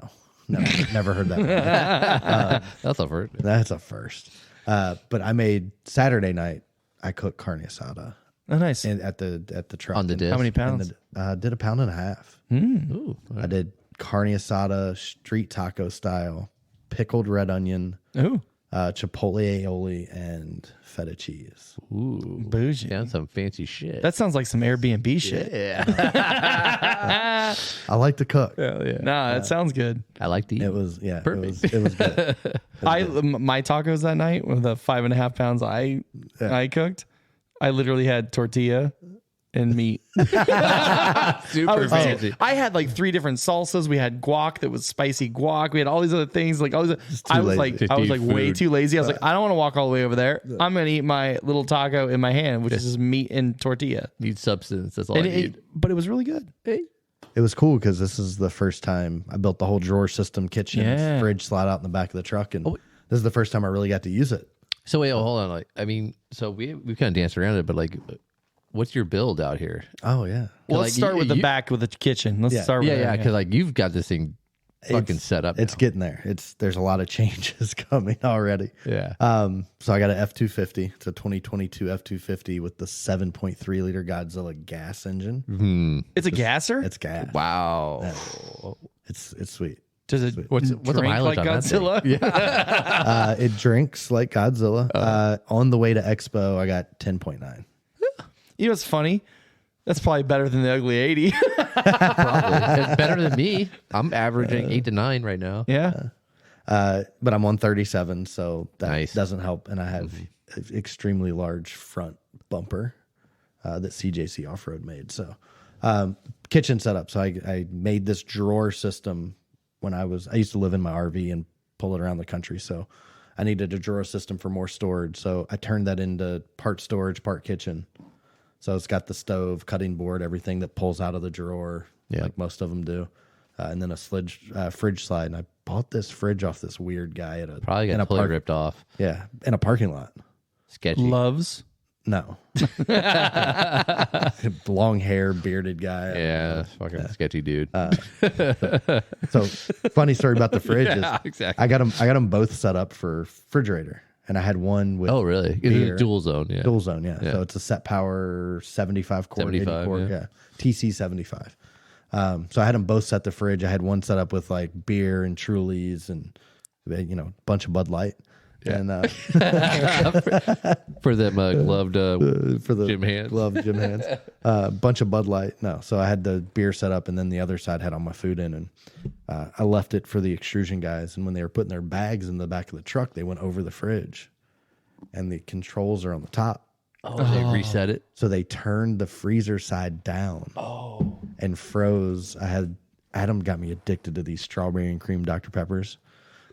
never heard that. That's a first. That's a first. But I made Saturday night. I cooked carne asada. Oh, nice. And at the truck. On the disc. How many pounds? Did 1.5 pounds. Ooh, I did carne asada, street taco style, pickled red onion. Ooh. Chipotle aioli and feta cheese. Ooh, bougie. Yeah, some fancy shit. That sounds like some Airbnb shit. Yeah. I like to cook. Hell yeah. Nah, it sounds good. I like to eat. It was Perfect. It was good. My tacos that night with the 5.5 pounds I cooked, I literally had tortilla and meat. Super fancy. I had like 3 different salsas. We had guac that was spicy guac. We had all these other things. Like I was like way too lazy. I was like, I don't want to walk all the way over there. I'm gonna eat my little taco in my hand, which is just meat and tortilla. Need substance. That's all I need. But it was really good. It was cool because this is the first time I built the whole drawer system, kitchen, fridge slide out in the back of the truck, and this is the first time I really got to use it. So wait, hold on. Like, I mean, so we kind of danced around it, but like, what's your build out here? Oh yeah. Well, let's start with the back with the kitchen. Let's start with that. Because like you've got this thing fucking set up. It's getting there. There's a lot of changes coming already. Yeah. So I got an F250. It's a 2022 F250 with the 7.3 liter Godzilla gas engine. Mm-hmm. It's a gasser? It's gas. Wow. Yeah. It's sweet. Does it what's the drink mileage like on Godzilla? Yeah. It drinks like Godzilla. On the way to Expo, I got 10.9. You know what's funny? That's probably better than the ugly 80. Probably. It's better than me. I'm averaging 8 to 9 right now. Yeah. But I'm on 37, so that Nice. doesn't help. And I have an extremely large front bumper that CJC Off-Road made. So kitchen setup. So I made this drawer system when I used to live in my RV and pull it around the country. So I needed a drawer system for more storage. So I turned that into part storage, part kitchen. So it's got the stove, cutting board, everything that pulls out of the drawer, like most of them do. And then a fridge slide. And I bought this fridge off this weird guy at Probably got totally ripped off. Yeah, in a parking lot. Sketchy. Loves. No. Long hair, bearded guy. Yeah, fucking sketchy dude. So funny story about the fridge is exactly. I got them both set up for refrigerator. And I had one with really? beer. It's dual zone, yeah. Dual zone, yeah. So it's a set power 75 quart, 80 quart, TC 75. So I had them both set the fridge. I had one set up with like beer and Trulies and a bunch of Bud Light. Yeah. And for them gloved for the gym hands. Gloved gym hands. Bunch of Bud Light. No. So I had the beer set up and then the other side had all my food in, and I left it for the Xtrusion guys, and when they were putting their bags in the back of the truck, they went over the fridge and the controls are on the top. They reset it. So they turned the freezer side down and froze. Adam got me addicted to these strawberry and cream Dr. Peppers.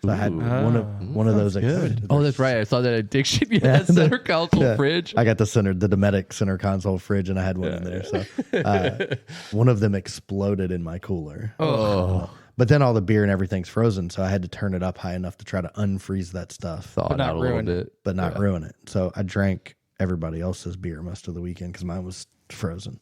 So I had one of those. Good. Oh, that's right. I saw that addiction. Yeah, center console fridge. I got the Dometic center console fridge, and I had one in there. So one of them exploded in my cooler. Oh. But then all the beer and everything's frozen, so I had to turn it up high enough to try to unfreeze that stuff. But not ruin it. But not ruin it. So I drank everybody else's beer most of the weekend because mine was frozen.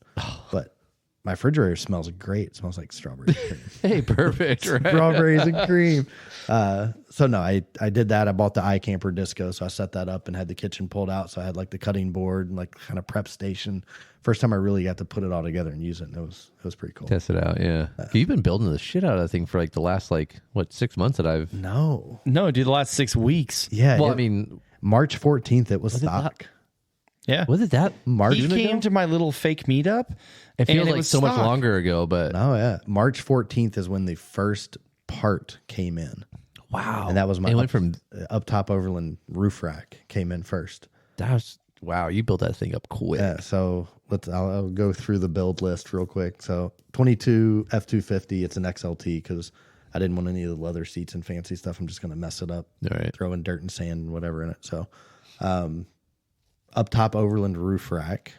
But my refrigerator smells great. It smells like strawberries and cream. Hey, perfect. Right? Strawberries and cream. So no, I did that. I bought the iCamper disco, so I set that up and had the kitchen pulled out. So I had like the cutting board and like kind of prep station. First time I really got to put it all together and use it, and it was pretty cool. Test it out, yeah. You've been building the shit out of that thing for like the last 6 months that I've. No, dude, the last 6 weeks. Yeah. Well, I mean, March 14th it was stock. Yeah. Was it that March? He came to my little fake meetup. It feels like was so much stock. longer ago, but Oh yeah, March 14th is when the first part came in. wow. And that was my It went from up top Overland roof rack came in first. that was wow. You built that thing up quick. Yeah, so I'll go through the build list real quick. So 22 F250, it's an XLT because I didn't want any of the leather seats and fancy stuff. I'm just going to mess it up, All right. throwing dirt and sand and whatever in it. So up top Overland roof rack.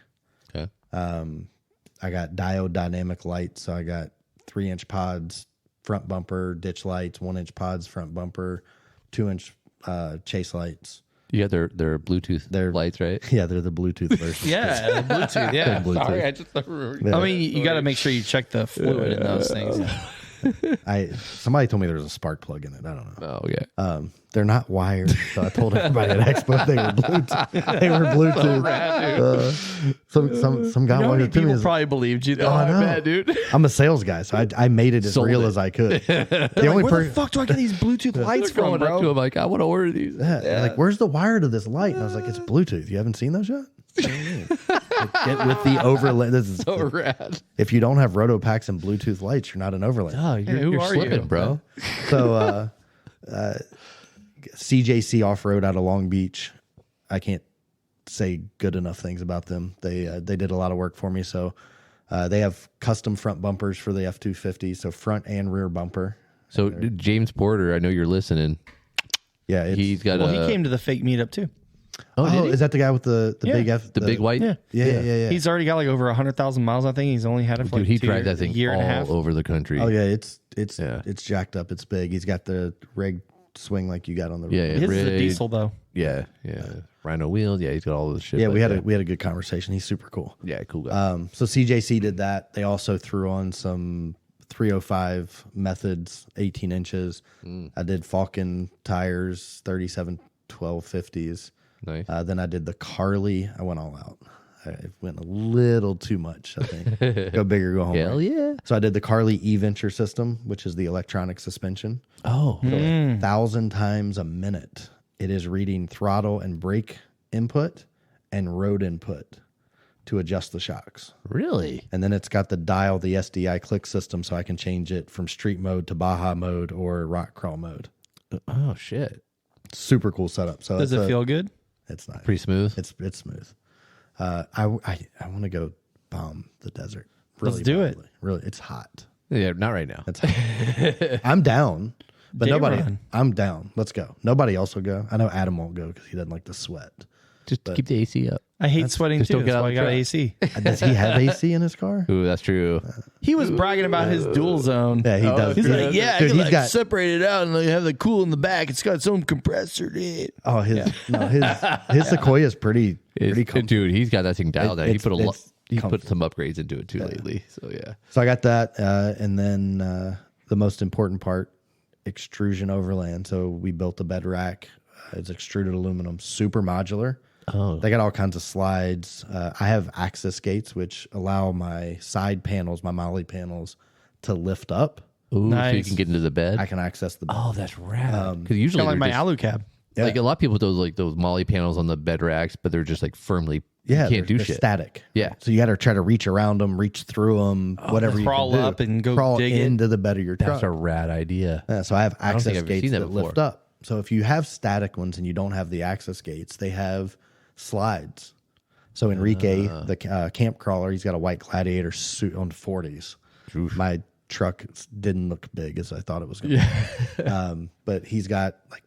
Okay. I got diode dynamic lights. So I got 3-inch pods, front bumper, ditch lights, 1-inch pods, front bumper, 2-inch chase lights. You got their Bluetooth lights, right? Yeah, they're the Bluetooth version. Yeah, the Bluetooth. Yeah. Bluetooth. Sorry, I just remembered. Yeah. I mean, you got to make sure you check the fluid in those things. Somebody told me there was a spark plug in it. I don't know. Oh, okay. They're not wired, so I told everybody at Expo they were Bluetooth. They were Bluetooth. Some guy wanted to me. People probably believed you. Though. I know. bet, dude. I'm a sales guy, so I made it as Sold real it. as I could. The only Where the person, fuck do I get these Bluetooth lights They're from, going up to bro? him like, I want to order these. like, where's the wire to this light? And I was like, it's Bluetooth. You haven't seen those yet? Like, get with the Overland. This is So rad. if you don't have roto packs and Bluetooth lights, you're not an Overland. Oh, you're are slipping, you? bro. So CJC Off Road out of Long Beach. I can't say good enough things about them. They did a lot of work for me. So they have custom front bumpers for the F250, so front and rear bumper. So James Porter, I know you're listening. Yeah, He's got Well, a. he came to the fake meetup too. Oh, did he? is that the guy with the big F? the big white. Yeah. Yeah. He's already got like over 100,000 miles. I think he's only had it for Dude, like he 2 drives that years, thing a year and a half. all over the country. Oh yeah, it's Yeah. jacked up. It's big. He's got the rig swing like you got on the Yeah, His is a rig. diesel though. Yeah. Rhino wheels. Yeah, he's got all this shit. Yeah, like we had that. a good conversation. He's super cool. Yeah, cool guy. So CJC did that. They also threw on some 305 methods, 18 inches. I did Falcon tires, 37 1250s. Nice. Then I did the Carly. I went all out. I went a little too much, I think. Go big or go home. Hell yeah. So I did the Carly E-Venture system, which is the electronic suspension. Oh, 1,000 times a minute. It is reading throttle and brake input and road input to adjust the shocks. really? And then it's got the dial, the SDI click system, so I can change it from street mode to Baja mode or rock crawl mode. Oh shit. Super cool setup. So Does it feel good? It's nice. Pretty smooth. It's smooth. I want to go bomb the desert. Really Let's do it. badly. Really, it's hot. Yeah, not right now. It's hot. I'm down, but Day nobody. run. I'm down. Let's go. Nobody else will go. I know Adam won't go because he doesn't like to sweat. Just keep the AC up. I hate sweating just too. don't get That's out why of I the got truck. AC. Does he have AC in his car? Ooh, that's true. He was bragging about his dual zone. Yeah, he does. He's Dude, like, yeah, dude, I can he's like got. separate it out and like have the cool in the back. It's got its own compressor in it. Oh, his Sequoia is pretty comfy. Dude, he's got that thing dialed out. He it's- put a lot. it's He put comfy. some upgrades into it too lately. So yeah. So I got that, and then the most important part, Xtrusion Overland. So we built a bed rack. It's extruded aluminum, super modular. Oh, They got all kinds of slides. I have access gates, which allow my side panels, my molly panels, to lift up. ooh, so you Nice. can get into the bed. I can access the bed. Oh, that's rad. Because usually Kind of like they're my just- alu cab. Yeah. like a lot of people with those molly panels on the bed racks, but they're just like firmly. Yeah, you can't do they're shit. static. Yeah. So you got to try to reach around them, reach through them, whatever you crawl can do. up and go crawl dig it. into the bed of your truck. That's a rad idea. So I have don't think access I've ever gates seen that that lift before. up. So if you have static ones and you don't have the access gates, they have slides. So Enrique, the camp crawler, he's got a white Gladiator suit on 40s. My truck didn't look big as I thought it was going to. But he's got like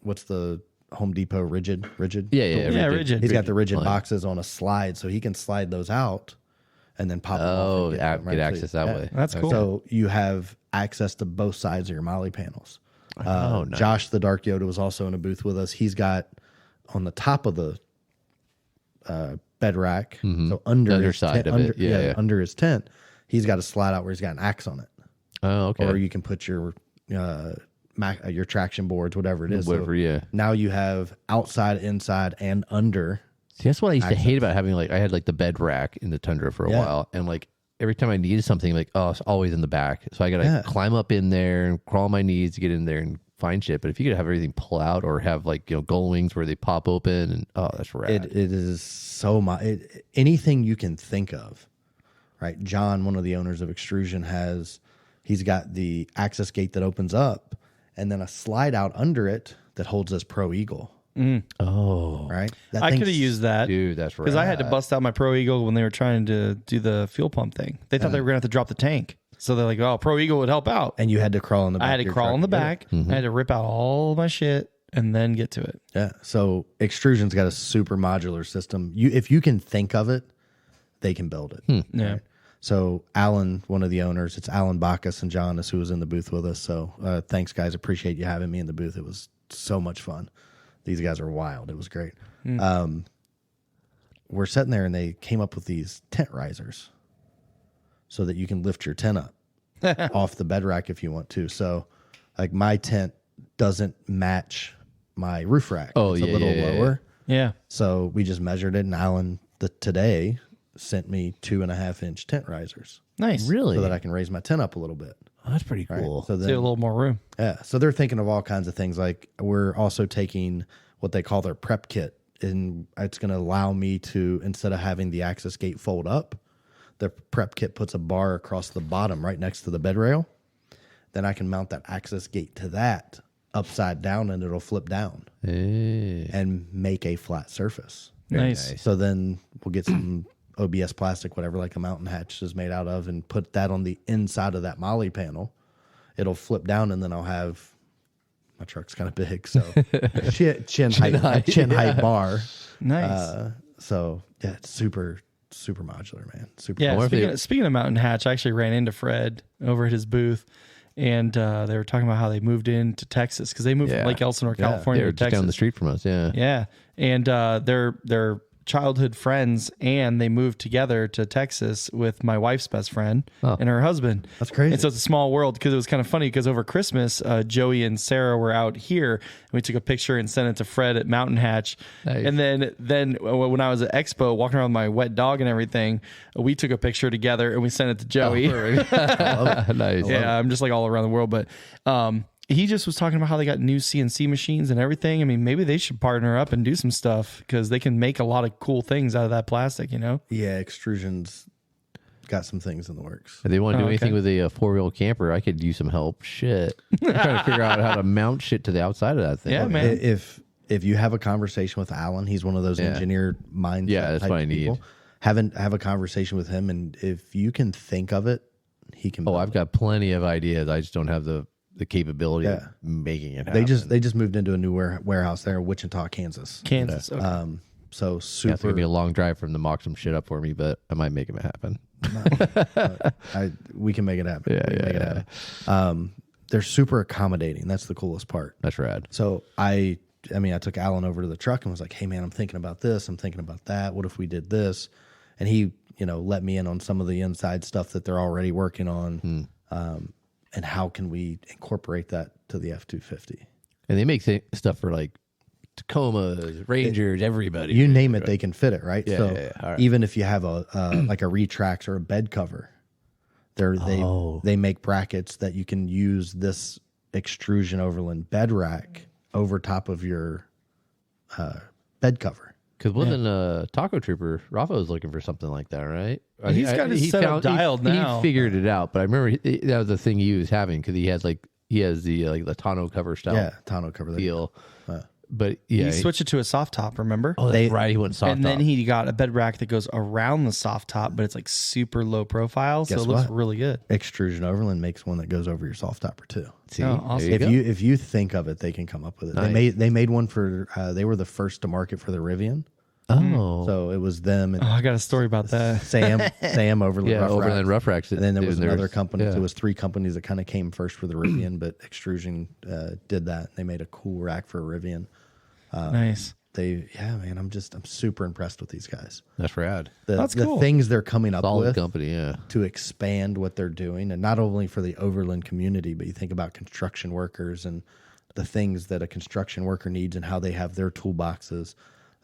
what's the Home Depot rigid? Yeah, Yeah, rigid. He's got the rigid boxes on a slide, so he can slide those out and then pop them off. Oh, and get them right to access you. that Yeah. way. That's cool. So you have access to both sides of your molly panels. Oh, nice. Josh the Dark Yoda was also in a booth with us. He's got on the top of the bed rack. So under underside his tent, under his tent, he's got a slide out where he's got an axe on it. Oh, okay. Or you can put your traction boards, whatever it is. Whatever, Now you have outside, inside, and under. See, that's what I used to hate about having, like, I had like the bed rack in the Tundra for a while, and like every time I needed something, like, oh, it's always in the back. So I gotta climb up in there and crawl on my knees to get in there and find shit. But if you could have everything pull out or have like, gull wings where they pop open, and that's rad. It is so much. Anything you can think of, right? John, one of the owners of Xtrusion, he's got the access gate that opens up, and then a slide out under it that holds this Pro Eagle. Oh, right. I could have used that, dude. That's right. Because I had to bust out my Pro Eagle when they were trying to do the fuel pump thing. They thought they were gonna have to drop the tank, so they're like, "Oh, Pro Eagle would help out." And you had to crawl in the back. I had to crawl in the back. I had to rip out all my shit and then get to it. Yeah. So Xtrusion's got a super modular system. If you can think of it, they can build it. Yeah. Right? So Alan, one of the owners, it's Alan Bacchus and Jonas, who was in the booth with us. So thanks, guys. Appreciate you having me in the booth. It was so much fun. These guys are wild. It was great. We're sitting there, and they came up with these tent risers so that you can lift your tent up off the bed rack if you want to. So, like, my tent doesn't match my roof rack. It's a little lower. Yeah. So we just measured it, and Alan today sent me 2.5-inch tent risers. Nice. Really? So that I can raise my tent up a little bit. Oh, that's pretty cool. Right? So See a little more room. Yeah. So they're thinking of all kinds of things. Like, we're also taking what they call their prep kit, and it's going to allow me to, instead of having the access gate fold up, the prep kit puts a bar across the bottom right next to the bed rail. Then I can mount that access gate to that upside down, and it'll flip down and make a flat surface. Nice. So then we'll get some OBS plastic, whatever, like a mountain hatch is made out of, and put that on the inside of that molly panel. It'll flip down, and then I'll have, my truck's kind of big, so chin height bar. Nice. So yeah, it's super modular, man. Super. Yeah. Speaking of mountain hatch, I actually ran into Fred over at his booth, and they were talking about how they moved into Texas because they moved from Lake Elsinore, California, They're to just Texas. down the street from us. Yeah. Yeah, and they're childhood friends, and they moved together to Texas with my wife's best friend and her husband. That's crazy. And so it's a small world, because it was kind of funny because over Christmas, Joey and Sarah were out here, and we took a picture and sent it to Fred at Mountain Hatch. Nice. And then when I was at Expo walking around with my wet dog and everything, we took a picture together and we sent it to Joey. Nice. Yeah, I'm just like all around the world, but he just was talking about how they got new CNC machines and everything. I mean, maybe they should partner up and do some stuff, because they can make a lot of cool things out of that plastic, you know? Yeah, Xtrusion's got some things in the works. If they want to do anything with a four-wheel camper, I could use some help. Shit. I'm trying to figure out how to mount shit to the outside of that thing. Yeah, man. If you have a conversation with Alan, he's one of those engineer mindset. Yeah, that's what I need. People. Have a conversation with him, and if you can think of it, he can. I've got plenty of ideas. I just don't have the capability of making it happen. They just moved into a new warehouse there in Wichita, Kansas. Kansas. Okay. So super. It's gonna be a long drive for them to mock some shit up for me, but I might make it happen. We can make it happen. Yeah. They're super accommodating. That's the coolest part. That's rad. So I took Alan over to the truck and was like, "Hey man, I'm thinking about this. I'm thinking about that. What if we did this?" And he, let me in on some of the inside stuff that they're already working on. And how can we incorporate that to the F-250? And they make stuff for like Tacomas, Rangers, everybody. You name it, they can fit it, right? Yeah, so All right. even if you have a like a retrax or a bed cover, they make brackets that you can use this Xtrusion Overland bed rack over top of your bed cover. Because wasn't Taco Trooper, Rafa was looking for something like that, right? He's got his setup dialed now. He figured it out, but I remember that was the thing he was having, because he has the tonneau cover style. Yeah, tonneau cover deal. But yeah, he switched it to a soft top, remember? Oh, that's right. He went soft top. And then he got a bed rack that goes around the soft top, but it's like super low profile, so it looks really good. Xtrusion Overland makes one that goes over your soft topper too. See, awesome. If you think of it, they can come up with it. Nice. They made one for they were the first to market for the Rivian. Oh, So it was them and I got a story about that. Sam Overland Rough Racks. And then there was another company. There was 3 companies that kind of came first for the Rivian, but Xtrusion did that. They made a cool rack for a Rivian. Nice. man, I'm super impressed with these guys. That's rad. That's cool. The things they're coming up Solid with company, yeah. to expand what they're doing, and not only for the Overland community, but you think about construction workers and the things that a construction worker needs and how they have their toolboxes.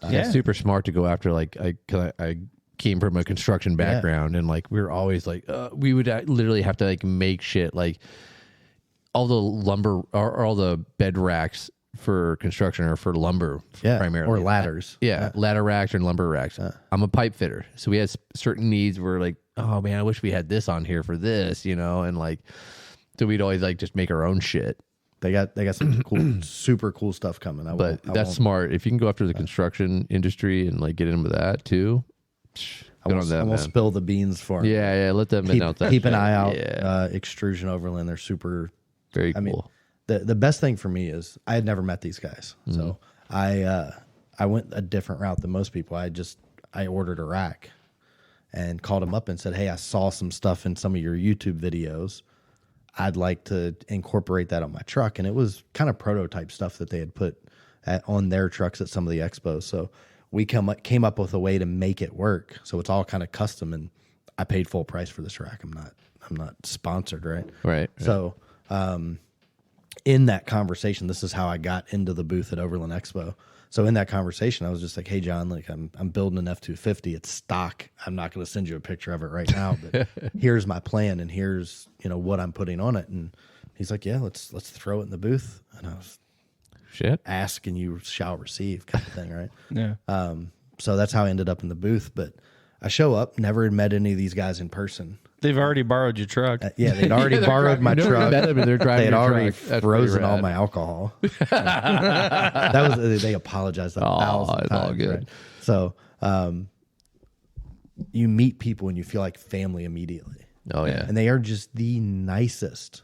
It's super smart to go after. Like I came from a construction background, and like we were always like we would literally have to like make shit like all the lumber or all the bed racks for construction or for lumber primarily, or ladders. Ladder racks or lumber racks. I'm a pipe fitter, so we had certain needs where like, oh man, I wish we had this on here for this, and like, so we'd always like just make our own shit. They got some cool, super cool stuff coming. That's smart. If you can go after the construction industry and like get into that too, I won't spill the beans for them. Yeah, let them announce that. Keep an eye out. Xtrusion Overland. They're super very cool. I mean, the best thing for me is I had never met these guys, so I went a different route than most people. I ordered a rack and called them up and said, hey, I saw some stuff in some of your YouTube videos. I'd like to incorporate that on my truck. And it was kind of prototype stuff that they had put on their trucks at some of the expos. So we came up with a way to make it work. So it's all kind of custom, and I paid full price for this rack. I'm not sponsored, right? Right. So in that conversation, this is how I got into the booth at Overland Expo. So in that conversation, I was just like, hey, John, like I'm building an F-250. It's stock. I'm not going to send you a picture of it right now, but here's my plan, and here's, what I'm putting on it. And he's like, yeah, let's throw it in the booth. And I was, shit, ask and you shall receive kind of thing, right? Yeah. So that's how I ended up in the booth. But I show up, never had met any of these guys in person. They've already borrowed your truck. They'd already borrowed my truck. They're driving. They'd already frozen all my alcohol. They apologized 1,000 times. All good. Right? So you meet people and you feel like family immediately. Oh yeah, and they are just the nicest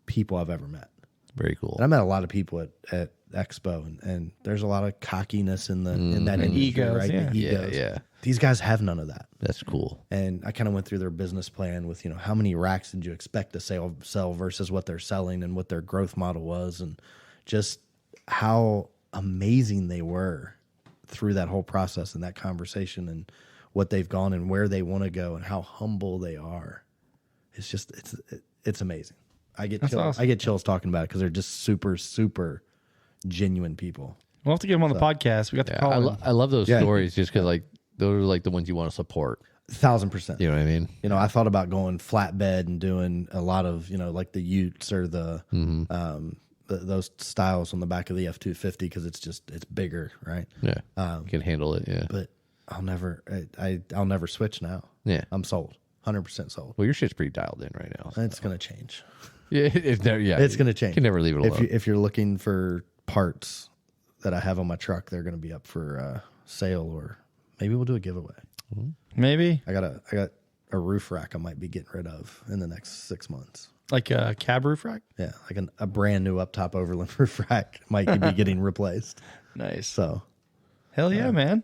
people I've ever met. Very cool. And I met a lot of people at Expo, and there's a lot of cockiness in that industry, egos, right? yeah. The egos. Yeah. These guys have none of that. That's cool. And I kind of went through their business plan with, how many racks did you expect to sell versus what they're selling and what their growth model was, and just how amazing they were through that whole process and that conversation and what they've gone and where they want to go and how humble they are. It's just, it's amazing. I get chills. Awesome. I get chills talking about it because they're just super, super genuine people. We'll have to get them on the podcast. We got to call them. I love those stories just because like those are like the ones you want to support. 1,000%. You know what I mean? I thought about going flatbed and doing a lot of, like the Utes or the those styles on the back of the F-250 because it's bigger, right? Yeah, can handle it. Yeah, but I'll never switch now. Yeah, I'm sold, 100% sold. Well, your shit's pretty dialed in right now. So. It's gonna change. It's gonna change. You can never leave it alone. If you're looking for parts that I have on my truck, they're gonna be up for sale, or maybe we'll do a giveaway. Maybe I got a roof rack I might be getting rid of in the next 6 months. like a cab roof rack. Yeah, like a brand new up top Overland roof rack might be getting replaced. Nice. So, hell yeah, man.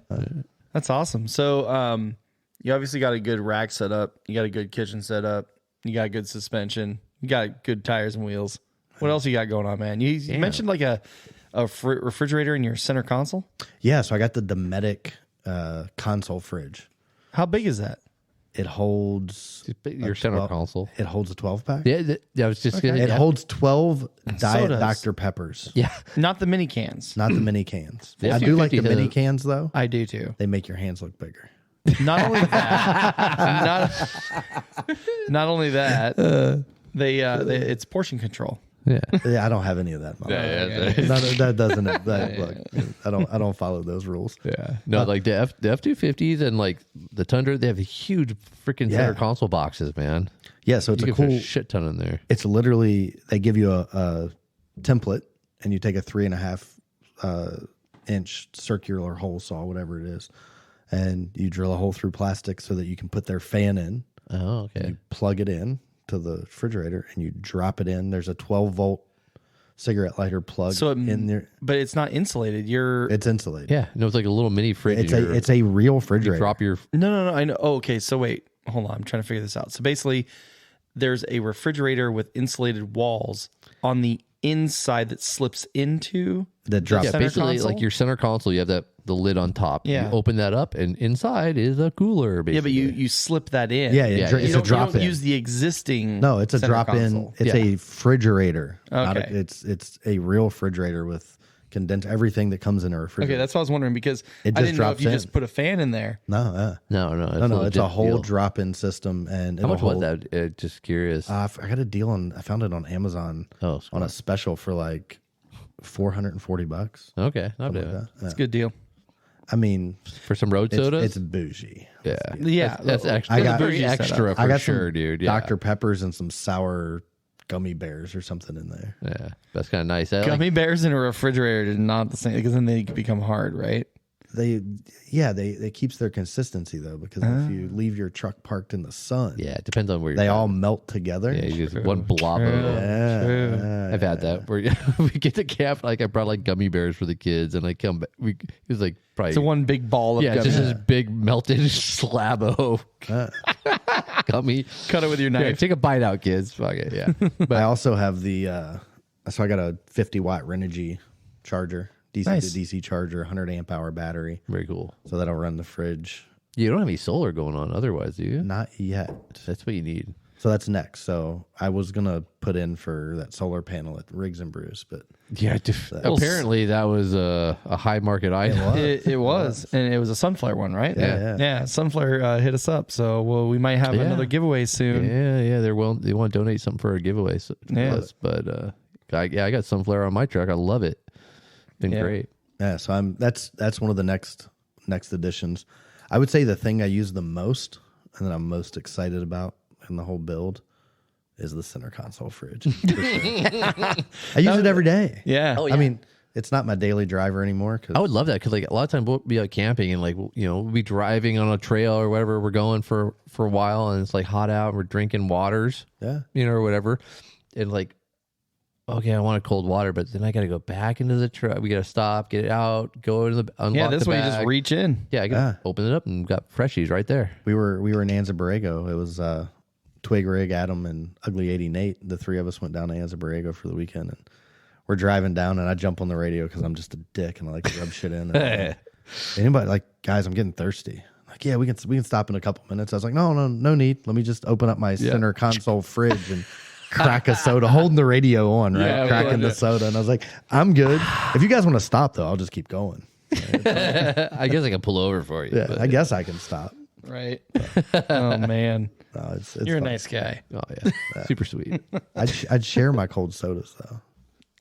That's awesome. So, you obviously got a good rack set up. You got a good kitchen set up. You got good suspension. You got good tires and wheels. What else you got going on, man? You mentioned like a refrigerator in your center console. Yeah, so I got the Dometic console fridge. How big is that? It holds your center console. It holds a 12-pack. Yeah, I was just It holds 12 Diet Dr. Peppers. Yeah, Not the mini cans. Not the mini cans. Yeah. I do like the 50 mini cans though. I do too. They make your hands look bigger. Not only that, not only that, it's portion control. yeah. Yeah, I don't have any of that. Mom. That doesn't. Look, I don't follow those rules. Yeah, no, like the F-250s and like the Tundra, they have huge freaking center console boxes, man. Yeah, so it's You a can fit cool a shit ton in there. It's literally they give you a template and you take a 3.5 inch circular hole saw, whatever it is, and you drill a hole through plastic so that you can put their fan in. Oh, okay. You plug it in to the refrigerator and you drop it in. There's a 12-volt cigarette lighter plug in there, but it's not insulated. It's insulated. Yeah, no, it's like a little mini fridge. It's a real refrigerator. You drop your No. I know. Oh, okay. So wait, hold on. I'm trying to figure this out. So basically, there's a refrigerator with insulated walls on the inside that slips into that drops. Yeah, basically console? like your center console, you have the lid on top. Yeah. You open that up, and inside is a cooler. Basically. Yeah, but you slip that in. Yeah, Yeah, it's You a drop don't in. use the existing. No, it's a center drop console. in. It's Yeah. a refrigerator. Not Okay. it's a real refrigerator with condensed everything that comes in a refrigerator. Okay, that's what I was wondering because It I just didn't know if drops you in. just put a fan in there. No, No, it's a whole drop in system. And How much was that? Just curious. I got a deal I found it on Amazon Oh, on a special for like $440. Okay, not Like bad. that. It's a good deal. I mean, For some road it's sodas. bougie. Yeah, Yeah, That's extra. I That's got- very bougie extra setup. for I got sure, some dude. Yeah. Dr. Peppers and some sour gummy bears or something in there. Yeah, that's kind of nice. I like- Gummy bears in a refrigerator is not the same because then they become hard, right? They keeps their consistency though, because if you leave your truck parked in the sun, yeah, it depends on where you're. they at. all melt together. Yeah, you just one blob of them. Yeah. I've had that where we get to camp. Like I brought like gummy bears for the kids, and I come back. It was like probably It's a one big ball of yeah, gummy. just this big melted slab of gummy. Cut it with your Yeah, knife. take a bite out, kids. Fuck it, yeah. But I also have so I got a 50-watt Renogy charger, DC Nice. to DC charger, 100 amp hour battery, Very cool. so that'll run the fridge. You don't have any solar going on otherwise, do you? Not yet. That's what you need. So that's next. So I was gonna put in for that solar panel at Riggs and Bruce, but Yeah, apparently that was a high market item. It was, and it was a Sunflare one, right? Yeah. Sunflare hit us up, so we might have Yeah. another giveaway soon. Yeah, they want to donate something for a giveaway. So, Yeah. but I got Sunflare on my truck. I love it. Been Yeah. great. yeah. So that's one of the next additions. I would say the thing I use the most and that I'm most excited about in the whole build is the center console fridge. For sure. I use it every day. Yeah. Oh, I mean, it's not my daily driver anymore. I would love that because like a lot of times we'll be out camping and like we'll be driving on a trail or whatever we're going for a while and it's like hot out and we're drinking waters, Yeah. or whatever, and like okay, I want a cold water, but then I got to go back into the truck. We got to stop, get it out, go into the unlock Yeah, this the way you bag. just reach in. Yeah, I can open it up and got freshies right there. We were in Anza-Borrego. It was Twig Rig, Adam, and Ugly 80 Nate. The three of us went down to Anza-Borrego for the weekend, and we're driving down, and I jump on the radio because I'm just a dick and I like to rub shit in. And, anybody like, guys, I'm getting thirsty. Like, yeah, we can stop in a couple minutes. I was like, no need. Let me just open up my center console fridge and crack a soda, holding the radio on, right? Yeah, Cracking the soda, and I was like, I'm good. If you guys want to stop though, I'll just keep going. I guess I can pull over for you. Yeah, but- I guess I can stop. Right. Oh man, No, it's you're a fun. nice guy. Oh yeah, super sweet. I'd share my cold sodas though.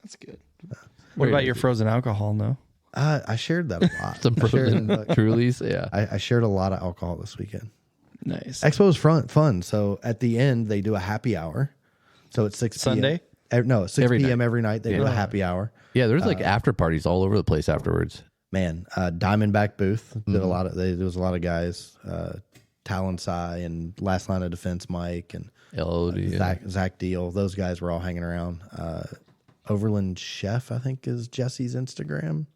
That's good. What about your frozen alcohol? No. I shared that a lot. Some I shared, frozen Trulies. Yeah. I shared a lot of alcohol this weekend. Nice. Expo is fun. So at the end, they do a happy hour. So it's 6 p.m. Sunday? No, 6 Every p.m. night. every night. They do a happy hour. Yeah, there's like after parties all over the place afterwards. Man, Diamondback booth did a lot of. There was a lot of guys. Talon Sai and Last Line of Defense Mike and LOD. Zach Deal. Those guys were all hanging around. Overland Chef, I think, is Jesse's Instagram.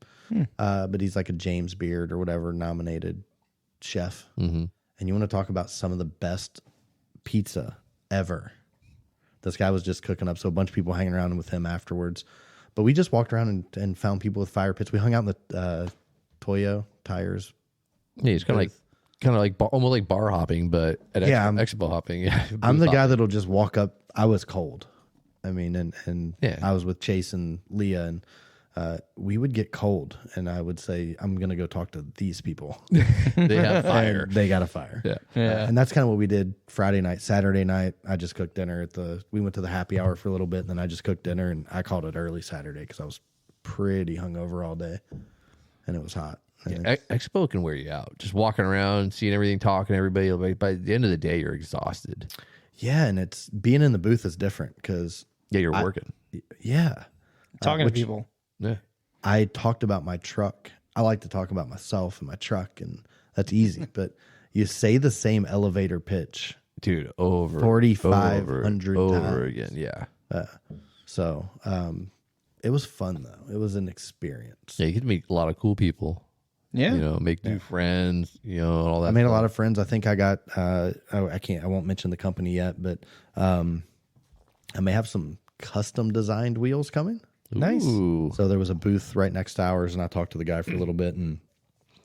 But he's like a James Beard or whatever nominated chef. Mm-hmm. And you want to talk about some of the best pizza ever. This guy was just cooking up, so a bunch of people hanging around with him afterwards. But we just walked around and found people with fire pits. We hung out in the Toyo tires. Yeah, he's kind of like almost like bar hopping, but at expo hopping. Yeah, I'm the guy that'll just walk up. I was cold. I mean, and Yeah. I was with Chase and Leah, and we would get cold, and I would say, I'm going to go talk to these people. They have fire. And they got a fire. Yeah. And that's kind of what we did Friday night. Saturday night, I just cooked dinner we went to the happy hour for a little bit, and then I just cooked dinner, and I called it early Saturday because I was pretty hungover all day, and it was hot. And Expo can wear you out. Just walking around, seeing everything, talking to everybody. Like, by the end of the day, you're exhausted. yeah, and it's being in the booth is different because Yeah, you're working. yeah, Talking to people. Yeah. I talked about my truck. I like to talk about myself and my truck, and that's easy. But you say the same elevator pitch, Dude, over 4,500 over times. again. Yeah. So it was fun though. It was an experience. Yeah, you get to meet a lot of cool people. Yeah. Make new friends, all that. I made a stuff. lot of friends. I think I got. I won't mention the company yet, but I may have some custom designed wheels coming. Nice. Ooh. So there was a booth right next to ours, and I talked to the guy for a little bit, and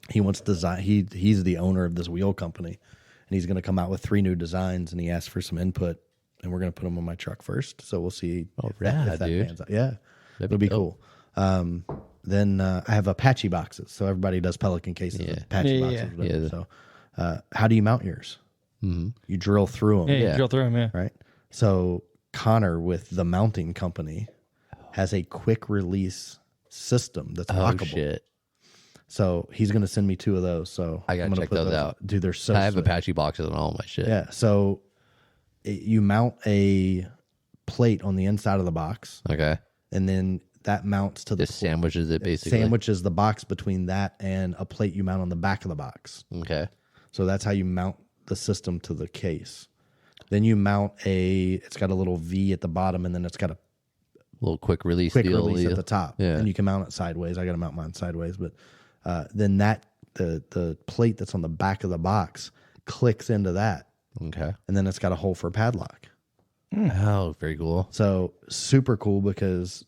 he wants design. He's the owner of this wheel company, and he's going to come out with 3 new designs, and he asked for some input, and we're going to put them on my truck first. So we'll see if that pans out. Yeah, it'll be cool. Then I have Apache boxes, so everybody does Pelican cases. Yeah. Apache boxes. Whatever. So how do you mount yours? Mm-hmm. You drill through them. Yeah, you drill through them. Yeah, right. So Connor with the mounting company has a quick release system that's lockable. Shit. So he's going to send me 2 of those. So I got to check those out. Dude, they're so I have sweet. Apache boxes on all my shit. Yeah. So you mount a plate on the inside of the box. Okay. And then that mounts to the Just sandwiches it basically. Sandwiches the box between that and a plate you mount on the back of the box. Okay. So that's how you mount the system to the case. Then you mount it's got a little V at the bottom, and then it's got a little quick release at the top. Yeah. And you can mount it sideways. I got to mount mine sideways, but then the plate that's on the back of the box clicks into that. Okay. And then it's got a hole for a padlock. Oh, very cool. So super cool, because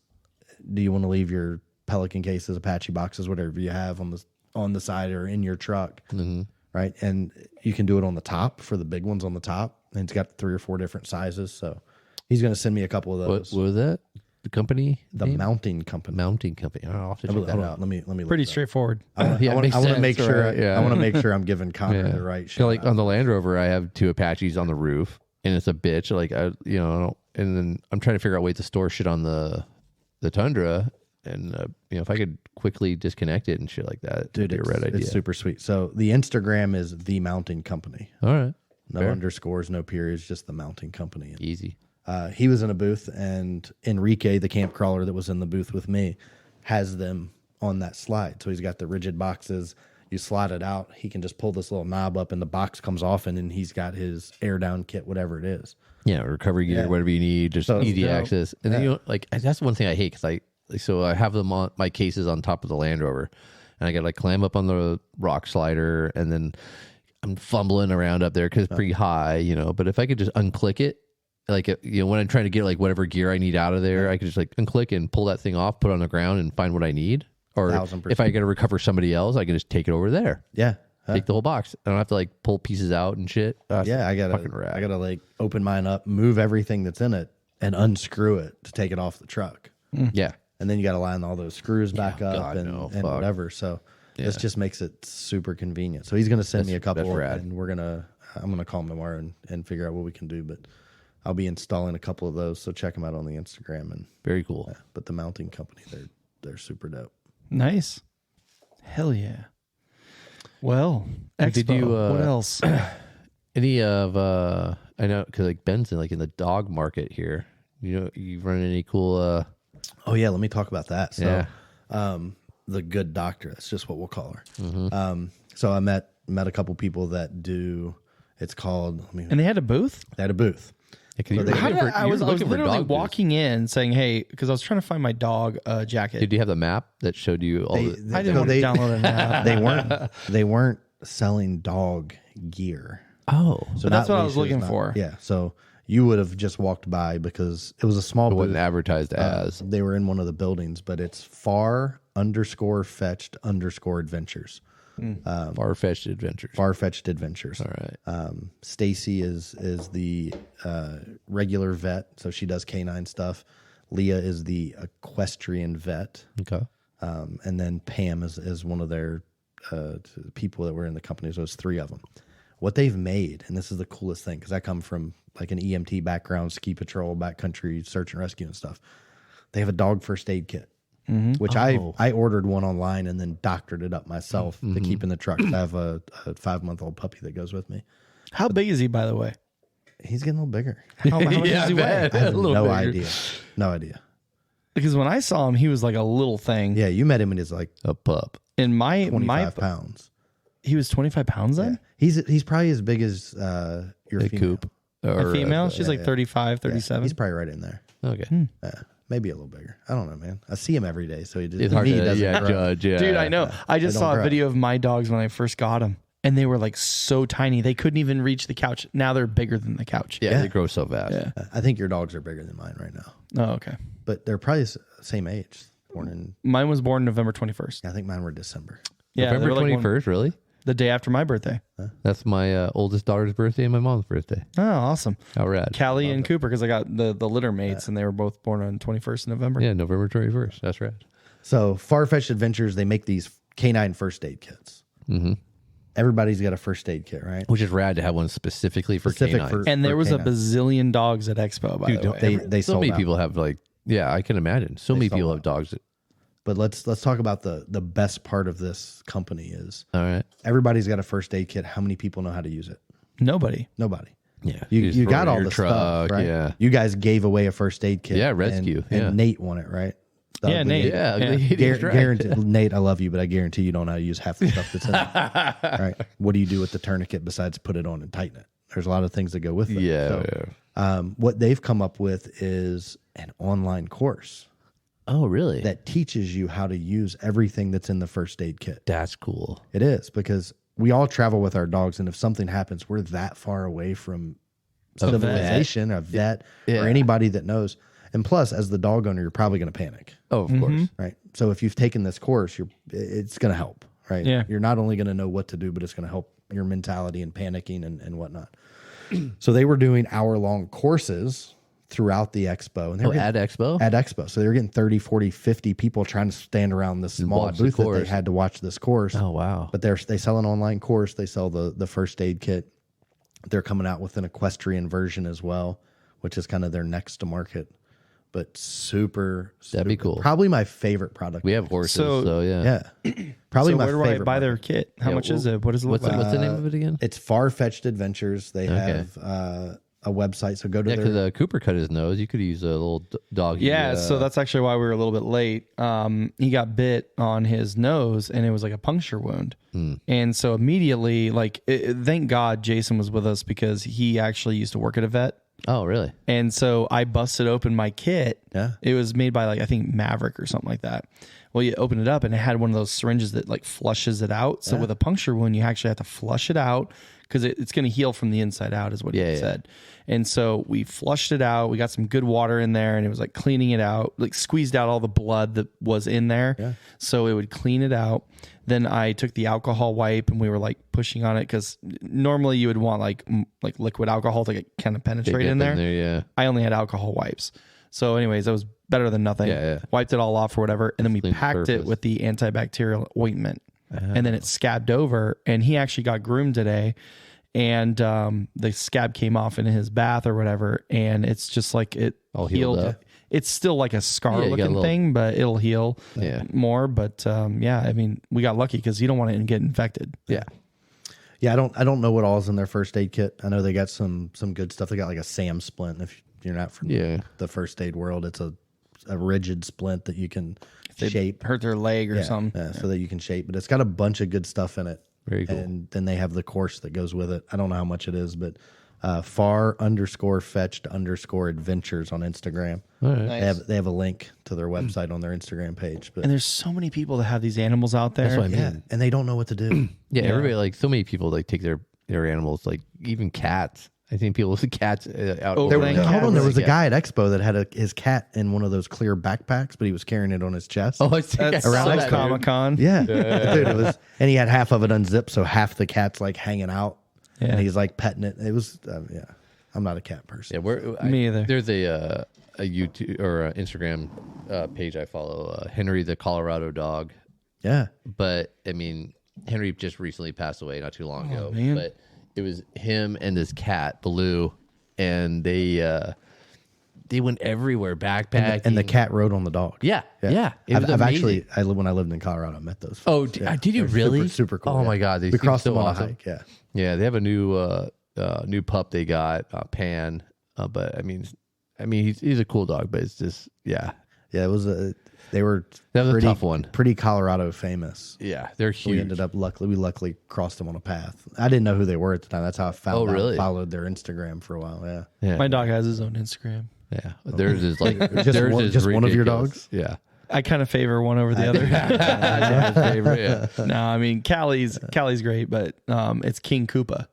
do you want to leave your Pelican cases, Apache boxes, whatever you have on the side or in your truck, right? And you can do it on the top for the big ones on the top. And it's got 3 or 4 different sizes. So he's going to send me a couple of those. What was that? The company? The name? mounting company. Mounting company. I'll have to check that out. Let me look pretty that up. straightforward. I want to make sure. Right? Yeah. I want to make sure I'm giving Connor the right shit. Like on the Land Rover, I have 2 Apaches on the roof, and it's a bitch. Like and then I'm trying to figure out ways to store shit on the Tundra, and if I could quickly disconnect it and shit like that, dude, it'd be a red idea. It's super sweet. So the Instagram is the mounting company. All right, no underscores, no periods, just the mounting company. Easy. He was in a booth, and Enrique, the camp crawler that was in the booth with me, has them on that slide. So he's got the rigid boxes. You slide it out. He can just pull this little knob up, and the box comes off, and then he's got his air down kit, whatever it is. Yeah, recovery gear, whatever you need, just easy access. And then that's one thing I hate, because I have them on my cases on top of the Land Rover, and I got to climb up on the rock slider, and then I'm fumbling around up there because it's pretty high, But if I could just unclick it, when I'm trying to get whatever gear I need out of there, I could just unclick and pull that thing off, put it on the ground, and find what I need. Or 1,000%. if I got to recover somebody else, I can just take it over there. Yeah. Take the whole box. I don't have to pull pieces out and shit. I gotta open mine up, move everything that's in it, and unscrew it to take it off the truck. Yeah. And then you got to line all those screws back up and whatever. So this just makes it super convenient. So he's going to send me a couple, and I'm going to call him tomorrow and figure out what we can do. But I'll be installing a couple of those. So check them out on the Instagram. And very cool. Yeah, but the mounting company, they're super dope. Nice. Hell yeah. Well, Expo, what else? Any of I know, because Ben's in the dog market here. You run any cool? Oh yeah, let me talk about that. So, the good doctor. That's just what we'll call her. Mm-hmm. So I met a couple people that do. It's called. And they had a booth. They had a booth. I was literally walking in saying, "Hey," because I was trying to find my dog jacket. Did you have the map that showed you all? I didn't want to download a map. They weren't selling dog gear. Oh, so that's what I was looking for. Yeah, so you would have just walked by because it was a small booth. It wasn't advertised as. They were in one of the buildings, but it's far_fetched_adventures. Far-fetched adventures. Far-fetched adventures. All right. Stacy is the regular vet, so she does canine stuff. Leah is the equestrian vet. Okay. And then Pam is one of their people that were in the company. So it's 3 of them. What they've made, and this is the coolest thing, because I come from an EMT background, ski patrol, backcountry search and rescue and stuff. They have a dog first aid kit. Mm-hmm. Which I ordered one online and then doctored it up myself to keep in the truck. I have a 5-month-old puppy that goes with me. How big is he, by the way? He's getting a little bigger. How much does he weigh? I have no idea. No idea. Because when I saw him, he was like a little thing. Yeah, you met him when he's like a pup. In my 25 pounds. He was 25 pounds then? Yeah. He's probably as big as your female. Coop. Or, a female? She's 35, 37. He's probably right in there. Okay. Maybe a little bigger. I don't know, man. I see him every day, so it's hard to judge. Yeah. Dude, I know. I just saw a video of my dogs when I first got them, and they were like so tiny. They couldn't even reach the couch. Now they're bigger than the couch. Yeah, they grow so fast. Yeah. I think your dogs are bigger than mine right now. Oh, okay. But they're probably the same age. Mine was born November 21st. I think mine were December. Yeah, November 21st, really? The day after my birthday. That's my oldest daughter's birthday and my mom's birthday. Oh, awesome. How rad. Callie and Cooper, because I got the litter mates, and they were both born on 21st of November. Yeah, November 21st. That's rad. So Far-Fetched Adventures, they make these canine first aid kits. Mm-hmm. Everybody's got a first aid kit, right? Which is rad to have one specifically for canines. And there was canines. a bazillion dogs at Expo, by the way. They so sold many out. people have I can imagine. So many people have dogs. But let's talk about the best part of this company is All right. everybody's got a first aid kit. How many people know how to use it? Nobody. Nobody. Yeah. You just got throw it in all your the truck, stuff, right? Yeah. You guys gave away a first aid kit. Yeah, rescue, And yeah. Nate won it, right? The Yeah, ugly Nate. Yeah. Yeah. That's right. Guarantee, Nate, I love you, but I guarantee you don't know how to use half the stuff that's in it. Right? What do you do with the tourniquet besides put it on and tighten it? There's a lot of things that go with it. Yeah. So, what they've come up with is an online course Oh, really? that teaches you how to use everything that's in the first aid kit. That's cool. It is, because we all travel with our dogs, and if something happens, we're that far away from civilization, a vet, Yeah. or anybody that knows. And plus, as the dog owner, you're probably going to panic, Oh, of course. right? So if you've taken this course, it's going to help, right? Yeah. You're not only going to know what to do, but it's going to help your mentality and panicking and whatnot. So they were doing hour-long courses throughout the expo. And they were At Expo? at Expo. So they were getting 30, 40, 50 people trying to stand around this small watch the booth that they course. had to watch this course. Oh, wow. But they sell an online course. They sell the first aid kit. They're coming out with an equestrian version as well, which is kind of their next to market. But super, That'd be cool. Probably my favorite product. We have horses, So- so yeah. Yeah. Probably So my where do favorite. I buy their product. kit? How Yeah, much well, is it? What does it look What's like? what's the name of it again? It's Far-Fetched Adventures. They Okay. have a website. So go to Yeah, their... because Cooper cut his nose. You could use a little dog. Yeah, so that's actually why we were a little bit late. He got bit on his nose, and it was like a puncture wound. And so immediately, thank God Jason was with us, because he actually used to work at a vet. Oh, really? And so I busted open my kit. Yeah. It was made by I think Maverick or something like that. Well, you open it up and it had one of those syringes that flushes it out. So with a puncture wound, you actually have to flush it out, because it's going to heal from the inside out, is what he said. And so we flushed it out. We got some good water in there, and it was cleaning it out, squeezed out all the blood that was in there. Yeah. So it would clean it out. Then I took the alcohol wipe, and we were pushing on it, because normally you would want liquid alcohol to kind of penetrate in there. Yeah. I only had alcohol wipes. So anyways, that was better than nothing. Yeah. Wiped it all off or whatever. And then we Clean the packed it surface. with the antibacterial ointment. And then it scabbed over. And he actually got groomed today. And the scab came off in his bath or whatever. And it's just it All healed. healed up. It's still a scar Yeah, you got a looking little- thing, but it'll heal more. But Yeah. we got lucky, because you don't want it to get infected. Yeah. Yeah, I don't know what all is in their first aid kit. I know they got some good stuff. They got a SAM splint. If you're not from the first aid world, it's a rigid splint that you can shape. Hurt their leg or something. Yeah, so that you can shape. But it's got a bunch of good stuff in it. Very cool. And then they have the course that goes with it. I don't know how much it is, but far_fetched_adventures on Instagram. All right. They have a link to their website on their Instagram page. But And there's so many people that have these animals out there. That's what I mean. yeah, and they don't know what to do. Yeah, everybody so many people take their animals, even cats. I think people with cats out. Overland Hold on, there was a Yeah. guy at Expo that had his cat in one of those clear backpacks, but he was carrying it on his chest. Oh, I think I That's saw around that, next dude. Comic-Con. Yeah. Dude, it was, and he had half of it unzipped, so half the cat's hanging out, and he's petting it. It was, yeah. I'm not a cat person. Yeah, Me either. There's a YouTube or a Instagram page I follow, Henry the Colorado dog. Yeah. But I mean, Henry just recently passed away not too long ago. man. But it was him and this cat, Baloo, and they went everywhere backpacking. And the cat rode on the dog. Yeah. It was I've amazing. actually, when I lived in Colorado, I met those. Oh, folks. did you They're really? Super cool. Oh yeah. my God, they we seem crossed so them on awesome. a hike. Yeah. Yeah, they have a new pup they got, Pan. But I mean, he's a cool dog, but it's just Yeah. It was they were That was a pretty, tough one. Pretty Colorado famous. yeah, they're We huge. ended up luckily crossed them on a path. I didn't know who they were at the time. That's how I found Oh, really? out, followed their Instagram for a while. Yeah. Yeah, My dog has his own Instagram. yeah. Theirs is Just theirs one- is just one of your ridiculous. dogs? Yeah, I kind of favor one over the other. No, I mean Callie's great, but it's King Koopa.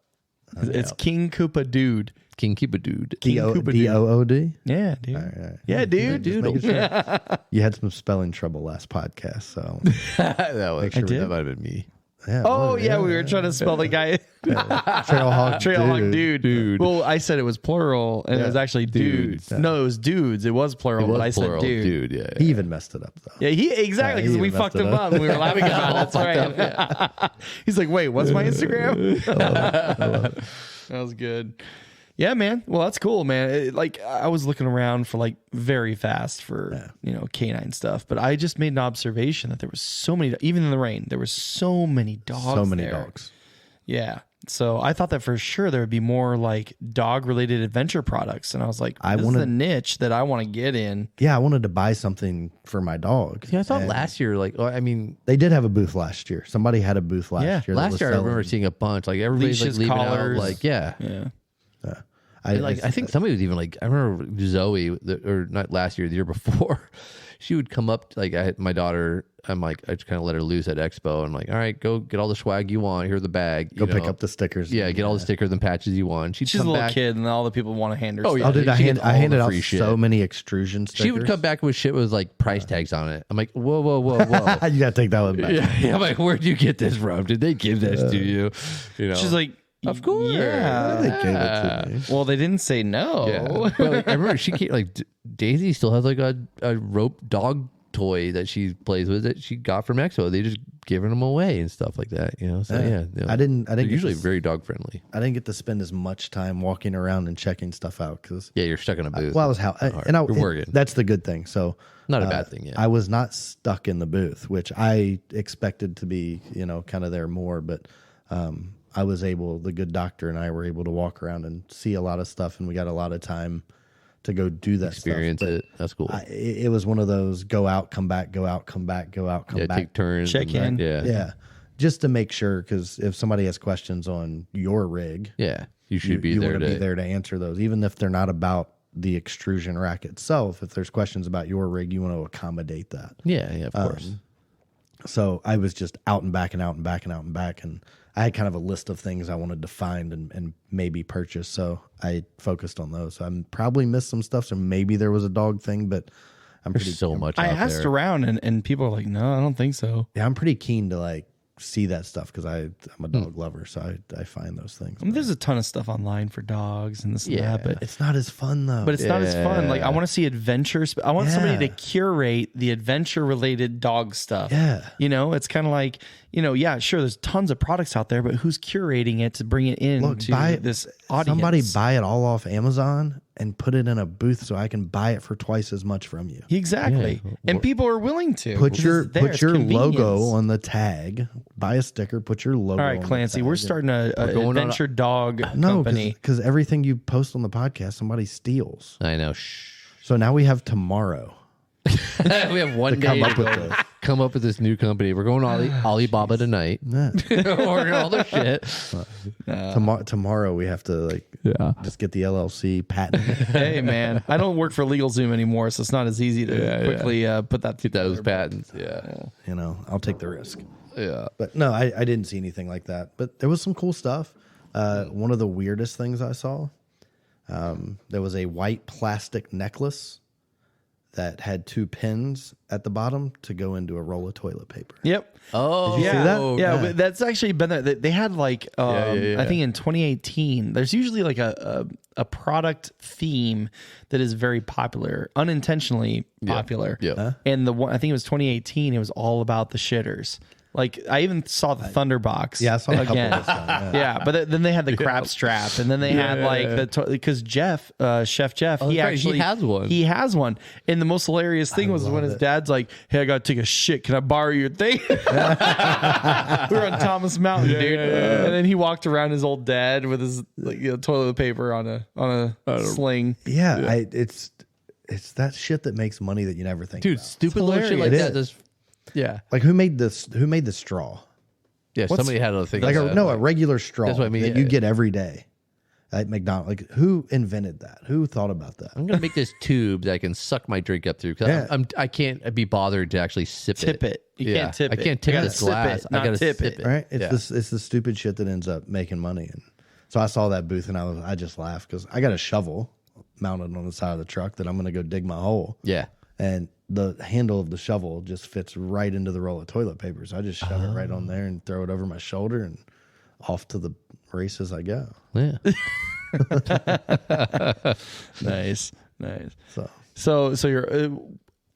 It's King Koopa Dude. King Koopa Dude. DOOD? Yeah, dude. Right. Yeah, dude. Sure. You had some spelling trouble last podcast, so that might have been me. Yeah, we were trying to spell the guy. Trailhawk dude. Well, I said it was plural, and it was actually dudes. No, it was dudes. It was plural, but I said dude. Yeah. He even messed it up, though. Yeah, exactly, because we fucked him up. And we were laughing about it. That's right. He's like, wait, what's my Instagram? I love it. That was good. Yeah, man. Well, that's cool, man. I was looking around for very fast for canine stuff, but I just made an observation that there was so many, even in the rain, there were so many dogs. So many dogs. Yeah. So I thought that for sure there would be more dog related adventure products, and I was like, this is a niche that I want to get in. Yeah, I wanted to buy something for my dog. Yeah, I thought last year, they did have a booth last year. Somebody had a booth last year. Last year I remember seeing a bunch. Everybody's leashes, leaving collars. out. Yeah. I think somebody was even I remember Zoe, or not last year, the year before, she would come up, my daughter, I just kind of let her loose at Expo. I'm like, all right, go get all the swag you want. Here's the bag. Go pick up the stickers. Yeah, get all the stickers and patches you want. She's a little kid, and all the people want to hand her stuff. Yeah. Dude, I handed out so many Xtrusion stickers. She would come back with shit with price tags on it. I'm like, whoa. You got to take that one back. Yeah, I'm like, where'd you get this from? Did they give this to you? She's like, of course. Yeah. They gave it to me. Well, they didn't say no. Yeah. But, I remember she Daisy still has a rope dog toy that she plays with that she got from Expo. They just giving them away and stuff like that, So I didn't. They're usually very dog friendly. I didn't get to spend as much time walking around and checking stuff out because you're stuck in a booth. I was you're working. That's the good thing. So not a bad thing. Yeah, I was not stuck in the booth, which I expected to be. Kind of there more, but. I was able, the good doctor and I were able to walk around and see a lot of stuff, and we got a lot of time to go do that Experience stuff. it. That's cool. It was one of those go out, come back, go out, come back, go out, come back. Take turns. Check in. Yeah. Just to make sure, because if somebody has questions on your rig, you should be there. Be there to answer those, even if they're not about the extrusion rack itself. If there's questions about your rig, you want to accommodate that. Yeah, of course. So I was just out and back and out and back and out and back, and I had kind of a list of things I wanted to find and maybe purchase. So I focused on those. So I probably missed some stuff. So maybe there was a dog thing, but There's so much. I asked around, and people are like, no, I don't think so. Yeah, I'm pretty keen to see that stuff because I'm a dog lover, so I find those things. I mean, there's a ton of stuff online for dogs and this and that, but it's not as fun though. But it's not as fun. I want to see adventures. I want somebody to curate the adventure related dog stuff. Yeah, it's kind of sure, there's tons of products out there, but who's curating it to bring it in to this audience? Somebody buy it all off Amazon and put it in a booth so I can buy it for twice as much from you. Exactly. Yeah. And people are willing to. Put your logo on the tag. Buy a sticker, put your logo on. All right, Clancy, we're starting an adventure dog company. No, because everything you post on the podcast, somebody steals. I know. So now we have tomorrow. We have one day to come up with this new company. We're going Alibaba tonight. Ordering all the shit. Tomorrow we have to just get the LLC patent. Hey man, I don't work for LegalZoom anymore, so it's not as easy to quickly put that together. Those patents. I'll take the risk. Yeah, but no, I didn't see anything like that. But there was some cool stuff. One of the weirdest things I saw, there was a white plastic necklace that had 2 pins at the bottom to go into a roll of toilet paper. Yep. Oh, did you see that? Yeah, that's actually been there. They had I think in 2018, there's usually a product theme that is very popular, unintentionally popular. Yeah. And I think it was 2018, it was all about the shitters. I even saw the Thunderbox. Yeah, I saw a couple again. of them. Yeah, but then they had the crab strap, and then they had because Jeff, Chef Jeff, he has one. He has one, and the most hilarious thing was when his dad's like, "Hey, I gotta take a shit. Can I borrow your thing?" We were on Thomas Mountain, dude, and then he walked around his old dad with his toilet paper on a sling. Yeah, it's that shit that makes money that you never think. Dude, about. stupid little shit like that. Yeah. Who made this? Who made the straw? Yeah, somebody had a thing. A regular straw. That's what I mean. That you get every day. at McDonald's. Like, who invented that? Who thought about that? I'm gonna make this tube that I can suck my drink up through. Cause I can't be bothered to actually sip it. You can't tip it. I can't tip this glass. I gotta sip it. Right? It's the stupid shit that ends up making money. And so I saw that booth and I just laughed because I got a shovel mounted on the side of the truck that I'm gonna go dig my hole. Yeah. And the handle of the shovel just fits right into the roll of toilet paper. So I just shove it right on there and throw it over my shoulder and off to the races I go. Yeah. Nice. So you're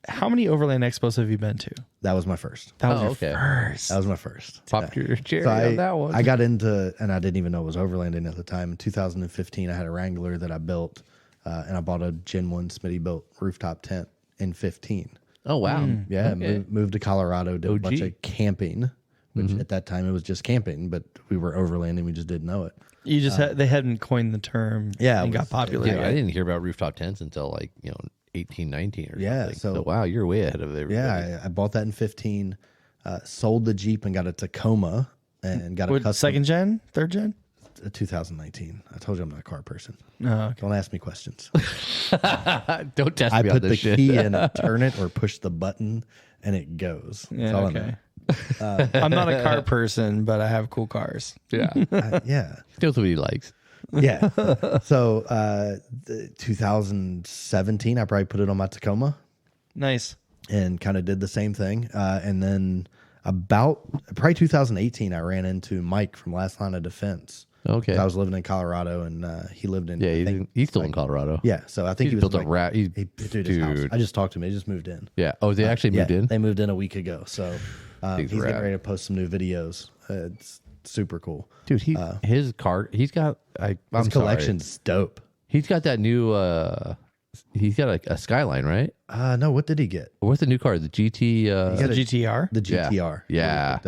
how many Overland Expos have you been to? that was my first. That was okay. first. That was my first. Pop your cherry So on that one. I got into, and I didn't even know it was overlanding at the time. In 2015, I had a Wrangler that I built, and I bought a Gen 1 Smitty built rooftop tent in 15. Oh wow. Yeah, Okay. moved to Colorado, did a bunch of camping, which at that time it was just camping, but we were overlanding, we just didn't know it. You just they hadn't coined the term. Yeah, and it got was- popular. Yeah, I didn't hear about rooftop tents until like 18, 19 or Yeah, something. so- wow, you're way ahead of everybody. Yeah, I bought that in 15, sold the Jeep and got a Tacoma and got a What, custom. second gen, third gen? 2019. I told you I'm not a car person. No, okay. Don't ask me questions. Don't test I me on put this the shit. key in it, turn it, or push the button, and it goes. That's Yeah, all I okay. know. I'm not a car person, but I have cool cars. Yeah. Yeah. Knows what he likes. Yeah. So 2017, I probably put it on my Tacoma Nice. and kind of did the same thing. And then about probably 2018, I ran into Mike from Last Line of Defense. Okay. I was living in Colorado and he lived in, Yeah, I think- he's still in Colorado. yeah. So I think He's he was built a rat. He's, dude, his house. I just talked to him. He just moved in. yeah. Oh, they actually moved Yeah, in? They moved in a week ago. So he's rad. getting ready to post some new videos. It's super cool. Dude, his car, he's got, I'm His collection's dope. He's got that new, he's got a Skyline, right? No, what did he get? What's the new car? The GT, He got a GTR. The GTR. Yeah.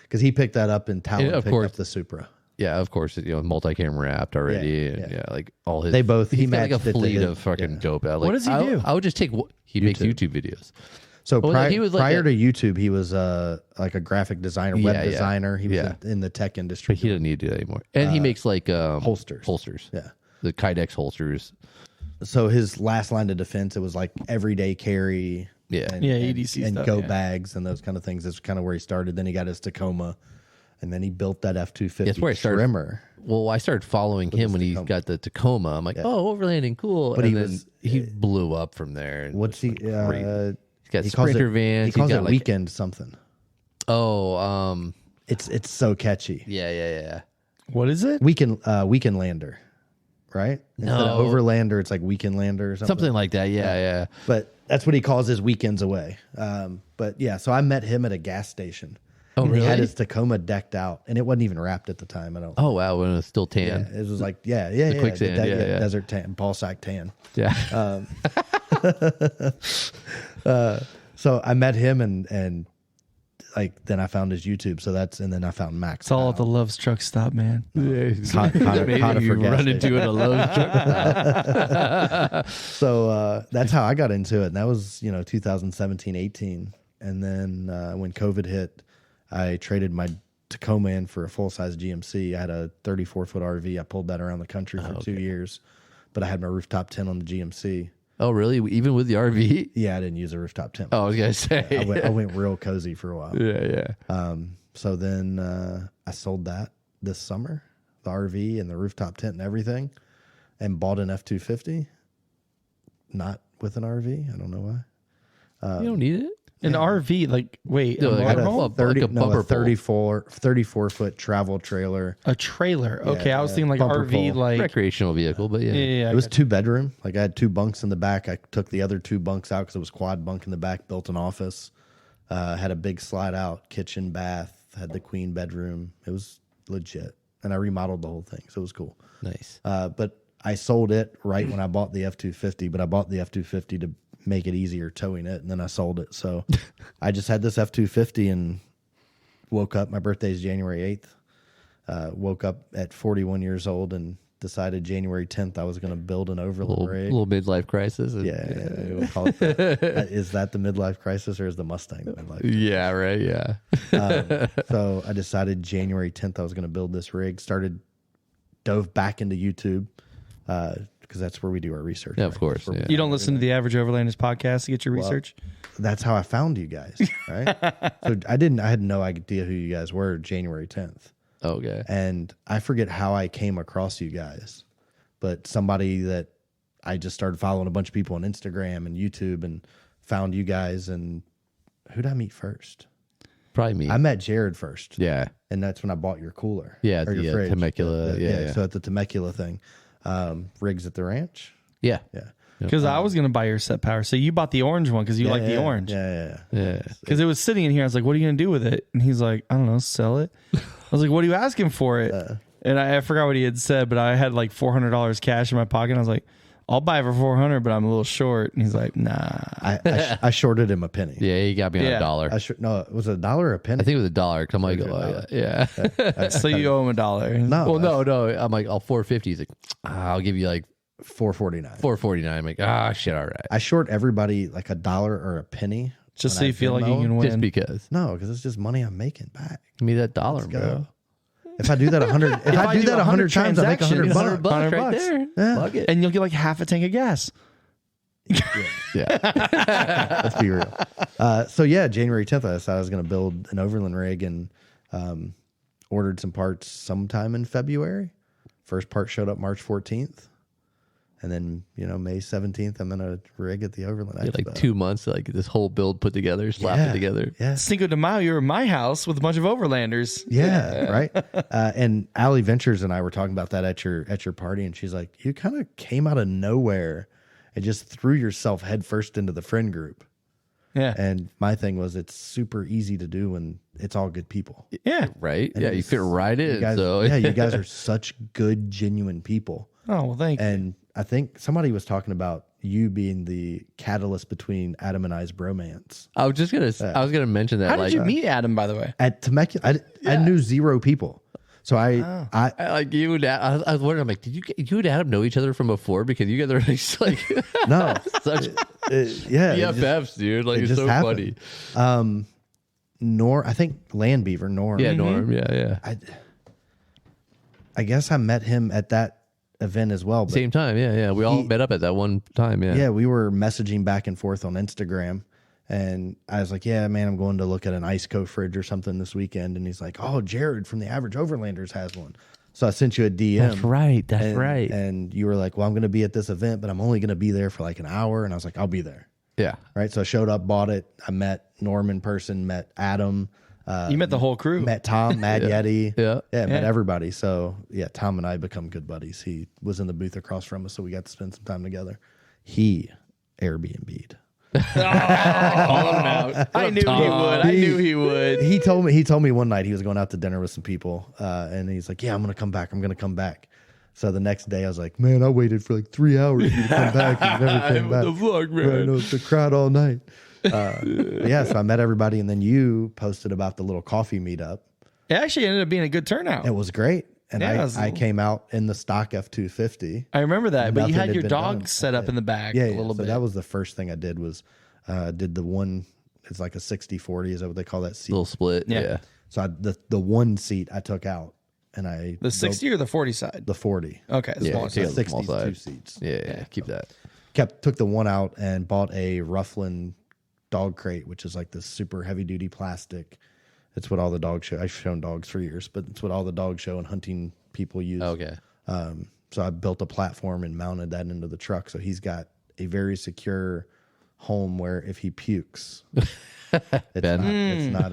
Because he picked that up and Talon of picked course. up the Supra. yeah, of course, multi-camera wrapped already. Yeah, and yeah. like all his, They both- he he's got like a matched it to fleet his- of fucking yeah. dope. Like, What does he do? I would just take, he makes YouTube videos. So Well, he was like prior a- to YouTube, he was like a graphic designer, web designer. He was in the tech industry. But he doesn't need to do that anymore. And he makes like holsters. Holsters. Yeah. The Kydex holsters. So his last line of defense, it was like everyday carry. Yeah. and, Yeah, and- EDC and stuff, go yeah. bags and those kind of things. That's kind of where he started. Then he got his Tacoma, and then he built that F-250 That's where I started. trimmer. Well, I started following him when he got the Tacoma. I'm like, oh, overlanding, cool. But and he then he blew up from there. And What's he? Great. He He's got calls Sprinter it, vans. He calls He's it got like, weekend something. oh, It's so catchy. yeah. What is it? Weekend Lander, right? Instead of No. Overlander, it's like Weekend Lander or something. Something like that. Yeah. But that's what he calls his weekends away. But yeah, so I met him at a gas station. Oh, And He had really? his Tacoma decked out, and it wasn't even wrapped at the time. I don't. Oh, wow. When it was still Yeah, tan. it was like yeah, quicksand, yeah. desert tan, ball sack tan. Yeah. So I met him, and like then I found his YouTube. So and then I found Max. It's all at the Love's truck stop, man. Caught you for gas run station. into it a Lowe's truck. So that's how I got into it. And that was, 2017, 18. And then when COVID hit, I traded my Tacoma in for a full-size GMC. I had a 34-foot RV. I pulled that around the country for 2 years. But I had my rooftop tent on the GMC. Oh, really? Even with the RV? Yeah, I didn't use a rooftop tent. Oh, I was going to say. I went real cozy for a while. Yeah. So then I sold that this summer, the RV and the rooftop tent and everything, and bought an F-250. Not with an RV. I don't know why. You don't need it? An RV, like, wait, No, a like a motorhome? 34-foot travel trailer. A trailer. Okay, I was yeah. thinking like Bumper RV, pull. like Recreational vehicle, but yeah. yeah. It was 2-bedroom. Like I had 2 bunks in the back. I took the other 2 bunks out because it was quad bunk in the back. Built an office. Had a big slide out kitchen, bath. Had the queen bedroom. It was legit, and I remodeled the whole thing, so it was cool. Nice. But I sold it right when I bought the F-250. But I bought the F-250 to make it easier towing it, and then I sold it. So I just had this F-250 and woke up. My birthday's January 8th. Woke up at 41 years old and decided January 10th I was going to build an Overland rig. Little midlife crisis. Yeah, we'll call it that. Is that the midlife crisis or is the Mustang the midlife? Yeah, right. Yeah. So I decided January 10th I was going to build this rig. Started dove back into YouTube because that's where we do our research. Yeah, of course. Yeah. You don't listen to the Average Overlanders podcast to get your research? That's how I found you guys, right? So I had no idea who you guys were January 10th. Okay. And I forget how I came across you guys, but somebody that I just started following a bunch of people on Instagram and YouTube and found you guys. And who did I meet first? Probably me. I met Jared first. Yeah. And that's when I bought your cooler. Yeah, or your fridge. Temecula. Yeah. So at the Temecula thing, rigs at the ranch. Yeah. Yeah. Because I was going to buy your set power. So you bought the orange one because you like the orange. Yeah. Because it was sitting in here. I was like, what are you going to do with it? And he's like, I don't know, sell it. I was like, what are you asking for it? And I forgot what he had said, but I had like $400 cash in my pocket. And I was like, I'll buy it for $400, but I'm a little short. And he's like, nah. I shorted him a penny. Yeah, he got me on $1. No, was it $1 or a penny? I think it was $1. I'm like, oh, yeah. So you owe him $1. No. Well, no. I'm like, I'll $4.50. He's like, I'll give you like $4.49. $4.49. I'm like, shit, all right. I short everybody like $1 or a penny. Just so you feel like you can win. Just because. No, because it's just money I'm making back. Give me that $1, bro. If I do that 100, if I do that 100 times, I make $100. $100 right there. Yeah. Fuck it. And you'll get like half a tank of gas. Yeah. Let's be real. So yeah, January 10th, I decided I was going to build an Overland rig and ordered some parts sometime in February. First part showed up March 14th. And then, May 17th, I'm in a rig at the Overland Expo. Like 2 months to like get this whole build put together, slap it together. Yeah. Cinco de Mayo, you were at my house with a bunch of Overlanders. Yeah, right. And Allie Ventures and I were talking about that at your party, and she's like, "You kind of came out of nowhere and just threw yourself headfirst into the friend group." Yeah. And my thing was, it's super easy to do when it's all good people. Yeah. Right? Yeah, you fit right in. You guys are such good, genuine people. Oh, well, thank you. And I think somebody was talking about you being the catalyst between Adam and I's bromance. I was gonna mention that. How did you meet Adam, by the way? At Temecula, I knew 0 people. So I like you and Adam, I was wondering, I'm like, did you and Adam know each other from before? Because you guys are just like no, such BFFs, dude. Like, it's so happened. Funny. I think Land Beaver, Norm. Yeah, Norm. Yeah. I guess I met him at that event as well. But same time, yeah. We all met up at that one time, yeah. Yeah, we were messaging back and forth on Instagram, and I was like, "Yeah, man, I'm going to look at an Iceco fridge or something this weekend." And he's like, "Oh, Jared from the Average Overlanders has one." So I sent you a DM. That's right. Right. And you were like, "Well, I'm going to be at this event, but I'm only going to be there for like an hour." And I was like, "I'll be there." Yeah. Right. So I showed up, bought it. I met Norm in person, met Adam. You met the whole crew. Met Tom, Mad Yeti. Yeah. Met everybody. So, yeah, Tom and I become good buddies. He was in the booth across from us, so we got to spend some time together. He Airbnb'd. I knew he would. He told me one night he was going out to dinner with some people, and he's like, "Yeah, I'm going to come back. So the next day I was like, "Man, I waited for like 3 hours for you to come back. And you never came back." The vlog, man. Right, I know, the crowd all night. So I met everybody, and then you posted about the little coffee meetup. It actually ended up being a good turnout. It was great. And I came out in the stock F250. I remember that, but you had your dog done. set up in the back a little bit. That was the first thing I did was did the one, it's like a 60-40, is that what they call that seat? Little split, yeah. So the one seat I took out, and I... The 60 or the 40 side? The 40. Okay, small side. 60, small side. 2 seats. Yeah, keep that. Took the one out and bought a Rufflin dog crate, which is like this super heavy duty plastic. It's what all the dog show. I've shown dogs for years, but it's what all the dog show and hunting people use. Okay. So I built a platform and mounted that into the truck. So he's got a very secure home where if he pukes, it's not.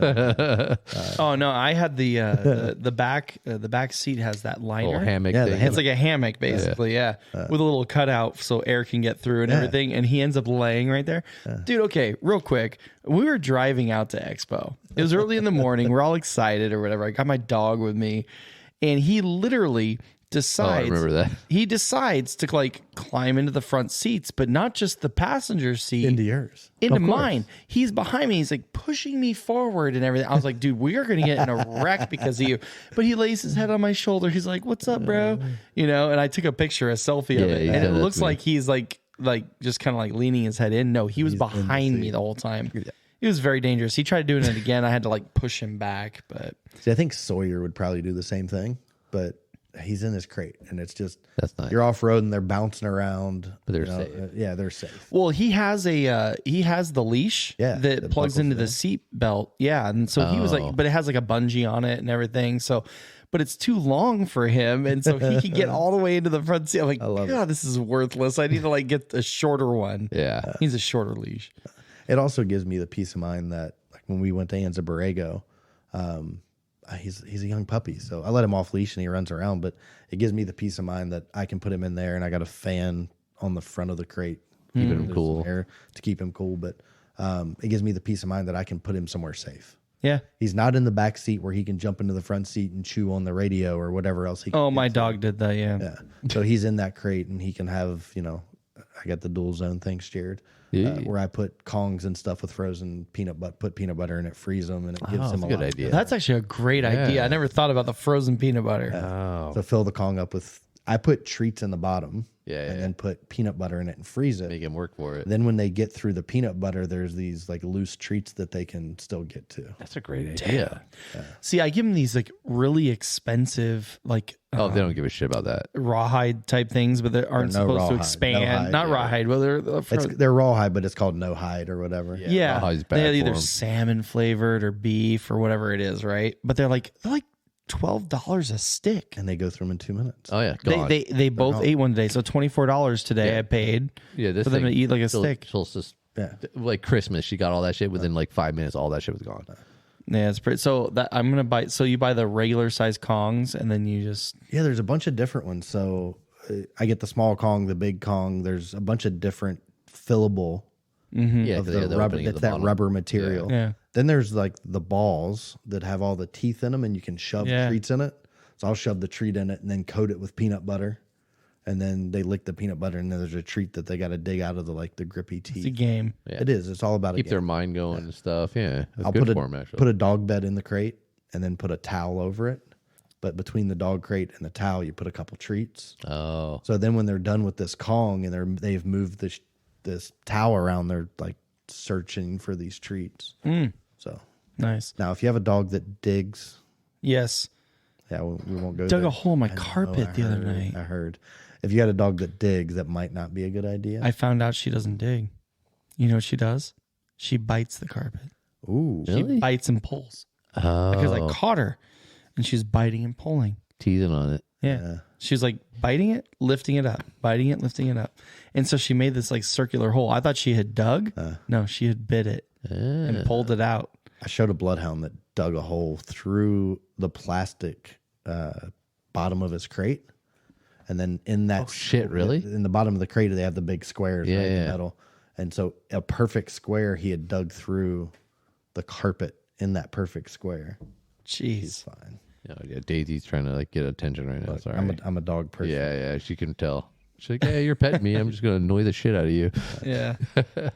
Oh no, I had the back seat has that liner. Little hammock. Yeah, thing. It's like a hammock, basically, yeah. With a little cutout so air can get through and everything. And he ends up laying right there. Dude, okay, real quick. We were driving out to Expo. It was early in the morning. We're all excited or whatever. I got my dog with me. And he literally decides. I remember that. He decides to like climb into the front seats, but not just the passenger seat. Into yours. Into mine. He's behind me. He's like pushing me forward and everything. I was like, dude, we are going to get in a wreck because of you. But he lays his head on my shoulder. He's like, what's up, bro? You know, and I took a picture, a selfie of it. And it looks like he's like just kind of like leaning his head in. No, he was behind me the whole time. Yeah. It was very dangerous. He tried doing it again. I had to like push him back. But see, I think Sawyer would probably do the same thing. But he's in his crate, and it's just That's nice. you're off road and they're bouncing around, But they're safe. Yeah, they're safe. Well, he has the leash that plugs into the seat belt. Yeah. And so he was like, but it has like a bungee on it and everything. So, but it's too long for him. And so he can get all the way into the front seat. I'm like, God, this is worthless. I need to like get a shorter one. Yeah. He's a shorter leash. It also gives me the peace of mind that like when we went to Anza Borrego, he's a young puppy, so I let him off leash and he runs around, but it gives me the peace of mind that I can put him in there and I got a fan on the front of the crate keeping him cool to keep him cool. But it gives me the peace of mind that I can put him somewhere safe. Yeah. He's not in the back seat where he can jump into the front seat and chew on the radio or whatever else he can. Oh, my dog did that. Yeah. So he's in that crate and he can have, I got the dual zone thing steered. Where I put Kongs and stuff with frozen peanut butter, put peanut butter in it, freeze them, and it gives him a good lot. idea. That's actually a great idea. I never thought about the frozen peanut butter. So fill the Kong up with, I put treats in the bottom and then put peanut butter in it and freeze it. Make him work for it. Then when they get through the peanut butter, there's these like loose treats that they can still get to. That's a great idea. See, I give him these like really expensive, like They don't give a shit about that. rawhide type things, but they aren't supposed to rawhide. expand. No hide, Not rawhide, but They're rawhide, but it's called no hide or whatever. yeah. Rawhide's They bad have for either 'em. salmon flavored or beef or whatever it is, right? But they're like $12 a stick. And they go through them in 2 minutes. Oh yeah, gone. They both ate one today, so $24 today. I paid this for them to thing, eat like a stick. she'll just like Christmas. She got all that shit within like 5 minutes. All that shit was gone. Yeah, it's pretty. So that I'm gonna buy. So you buy the regular size Kongs, and then you just There's a bunch of different ones. So I get the small Kong, the big Kong. There's a bunch of different fillable Yeah, of 'cause they the had the rubber. opening at It's the that bottom. rubber material. Yeah. Then there's like the balls that have all the teeth in them, and you can shove treats in it. So I'll shove the treat in it and then coat it with peanut butter, and then they lick the peanut butter, and then there's a treat that they got to dig out of the grippy teeth. it's a game. It is. It's all about Keep a their game. mind going and stuff. Yeah, that's I'll good put for them actually. put a dog bed in the crate and then put a towel over it. But between the dog crate and the towel, you put a couple treats. Oh, So then when they're done with this Kong and they've moved this towel around, they're like searching for these treats. So Nice. now, if you have a dog that digs, Yes. we won't go. Dug there. a hole in my I know, carpet I the other heard, night. I heard. If you had a dog that digs, that might not be a good idea. I found out she doesn't dig. You know what she does? She bites the carpet. Ooh, She bites and pulls because I caught her, and she's biting and pulling. teasing on it. Yeah. She was like biting it, lifting it up, biting it, lifting it up. And so she made this like circular hole. I thought she had dug. No, she had bit it and pulled it out. I showed a bloodhound that dug a hole through the plastic bottom of his crate, and then in that shit, really? in the bottom of the crate they have the big squares, right, Yeah. the metal, and so a perfect square he had dug through the carpet in that perfect square. Jeez. Fine. Yeah, Daisy's trying to like get attention right now. Sorry. I'm a dog person. Yeah, she can tell. She's like, yeah, you're petting me. I'm just gonna annoy the shit out of you. Yeah.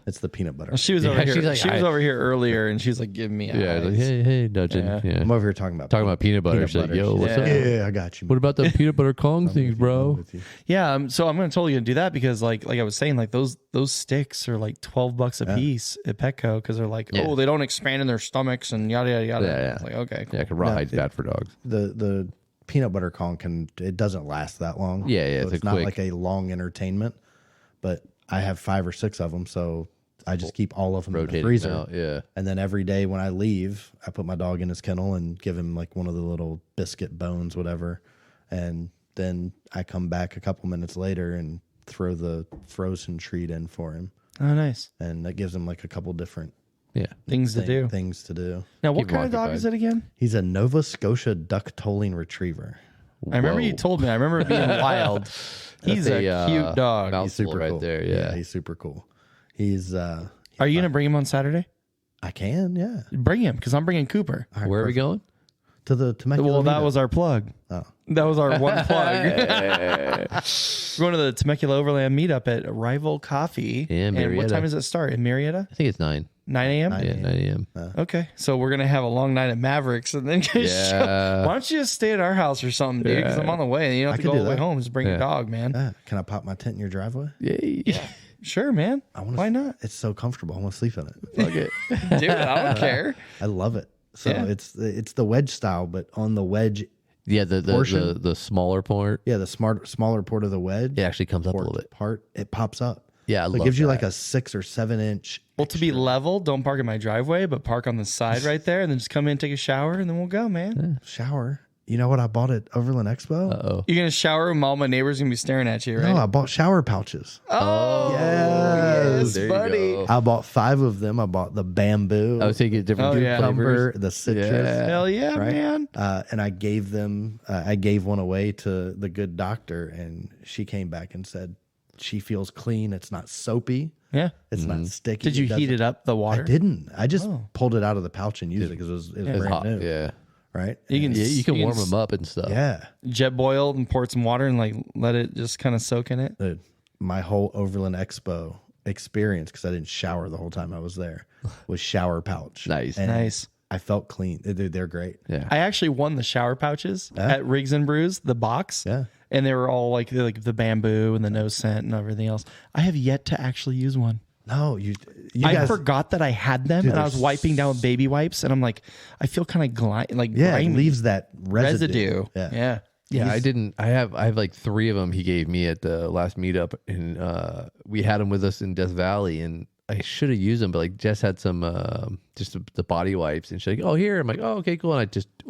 It's the peanut butter. Well, she was over here. she's like, she was over here earlier, and she's like, "Give me Yeah, eyes." like, hey, nudging. Yeah. I'm over here talking about peanut butter. She's like, yo, what's up? Yeah, I got you. What about the peanut butter Kong things, bro? Yeah, so I'm gonna totally gonna do that because like I was saying, like those sticks are like $12 a piece at Petco because they're like, oh, they don't expand in their stomachs and yada yada yada. Yeah. It's like, okay, cool. Yeah, because rawhide's bad for dogs. The peanut butter Kong it doesn't last that long. Yeah, yeah, So it's it's a not quick- like a long entertainment, but I have 5 or 6 of them, so I just keep all of them in the Rotating freezer. them out, yeah. And then every day when I leave, I put my dog in his kennel and give him like one of the little biscuit bones, whatever. And then I come back a couple minutes later and throw the frozen treat in for him. Oh, nice. And that gives him like a couple different Things to do. things to do. Now, what Keep kind of dog occupied. is it again? He's a Nova Scotia duck tolling retriever. I remember you Whoa. told me. I remember it being wild. He's That's a cute dog. mouthful He's super right cool. there. Yeah. He's super cool. He's Are you gonna bring him on Saturday? I can, yeah. Bring him because I'm bringing Cooper. All right, Where are we perfect. going? To the Temecula. Well, that meetup. was our plug. Oh. That was our one plug. We're going to the Temecula Overland meetup at Rival Coffee. Yeah, and what Marietta. time does it start? In Marietta? I think it's 9. 9 a.m.? Yeah, 9 a.m. Okay. So we're going to have a long night at Mavericks and then Yeah. why don't you just stay at our house or something, dude? Because I'm on the way and you don't have to I go could all the do way that. home. Just bring your dog, man. Can I pop my tent in your driveway? Yay. Sure, man. Why not? It's so comfortable. I want to sleep in it. Fuck it. Dude, I don't care. I love it. So Yeah. it's the wedge style, but on the wedge Yeah, the smaller port. Yeah, the smaller port of the wedge. It actually comes up a little bit. It pops up. Yeah, so it gives you like a 6 or 7 inch. Well, to be level, don't park in my driveway, but park on the side right there, and then just come in, take a shower, and then we'll go, man. Shower. You know what I bought at Overland Expo? Uh-oh. You're gonna shower and all my neighbors gonna be staring at you, right? No, I bought shower pouches. Oh, yes, there you buddy. go. I bought 5 of them. I bought the bamboo. I was thinking different cucumber, flavors. the citrus. Hell yeah, Right? man. And I gave them. I gave one away to the good doctor, and she came back and said she feels clean. It's not soapy. Yeah. It's not sticky. Did you heat it up, the water? I didn't. I just pulled it out of the pouch and used it because it was brand Hot, new. yeah. Right. You can warm them up and stuff. Yeah. Jet boil and pour some water and like let it just kind of soak in it. Dude, my whole Overland Expo experience, because I didn't shower the whole time I was there, was shower pouch. Nice. And Nice. I felt clean. Dude, they're great. Yeah. I actually won the shower pouches at Riggs and Brews, the box. Yeah. And they were all like the bamboo and the no scent and everything else. I have yet to actually use one. No, you I guys, forgot that I had them, Dude, and I was wiping down with baby wipes, and I'm like, I feel kind of yeah, grimy. it leaves that residue. Yeah. Yeah, I didn't. I have like 3 of them he gave me at the last meetup, and we had them with us in Death Valley, and I should have used them, but like Jess had some just the body wipes, and she's like, "Oh, here." I'm like, "Oh, okay, cool." And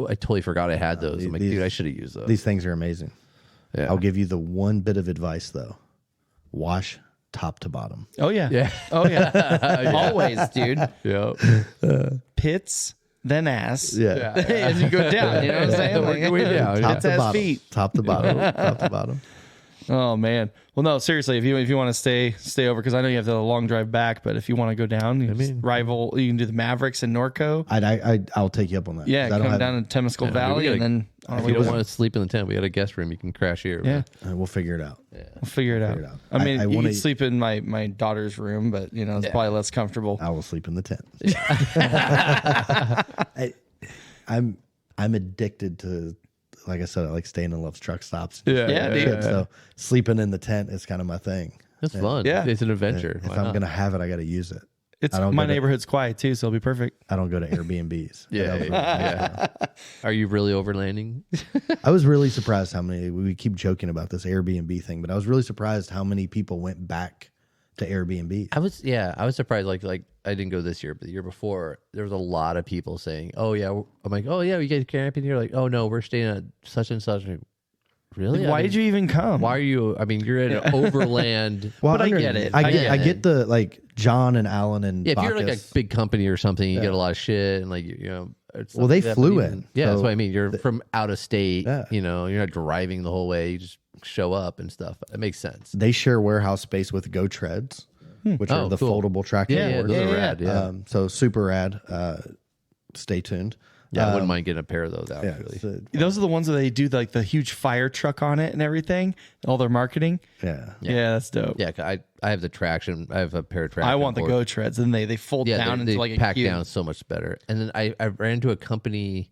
I totally forgot I had those. I'm like, dude, I should have used those. These things are amazing. Yeah. I'll give you the one bit of advice though: wash top to bottom. Oh yeah. Yeah. Oh yeah. Always, dude. Yeah. Pits, then ass. Yeah, As you go down, you know what I'm saying? Work your way down. top Pits, to ass, bottom. feet. Top to bottom. Top to bottom. Oh man. Well, no, seriously. If you want to stay over, because I know you have the long drive back, but if you want to go down, you can rival. You can do the Mavericks in Norco. I'll take you up on that. Yeah, 'Cause I don't come have- down to Temescal Valley, and then If you don't want to sleep in the tent, we got a guest room. You can crash here. yeah, We'll figure it out. we'll figure it out. it out. I mean, I you wanna- can sleep in my daughter's room, but it's probably less comfortable. I will sleep in the tent. I'm addicted to, like I said, I like staying in Love's truck stops. Yeah, dude. So sleeping in the tent is kind of my thing. It's fun. Yeah. It's an adventure. If Why I'm not? gonna have it, I got to use it. It's I don't my go to- neighborhood's quiet too, so it'll be perfect. I don't go to Airbnbs. Yeah. Are you really overlanding? I was really surprised how many. We keep joking about this Airbnb thing, but I was really surprised how many people went back to Airbnb. I was surprised. Like I didn't go this year, but the year before, there was a lot of people saying, "Oh yeah," I'm like, "Oh yeah, we get camping here." Like, "Oh no, we're staying at such and such." Like, really? Why did you even come? Why are you? I mean, you're in an Overland. But I get it. I get the like John and Alan and Yeah, if you're like a Bacchus. big company or something, you get a lot of shit, and like it's Well, they stuff like that, flew but in, Yeah, that's so what I mean. You're from out of state. Yeah. You're not driving the whole way. You just show up and stuff. That makes sense. They share warehouse space with Go Treads, which are Oh, the cool. foldable tractor Yeah, boards. those are rad. Yeah, So super rad. Stay tuned. I wouldn't mind getting a pair of those out. Yeah, Really. so- Those are the ones where they do like the huge fire truck on it and everything, all their marketing. yeah. Yeah, that's dope. Yeah, 'cause I have the traction. I have a pair of traction. I want the boards. Go Treads, and they fold Yeah, down they into like a pack cube. down so much better. And then I ran into a company.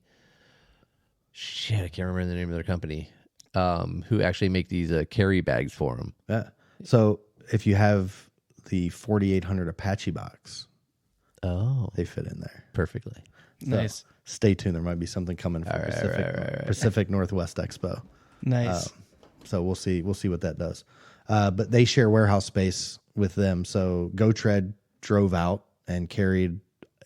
Shit, I can't remember the name of their company. Who actually make these carry bags for them. Yeah. So if you have the 4800 Apache box, Oh, they fit in there. perfectly. Nice, Stay tuned. There might be something coming from Pacific Northwest Expo. nice. So we'll see. We'll see what that does. But they share warehouse space with them. So Go Tread drove out and carried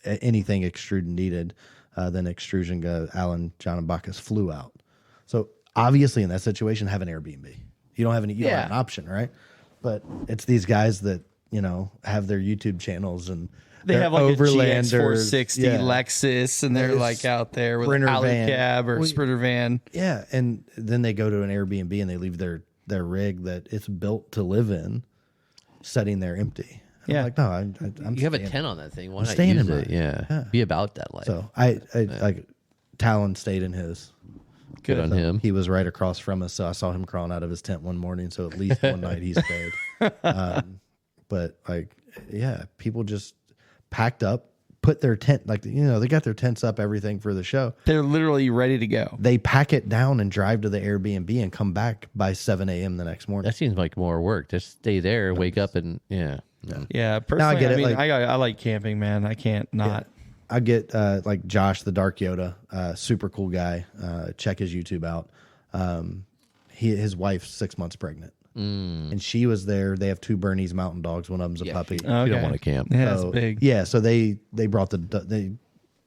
anything Extrusion needed. Then Xtrusion, Alan, John, and Bacchus flew out. So obviously, in that situation, have an Airbnb. You don't have any. You don't have an option, right? But it's these guys that have their YouTube channels and They they're have like a Overlanders. GX460 Yeah. Lexus, and they're There's like out there with Sprinter an alley van. cab or Well, Sprinter van. Yeah, and then they go to an Airbnb and they leave their rig that it's built to live in, sitting there empty. And Yeah. I'm like, no, I'm You have a staying. tent on that thing. Why not staying use in it? mine. Yeah. Yeah. Be about that life. So I like Talon stayed in his. Good on him. He was right across from us, so I saw him crawling out of his tent one morning. So at least one night he stayed. But like, yeah, people just packed up, put their tent they got their tents up, everything for the show. They're literally ready to go. They pack it down and drive to the Airbnb and come back by 7 a.m. the next morning. That seems like more work. Just stay there, wake up, and yeah. Yeah, personally, get I it, mean, like- I like camping, man. I can't not. I get like Josh, the Dark Yoda, super cool guy. Check his YouTube out. His wife's 6 months pregnant. And she was there. They have 2 Bernese mountain dogs. One of them's a puppy. You don't want to camp. Yeah, it's big. Yeah, so they brought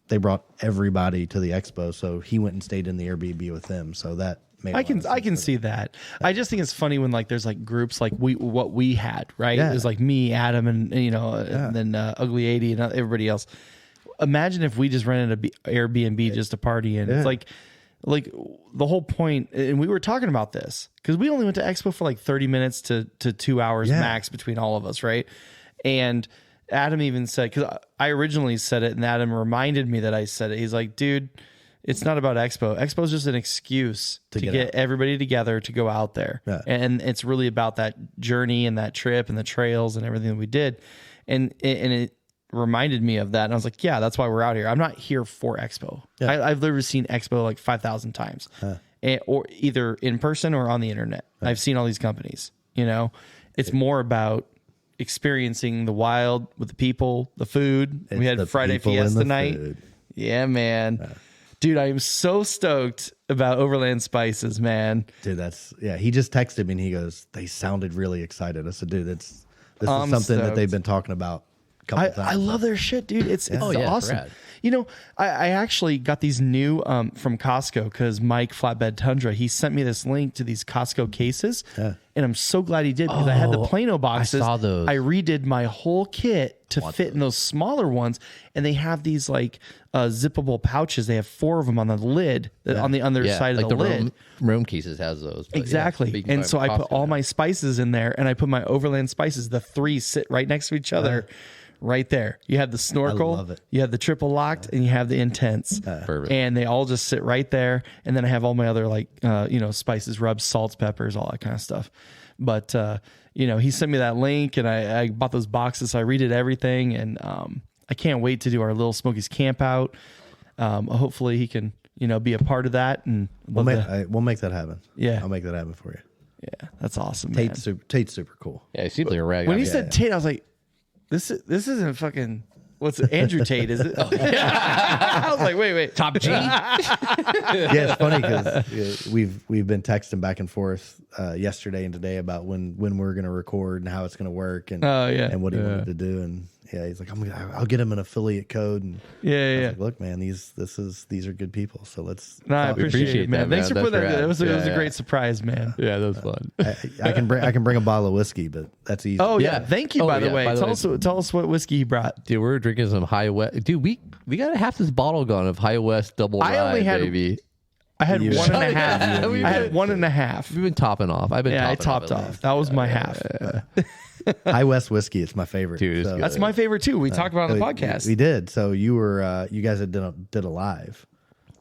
they brought everybody to the expo. So he went and stayed in the Airbnb with them. So that made I can see that. I just think it's funny when like there's like groups like what we had, right? Yeah. It was like me, Adam, and and then Ugly 80 and everybody else. Imagine if we just rented an Airbnb just to party in. It's like the whole point, and we were talking about this because we only went to Expo for like 30 minutes to 2 hours max between all of us, right? And Adam even said, because I originally said it, and Adam reminded me that I said it. He's like, dude, it's not about Expo. Expo is just an excuse to get everybody together to go out there. Yeah. And it's really about that journey and that trip and the trails and everything that we did. And it reminded me of that. And I was like, yeah, that's why we're out here. I'm not here for Expo. Yeah. I've literally seen Expo like 5,000 times, or either in person or on the internet. I've seen all these companies, it's more about experiencing the wild with the people, the food. We had Friday Fiesta night. Food. Yeah, man. Dude, I am so stoked about Overland Spices, man. Dude, he just texted me and he goes, they sounded really excited. I said, dude, this is something that they've been talking about a couple times. I love their shit, dude. It's awesome. Rad. I actually got these new from Costco because Mike Flatbed Tundra, he sent me this link to these Costco cases. Yeah. And I'm so glad he did because I had the Plano boxes. I saw those. I redid my whole kit to fit in those smaller ones. And they have these like zippable pouches. They have 4 of them on the lid, on the other side of the lid. Room cases has those. Exactly. And so I put all my spices in there and I put my Overland Spices. The 3 sit right next to each other. Right there. You have the snorkel, you have the triple locked, and you have the intense. Perfect. And they all just sit right there. And then I have all my other like spices, rubs, salts, peppers, all that kind of stuff. But he sent me that link and I bought those boxes. So I redid everything, and I can't wait to do our Little Smokies camp out. Hopefully he can be a part of that, and we'll make that happen. Yeah, I'll make that happen for you. Yeah, that's awesome. Tate's super cool. Yeah, he seems like a rag. When he said Tate, I was like, This isn't fucking. What's it? Andrew Tate? Is it? I was like, wait, Top G. Yeah, it's funny because we've been texting back and forth yesterday and today about when we're gonna record and how it's gonna work and and what he wanted to do, and he's like, I'll get him an affiliate code, and I was like, look, man, these are good people, so let's. No, I appreciate it, man. Thanks for putting that. It was a great surprise, man. Yeah, that was fun. I can bring a bottle of whiskey, but that's easy. Oh yeah, thank you. By the way, tell us what whiskey you brought. Dude, we're drinking some High West. Dude, we got half this bottle gone of High West double rye, baby. I had 1.5. I had 1.5. We've been topping off. I topped off. That was my half. High West whiskey, it's my favorite. Dude, that's my favorite too. We talked about it on the podcast. We did. So you guys had did a live,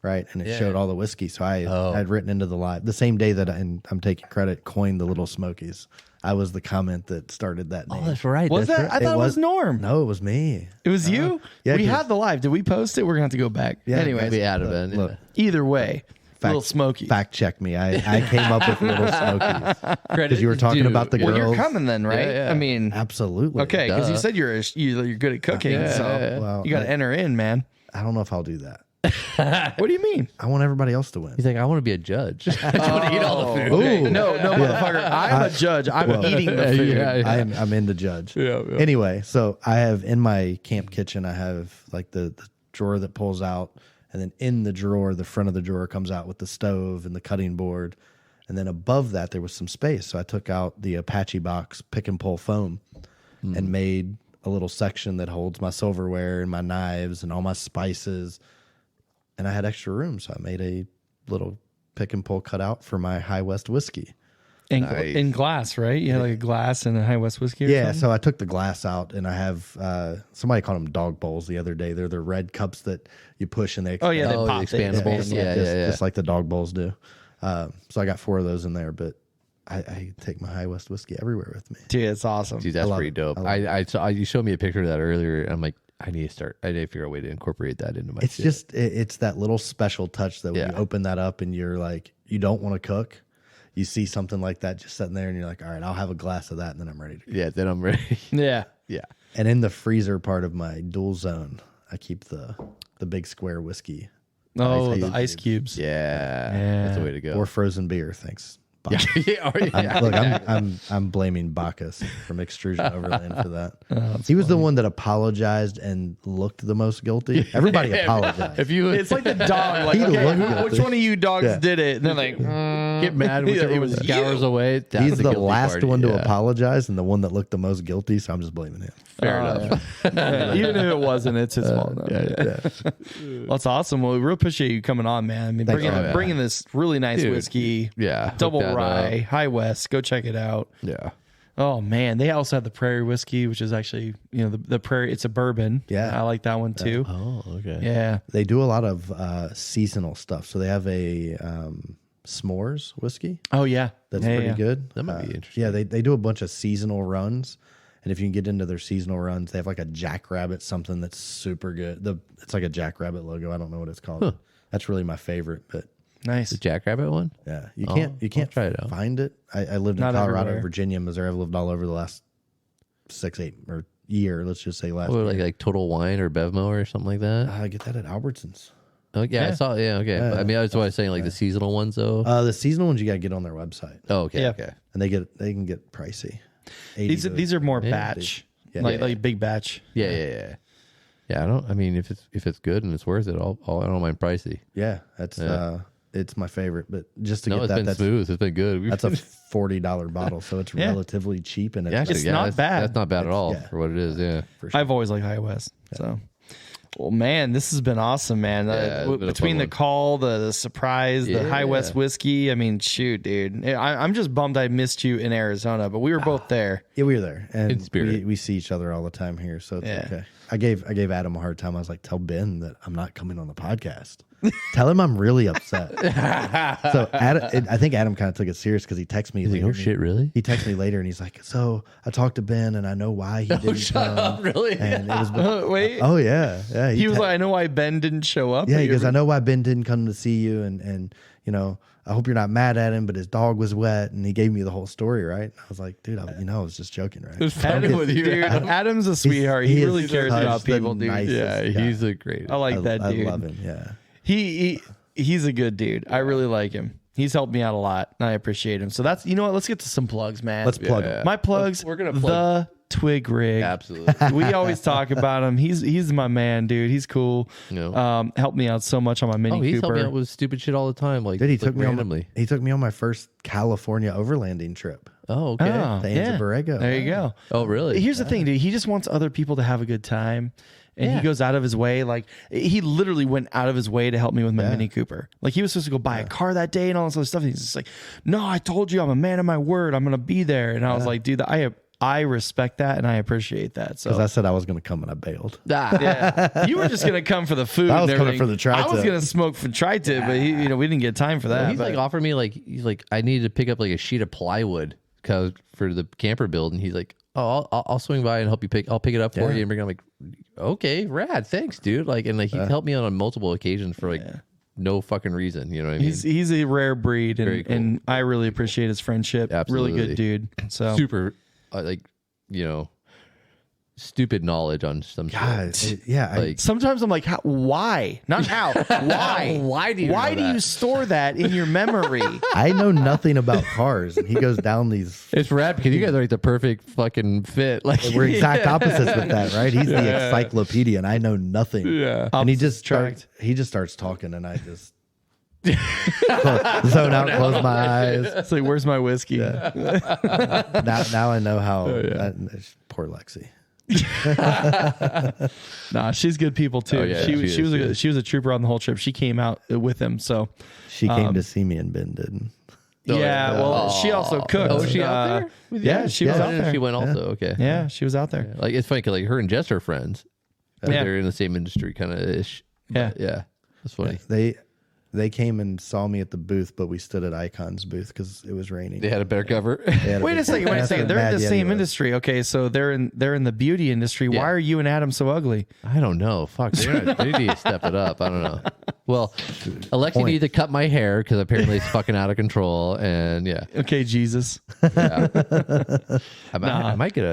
right? And it showed all the whiskey. So I had written into the live the same day that I'm taking credit, coined the Little Smokies. I was the comment that started that name. Oh, that's right. Was that? I thought it was Norm. No, it was me. It was you? Yeah, we had the live. Did we post it? We're going to have to go back. Yeah, anyway. We added it. Look, either way, Little Smokies. Fact check me. I came up with Little Smokies. Because you were talking about the girls. Well, you're coming then, right? Yeah. I mean. Absolutely. Okay, because you said you're good at cooking. So you got to enter in, man. I don't know if I'll do that. What do you mean? I want everybody else to win. He's like, I want to be a judge. I want to eat all the food. Ooh. No, motherfucker. I'm a judge. I'm eating the food. I'm in the judge. Yeah. Anyway, so I have in my camp kitchen, I have like the drawer that pulls out, and then in the drawer, the front of the drawer comes out with the stove and the cutting board. And then above that, there was some space. So I took out the Apache box pick and pull foam and made a little section that holds my silverware and my knives and all my spices. And I had extra room, so I made a little pick and pull cutout for my High West whiskey. In glass, right? You had like a glass and a High West whiskey? Yeah, so I took the glass out, and I have somebody called them dog bowls the other day. They're the red cups that you push and they expand. Oh, yeah, they pop. Expandables. Just like the dog bowls do. So I got 4 of those in there, but I take my High West whiskey everywhere with me. Dude, it's awesome. Dude, that's pretty dope. You showed me a picture of that earlier, and I'm like, I need to figure out a way to incorporate that into my shit. It's that little special touch that when you open that up and you're like, you don't want to cook, you see something like that just sitting there and you're like, all right, I'll have a glass of that and then I'm ready to go. Yeah, then I'm ready. Yeah. Yeah. And in the freezer part of my dual zone, I keep the big square whiskey. Oh, the ice cubes. Yeah, that's the way to go. Or frozen beer. Thanks. Yeah. Look, I'm blaming Bacchus from Extrusion Overland for that. He was the one that apologized and looked the most guilty. Everybody apologized. It's like the dog. Like, okay, which one of you dogs did it? And they're like, get mad. It was scours away. That's He's the last party. one to apologize and the one that looked the most guilty. So I'm just blaming him. Fair enough. Yeah. Even if it wasn't, it's his fault. Well, that's awesome. Well, we really appreciate you coming on, man. I mean, bringing this really nice whiskey. Yeah. Double rye, High West. Go check it out. Yeah. Oh man, they also have the Prairie whiskey, which is actually, you know, the Prairie. It's a bourbon. Yeah, I like that one too. Oh, okay. Yeah, they do a lot of seasonal stuff. So they have a s'mores whiskey. Oh yeah, that's pretty good. That might be interesting. Yeah, they do a bunch of seasonal runs, and if you can get into their seasonal runs, they have like a Jackrabbit something that's super good. It's like a Jackrabbit logo. I don't know what it's called. Huh. That's really my favorite, but. Nice. The Jackrabbit one? Yeah. You can't try it out. find it. I lived in Colorado, Virginia, Missouri. I've lived all over the last 6-8 or year, let's just say last year. Like Total Wine or Bevmo or something like that? I get that at Albertsons. Oh, yeah, I saw. Yeah, okay. I mean, that's what I was saying, like the seasonal ones, though. The seasonal ones you got to get on their website. Oh, okay, okay. And they can get pricey. These are more batch, like big batch. Yeah. I mean, if it's good and it's worth it, I don't mind pricey. Yeah, that's it's my favorite, but just to get that, that's smooth. It's been good. That's a $40 bottle, so it's relatively cheap, and it's not bad. That's not bad at all for what it is. Yeah, for sure. I've always liked High West. So, well, man, this has been awesome, man. Between the call, the surprise, the High West whiskey. I mean, shoot, dude, I'm just bummed I missed you in Arizona, but we were both there. Yeah, we were there, and in spirit. We see each other all the time here, so it's okay. I gave Adam a hard time. I was like, tell Ben that I'm not coming on the podcast. Tell him I'm really upset. So I think Adam kind of took it serious because he texted me. He's like, oh shit, really? He texted me later and he's like, so I talked to Ben and I know why he didn't come. Really? And it was wait. Oh yeah. He was like, I know why Ben didn't show up. Yeah, he goes, I know why Ben didn't come to see you, and you know, I hope you're not mad at him, but his dog was wet, and he gave me the whole story, right? I was like, dude, I was just joking, right? It was fun with you, dude. Adam's a sweetheart. He really cares about people, dude. Nicest, he's a great. I like that dude. I love him. Yeah, he's a good dude. I really like him. He's helped me out a lot, and I appreciate him. So that's, you know what? Let's get to some plugs, man. Let's plug them. My plugs. We're gonna plug the Twig Rig. Absolutely. We always talk about him. He's my man, dude. He's cool. No. Helped me out so much on my Mini Cooper. He's helped me out with stupid shit all the time. Like, he took me randomly. He took me on my first California overlanding trip. Oh, okay. To Anza Borrego. There you go. Oh, really? Here's the thing, dude. He just wants other people to have a good time. And he goes out of his way. Like, he literally went out of his way to help me with my Mini Cooper. Like, he was supposed to go buy a car that day and all this other stuff. And he's just like, no, I told you I'm a man of my word. I'm going to be there. And I was like, dude, I respect that and I appreciate that. So, because I said I was going to come and I bailed. Yeah, you were just going to come for the food. I was and coming for the tri-tip. I was going to smoke for tri-tip, but we didn't get time for that. He's like offered me he's like, I needed to pick up like a sheet of plywood for the camper build, and he's like, oh, I'll swing by and help you I'll pick it up for you and bring it. I'm like, okay, rad, thanks, dude. Like, and like he helped me out on multiple occasions for no fucking reason. You know what I mean? He's a rare breed, and, cool. and I really appreciate his friendship. Absolutely. Really good dude. So super, stupid knowledge on some shit. Yeah. Sometimes I'm like, why? Not how. Why? Why do you? Why do you store that in your memory? I know nothing about cars, and he goes down these. It's rad because you guys are like the perfect fucking fit. Like, we're exact opposites with that, right? He's the encyclopedia, and I know nothing. Yeah. And he just starts talking, and I just zone out, close my eyes. It's like, where's my whiskey? Yeah. now I know how. Poor Lexi. Nah, she's good people too. Oh, yeah, she was a trooper on the whole trip. She came out with him, so she came to see me, and Ben didn't. She also cooked. Oh, was she out there? Yeah, she was out there. She went also. Okay. Yeah, she was out there. Yeah. Like, it's funny because like her and Jess are friends. They're in the same industry, kind of ish. Yeah, that's funny. They came and saw me at the booth, but we stood at Icon's booth because it was raining. They had a better cover. Wait a second. They're in the same industry. Okay, so they're in the beauty industry. Yeah. Why are you and Adam so ugly? I don't know. Fuck, they need to step it up. I don't know. Well, Alexi needed to cut my hair because apparently it's fucking out of control. And yeah. Okay, Jesus. Yeah. I might get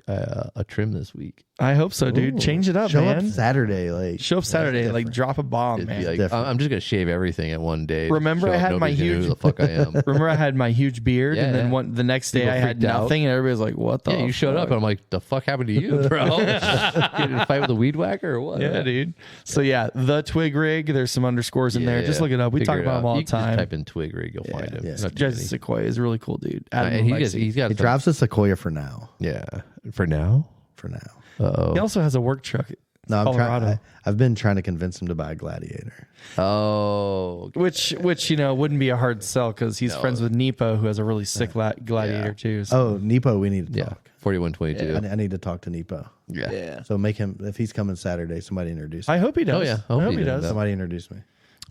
a trim this week. I hope so, dude. Change it up, Show man. up Saturday, Show up Saturday, like drop a bomb, It'd man. be like, I'm just gonna shave everything at one day. Remember, I had my huge. Who the fuck I am. Remember, I had my huge beard, Yeah, and then yeah. the next day People I had freaked out. nothing, and everybody was like, "What the?" Yeah, you showed up, and I'm like, "The fuck happened to you, bro? Get in a fight with a weed whacker or what?" Yeah, dude. So yeah, the Twig Rig. There's some underscores in there. Just look it up. We Figure talk it about out. them all You the can just time. type in Twig Rig, you'll find him. Yeah. Not too Jesse many. Sequoia is a really cool dude. Adam And Alexi. he's got He some- drives a Sequoia for now. Yeah, for now. For now. Uh-oh. He also has a work truck. No, Colorado. I've been trying to convince him to buy a Gladiator. Oh, Which wouldn't be a hard sell because he's friends with Nepo, who has a really sick Gladiator too. So. Oh, Nepo, we need to yeah, talk. 4122. I need to talk to Nepo. Yeah. So make him, if he's coming Saturday, somebody introduce me. I hope he does. Oh, yeah. I hope he does. Somebody introduce me.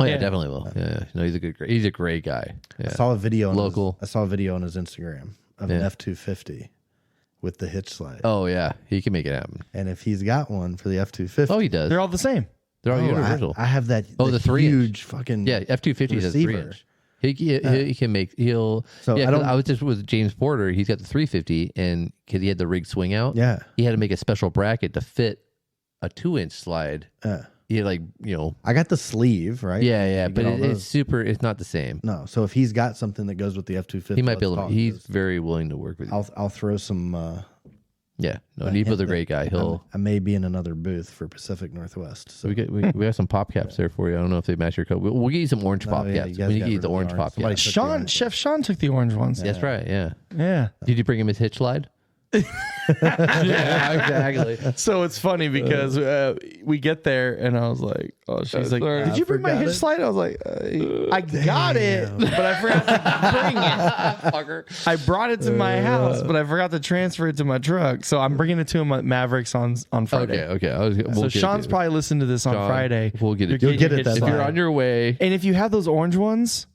Oh yeah, Yeah. definitely will. Yeah, no, he's a great guy. Yeah. I saw a video on Local. I saw a video on his Instagram of an Yeah. F-250 with the hitch slide. Oh yeah, he can make it happen. And if he's got one for the F-250, Oh, he does. They're all the same. They're all universal. I have that. Oh, the 3-inch. huge fucking Yeah, F-250 has receiver. 3-inch. He can make he'll. So yeah, I don't- I was just with James Porter. He's got the 350, and because he had the rig swing out, Yeah. he had to make a special bracket to fit a 2-inch slide. He had I got the sleeve, right? yeah, You but get all it's those. super. It's not the same. No, so if he's got something that goes with the F-250, He might be let's able. talk, He's 'cause very willing to work with you. I'll throw some. Yeah, no, Nepo's a great guy. I may be in another booth for Pacific Northwest. So We have some pop caps there for you. I don't know if they match your coat. We'll get you some orange pop yeah, caps. you guys We got get you rid the of the orange orange. pop Somebody caps. took Chef Sean took the orange ones. That's right. Yeah. Yeah. Did you bring him his hitch slide? Yeah, exactly. So it's funny because we get there and I was like, "Oh, she's like, sorry, did you bring my forgot hitch it. slide?" I was like, "I got it, but I forgot to bring it. Fucker. I brought it to my house, but I forgot to transfer it to my truck. So I'm bringing it to him at Mavericks on Friday." Okay. So Sean's probably listening to this on Sean, Friday. we'll get it. You're You'll get getting it your then. hitch If you're slide. on your way, And if you have those orange ones,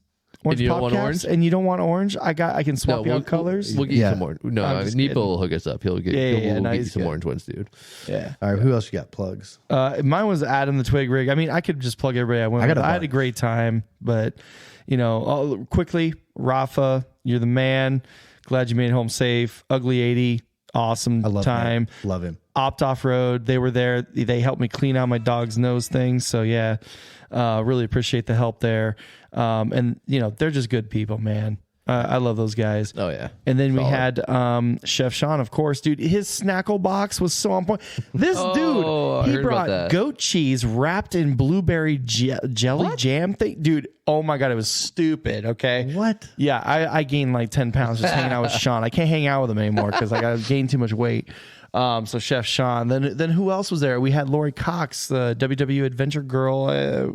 orange you don't pop want caps, orange? and you don't want orange, I can swap you out colors. We'll get you Yeah. some more. No, I'm just Nepo kidding. will hook us up. He'll get. Yeah, we'll no, get you he's some good. orange ones, dude. Yeah. all right, who else you got plugs? Mine was Adam the Twig Rig. I mean, I could just plug everybody I went with. I had a great time, but quickly, Rafa, you're the man. Glad you made it home safe. Ugly 80, awesome I love time. him. Love him. Opt Off Road, they were there. They helped me clean out my dog's nose thing. So yeah, really appreciate the help there. And they're just good people, man. I love those guys. Oh yeah. And then we Solid. had Chef Sean, of course, dude. His snackle box was so on point. This I dude, he heard about brought that. goat cheese wrapped in blueberry jelly jam thing. Dude, oh my God, it was stupid, okay? What? Yeah, I gained like 10 pounds just hanging out with Sean. I can't hang out with him anymore because I gained too much weight. So Chef Sean. Then who else was there? We had Lori Cox, the WW Adventure Girl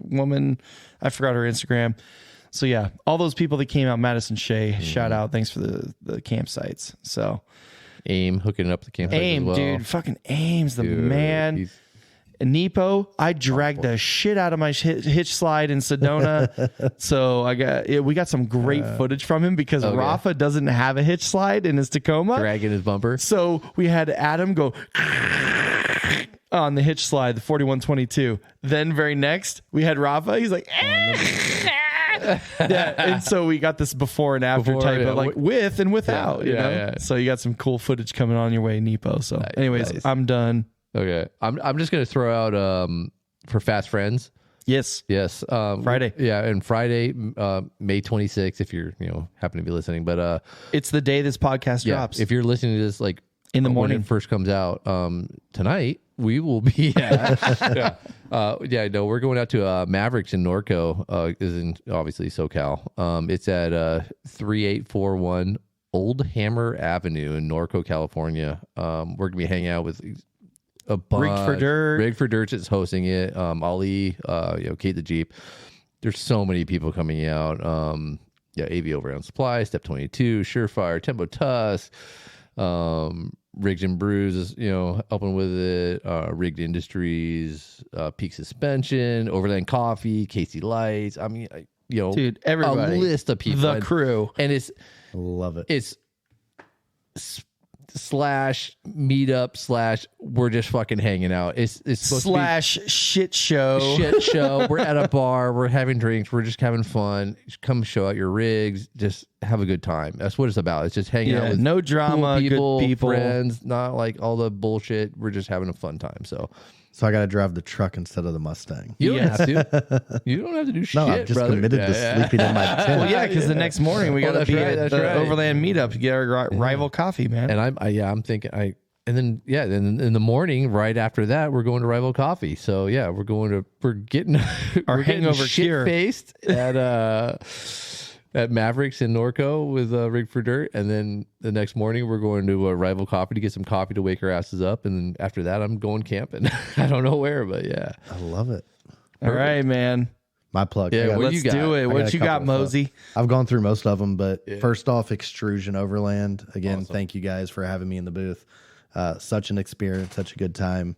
woman. I forgot her Instagram. So yeah, all those people that came out, Madison Shea, shout out. Thanks for the campsites. So AIM hooking up the campsite AIM, as well. dude, fucking AIM's the Dude, man. he's- And Nepo, I dragged the shit out of my hitch slide in Sedona. So we got some great footage from him because Okay. Rafa doesn't have a hitch slide in his Tacoma. dragging his bumper. So we had Adam go on the hitch slide, the 4122. Then very next, we had Rafa. He's like, yeah. And so we got this before and after type of like with and without, you know? yeah. So you got some cool footage coming on your way, Nepo. So anyways, nice. I'm done. Okay, I'm just gonna throw out for Fast Friends. Yes. Yes, Friday. Yeah, and Friday, May 26th. If you're happen to be listening, but It's the day this podcast yeah, drops. if you're listening to this like In the when morning. it first comes out tonight, we will be at we're going out to Mavericks in Norco, is in obviously SoCal. It's at 3841 Old Hammer Avenue in Norco, California. We're gonna be hanging out with a bunch. Rigged for Dirt is hosting it. Ali, Kate the Jeep. There's so many people coming out. AV Overland Supply, Step 22, Surefire, Tempo Tusk, Rigged and Brews is helping with it. Rigged Industries, Peak Suspension, Overland Coffee, Casey Lights. I mean, Dude, everybody. a list of people, The crew. and it's Love it. it's slash meetup slash we're just fucking hanging out. It's supposed slash to be shit show. shit show. We're at a bar. We're having drinks. We're just having fun. Just come show out your rigs. Just have a good time. That's what it's about. It's just hanging out with no drama, cool good people, friends. Not like all the bullshit. We're just having a fun time. So I got to drive the truck instead of the Mustang. you don't have to. You don't have to do shit. No, I'm just brother. committed to sleeping in my tent. Well, yeah, because the next morning we got to be at the Overland meetup to get our rival coffee, man. And I'm thinking and then in the morning right after that we're going to Rival Coffee. So yeah, we're getting our hangover shit faced at Mavericks in Norco with Rig for Dirt, and then the next morning we're going to Rival Coffee to get some coffee to wake our asses up, and then after that I'm going camping. I don't know where, but yeah, I love it. All right, man. My plug. Yeah, Let's do it. What you got, Mosey? I've gone through most of them, but first off, Xtrusion Overland. Again, awesome. Thank you guys for having me in the booth. Such an experience, such a good time.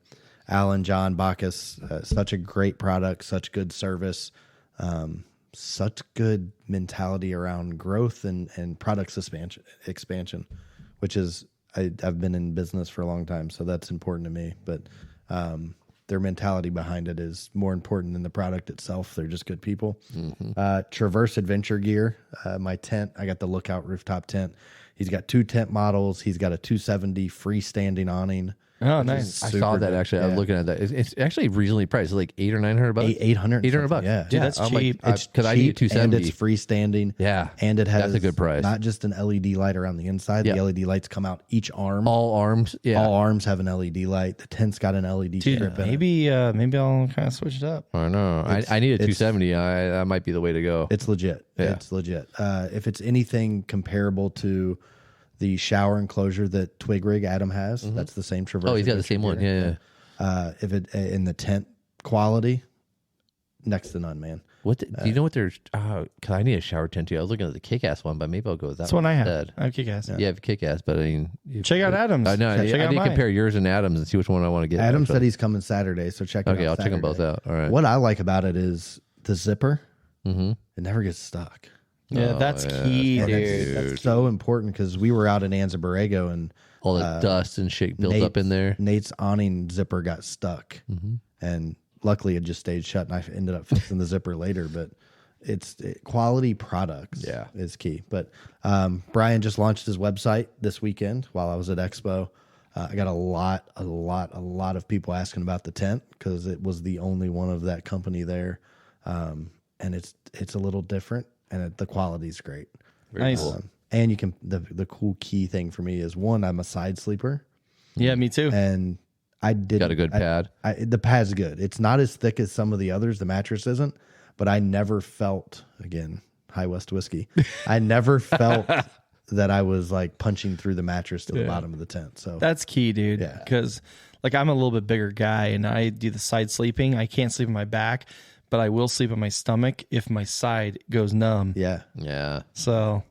Alan, John, Bacchus, such a great product, such good service, such good mentality around growth and products expansion, which is, I've been in business for a long time, so that's important to me. But their mentality behind it is more important than the product itself. They're just good people. Mm-hmm. Traverse Adventure Gear, my tent. I got the Lookout rooftop tent. He's got 2 tent models. He's got a 270 freestanding awning. Oh, nice! I saw that actually. I was looking at that. It's actually reasonably priced. It's like $800 or $900. $800. Yeah, dude, that's cheap. Because I need a 270, and it's freestanding. Yeah, and it has that's a good price. Not just an LED light around the inside. The LED lights come out each arm. All arms. Yeah, all arms have an LED light. The tent's got an LED strip. Maybe I'll kind of switch it up. I know. I need a 270. That might be the way to go. It's legit. Yeah. It's legit. If it's anything comparable to the shower enclosure that Twig Rig Adam has, that's the same Traverse. Oh, he's got the same one. Yeah. If it in the tent quality, next to none, man. What do you know what there's? Cause I need a shower tent too. I was looking at the Kick-Ass one, but maybe I'll go with that. That's one I have. Instead. I have Kick-Ass. Yeah, I have Kick-Ass, but I mean, check out Adam's. I know. I need to mine. compare yours and Adam's and see which one I want to get. Adam said he's coming Saturday, so check it out. Okay, I'll check them both out. All right. What I like about it is the zipper. Mm-hmm. It never gets stuck. Yeah, that's key, dude. That's so important because we were out in Anza Borrego and all the dust and shit built up in there. Nate's awning zipper got stuck, and luckily it just stayed shut, and I ended up fixing the zipper later. But quality products is key. But Brian just launched his website this weekend while I was at Expo. I got a lot of people asking about the tent because it was the only one of that company there, and it's a little different. And the quality's great. Nice. And you can the cool key thing for me is one, I'm a side sleeper. Yeah, me too. And I did got a good pad. The pad's good. It's not as thick as some of the others. The mattress isn't, but I never felt, again, High West whiskey. I never felt that I was like punching through the mattress to the bottom of the tent. So that's key, dude. Yeah. Because like I'm a little bit bigger guy and I do the side sleeping. I can't sleep on my back, but I will sleep on my stomach if my side goes numb. Yeah. Yeah. So,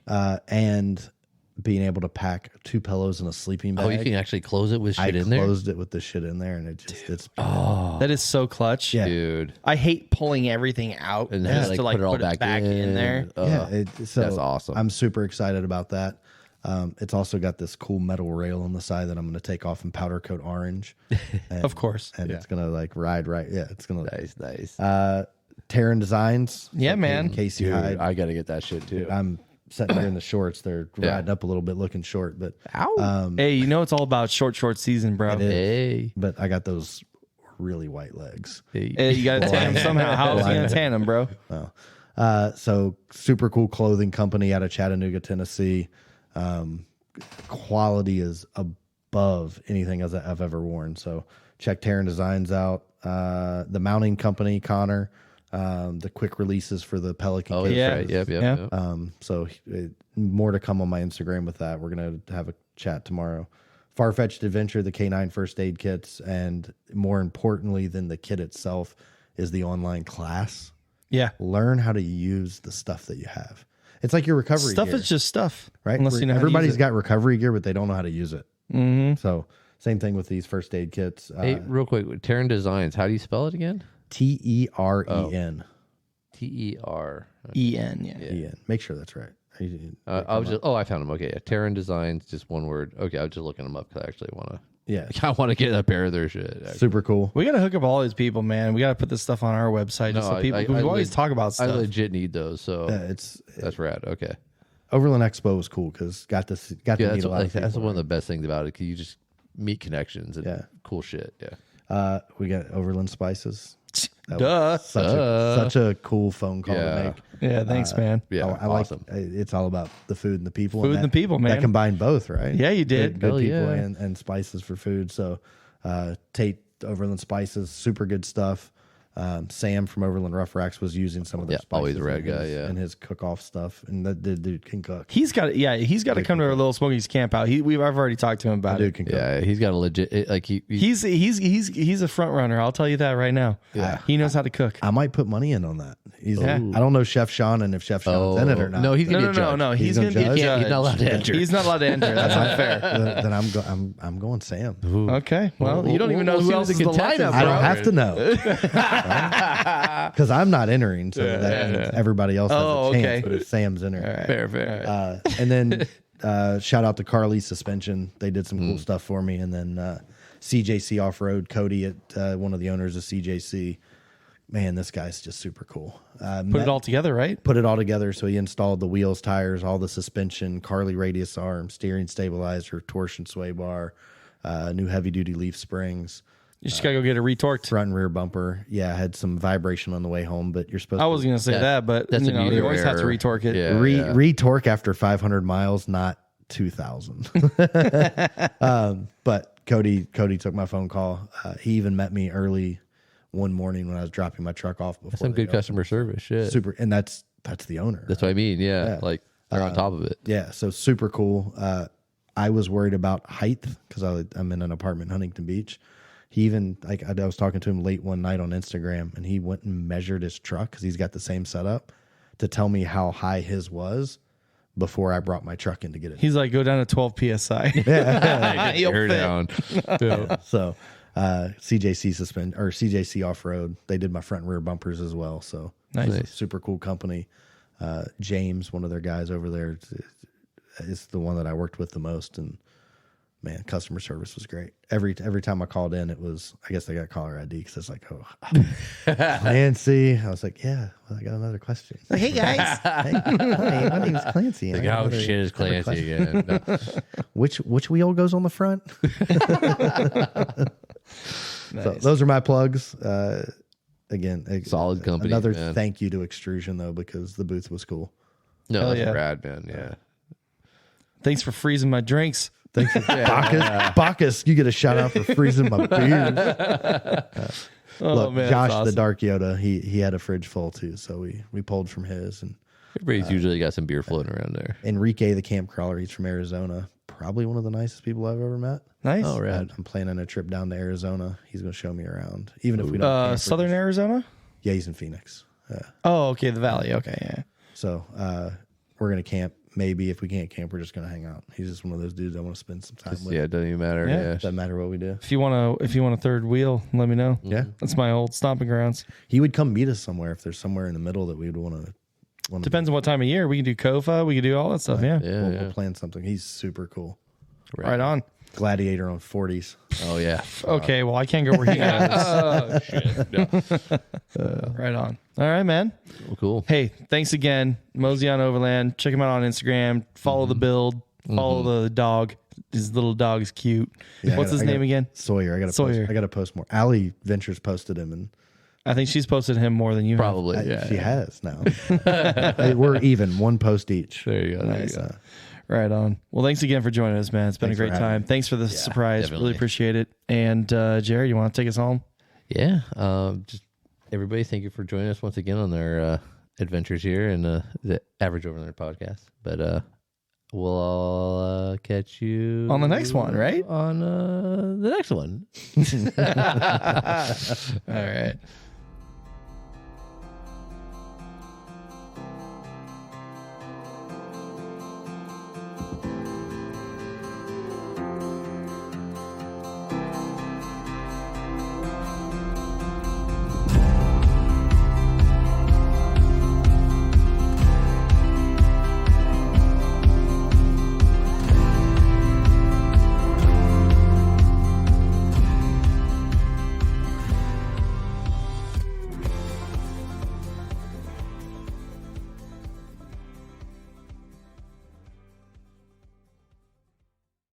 and being able to pack 2 pillows and a sleeping bag. Oh, you can actually close it with shit in there? I closed it with the shit in there, and it's that is so clutch. Yeah. Dude. I hate pulling everything out and then just to like put it back in there. So that's awesome. I'm super excited about that. It's also got this cool metal rail on the side that I'm going to take off and powder coat orange. And, of course. And it's going to like ride right. Yeah, it's going to nice. Terran Designs. Yeah, man. Casey Hyde. I got to get that shit too. I'm sitting here in the shorts. They're riding up a little bit, looking short, but hey, you know it's all about short season, bro. Hey, but I got those really white legs. Hey, you got to tan them somehow. How else are you going to tan them, bro? So super cool clothing company out of Chattanooga, Tennessee. Quality is above anything I've ever worn. So check Terran Designs out. The mounting company, Connor, the quick releases for the Pelican. Oh, yeah. Right. Yep. So more to come on my Instagram with that. We're going to have a chat tomorrow. Far-Fetched Adventure, the K9 first aid kits. And more importantly than the kit itself is the online class. Yeah. Learn how to use the stuff that you have. It's like your recovery stuff gear. Is just stuff, right? Unless you know everybody's got recovery gear, but they don't know how to use it. Mm-hmm. So same thing with these first aid kits. Hey, real quick, Terran Designs. How do you spell it again? TEREN. TEREN. Yeah. EN. Make sure that's right. I was just. Oh, I found them. Okay, yeah. Terran Designs, just one word. Okay, I was just looking them up because I actually want to. Yeah, I want to get a pair of their shit. Actually. Super cool. We got to hook up all these people, man. We got to put this stuff on our website. Just so people, we always talk about stuff. I legit need those. So that's rad. Okay. Overland Expo was cool because got to meet a lot of people. That's one of the best things about it. Cause you just meet connections and cool shit. Yeah. We got Overland Spices. Duh. Such a cool phone call to make. Yeah, thanks, man. Yeah, I awesome. like. It's all about the food and the people. Food and the people, man. That combined both, right? Yeah, you did. Good people and spices for food. So, Tate Overland Spices, super good stuff. Sam from Overland Rough Racks was using some of their spices. Always a rad guy, and his cook-off stuff. And that dude can cook. He's got to come to our little Smokies camp out. I've already talked to him about it. Can cook. Yeah, he's got a legit he's a front runner. I'll tell you that right now. Yeah, he knows how to cook. I might put money in on that. I don't know Chef Sean and if Chef Sean's in it or not. No, he's gonna be a judge. No. He's gonna be a judge. He's not allowed to enter. He's not allowed to enter. That's unfair. Then I'm going Sam. Okay. Well, you don't even know who else is in the lineup. I don't have to know because I'm not entering. So that everybody else has a chance. But if Sam's entering, right. Fair. And then shout out to Carly Suspension. They did some cool stuff for me. And then CJC Off Road, Cody at one of the owners of CJC. Man, this guy's just super cool. Put it all together, right? Put it all together. So he installed the wheels, tires, all the suspension, Carly radius arm, steering stabilizer, torsion sway bar, new heavy duty leaf springs. You just gotta go get it retorqued. Front and rear bumper. Yeah, I had some vibration on the way home, but you're supposed. I was gonna say that, but that's you always have to retorque it. Yeah, retorque after 500 miles, not 2,000. But Cody took my phone call. He even met me early one morning when I was dropping my truck off. Before that's some good customer service. Shit, super, and that's the owner. That's what I mean. Yeah. Like they're on top of it. Yeah, so super cool. I was worried about height because I'm in an apartment in Huntington Beach. He even I was talking to him late one night on Instagram, and he went and measured his truck because he's got the same setup to tell me how high his was before I brought my truck in to get it. He's like, go down to 12 psi. Yeah, you'll down. Yeah. So CJC Off Road, they did my front and rear bumpers as well. So nice. Super cool company. James, one of their guys over there, is the one that I worked with the most, and man, customer service was great. Every time I called in, it was, I guess I got caller ID because it's like, Clancy. I was like, yeah, well, I got another question. Like, hey guys, hey, hi, my name's Clancy. Like, how shit is Clancy again? No. Which wheel goes on the front? Nice. So those are my plugs. Again, solid company. Another man. thank you to Xtrusion though, because the booth was cool. No, that's rad, man. Yeah. Thanks for freezing my drinks. Thanks for Bacchus. You get a shout out for freezing my beers. Look, man, Josh awesome. the Dark Yoda, he had a fridge full too, so we pulled from his. And everybody's usually got some beer floating around there. Enrique the camp crawler, he's from Arizona. Probably one of the nicest people I've ever met. Nice. Oh, rad. I'm planning a trip down to Arizona. He's going to show me around, even if we don't. Camp Southern Arizona. Yeah, he's in Phoenix. Oh, okay, the Valley. Okay, yeah. So we're going to camp. Maybe if we can't camp, we're just going to hang out. He's just one of those dudes I want to spend some time with. Yeah, it doesn't even matter. Yeah. Doesn't matter what we do. If you want a third wheel, let me know. Yeah, That's my old stomping grounds. he would come meet us somewhere if there's somewhere in the middle that we would want to. Depends on what time of year. We can do Kofa. We can do all that stuff. Yeah. We'll plan something. He's super cool. Right on. Gladiator on 40s. Oh yeah. Okay. Well, I can't go where he goes. Oh shit. No. Right on. All right, man. Well, cool. Hey, thanks again, Mosey on Overland. Check him out on Instagram. Follow the build. Follow the dog. His little dog is cute. Yeah, What's his name again? Sawyer. I got to post more. Allie Ventures posted him, and I think she's posted him more than you have. Probably. she has now. We're even, one post each. There you go. Nice. Right on. Well, thanks again for joining us, man. It's been a great time. Thanks for the surprise. definitely. Really appreciate it. And Jared, you want to take us home? Yeah. Just everybody, thank you for joining us once again on our adventures here in the Average Overlander podcast. But we'll all catch you On the next one, right? On the next one. All right.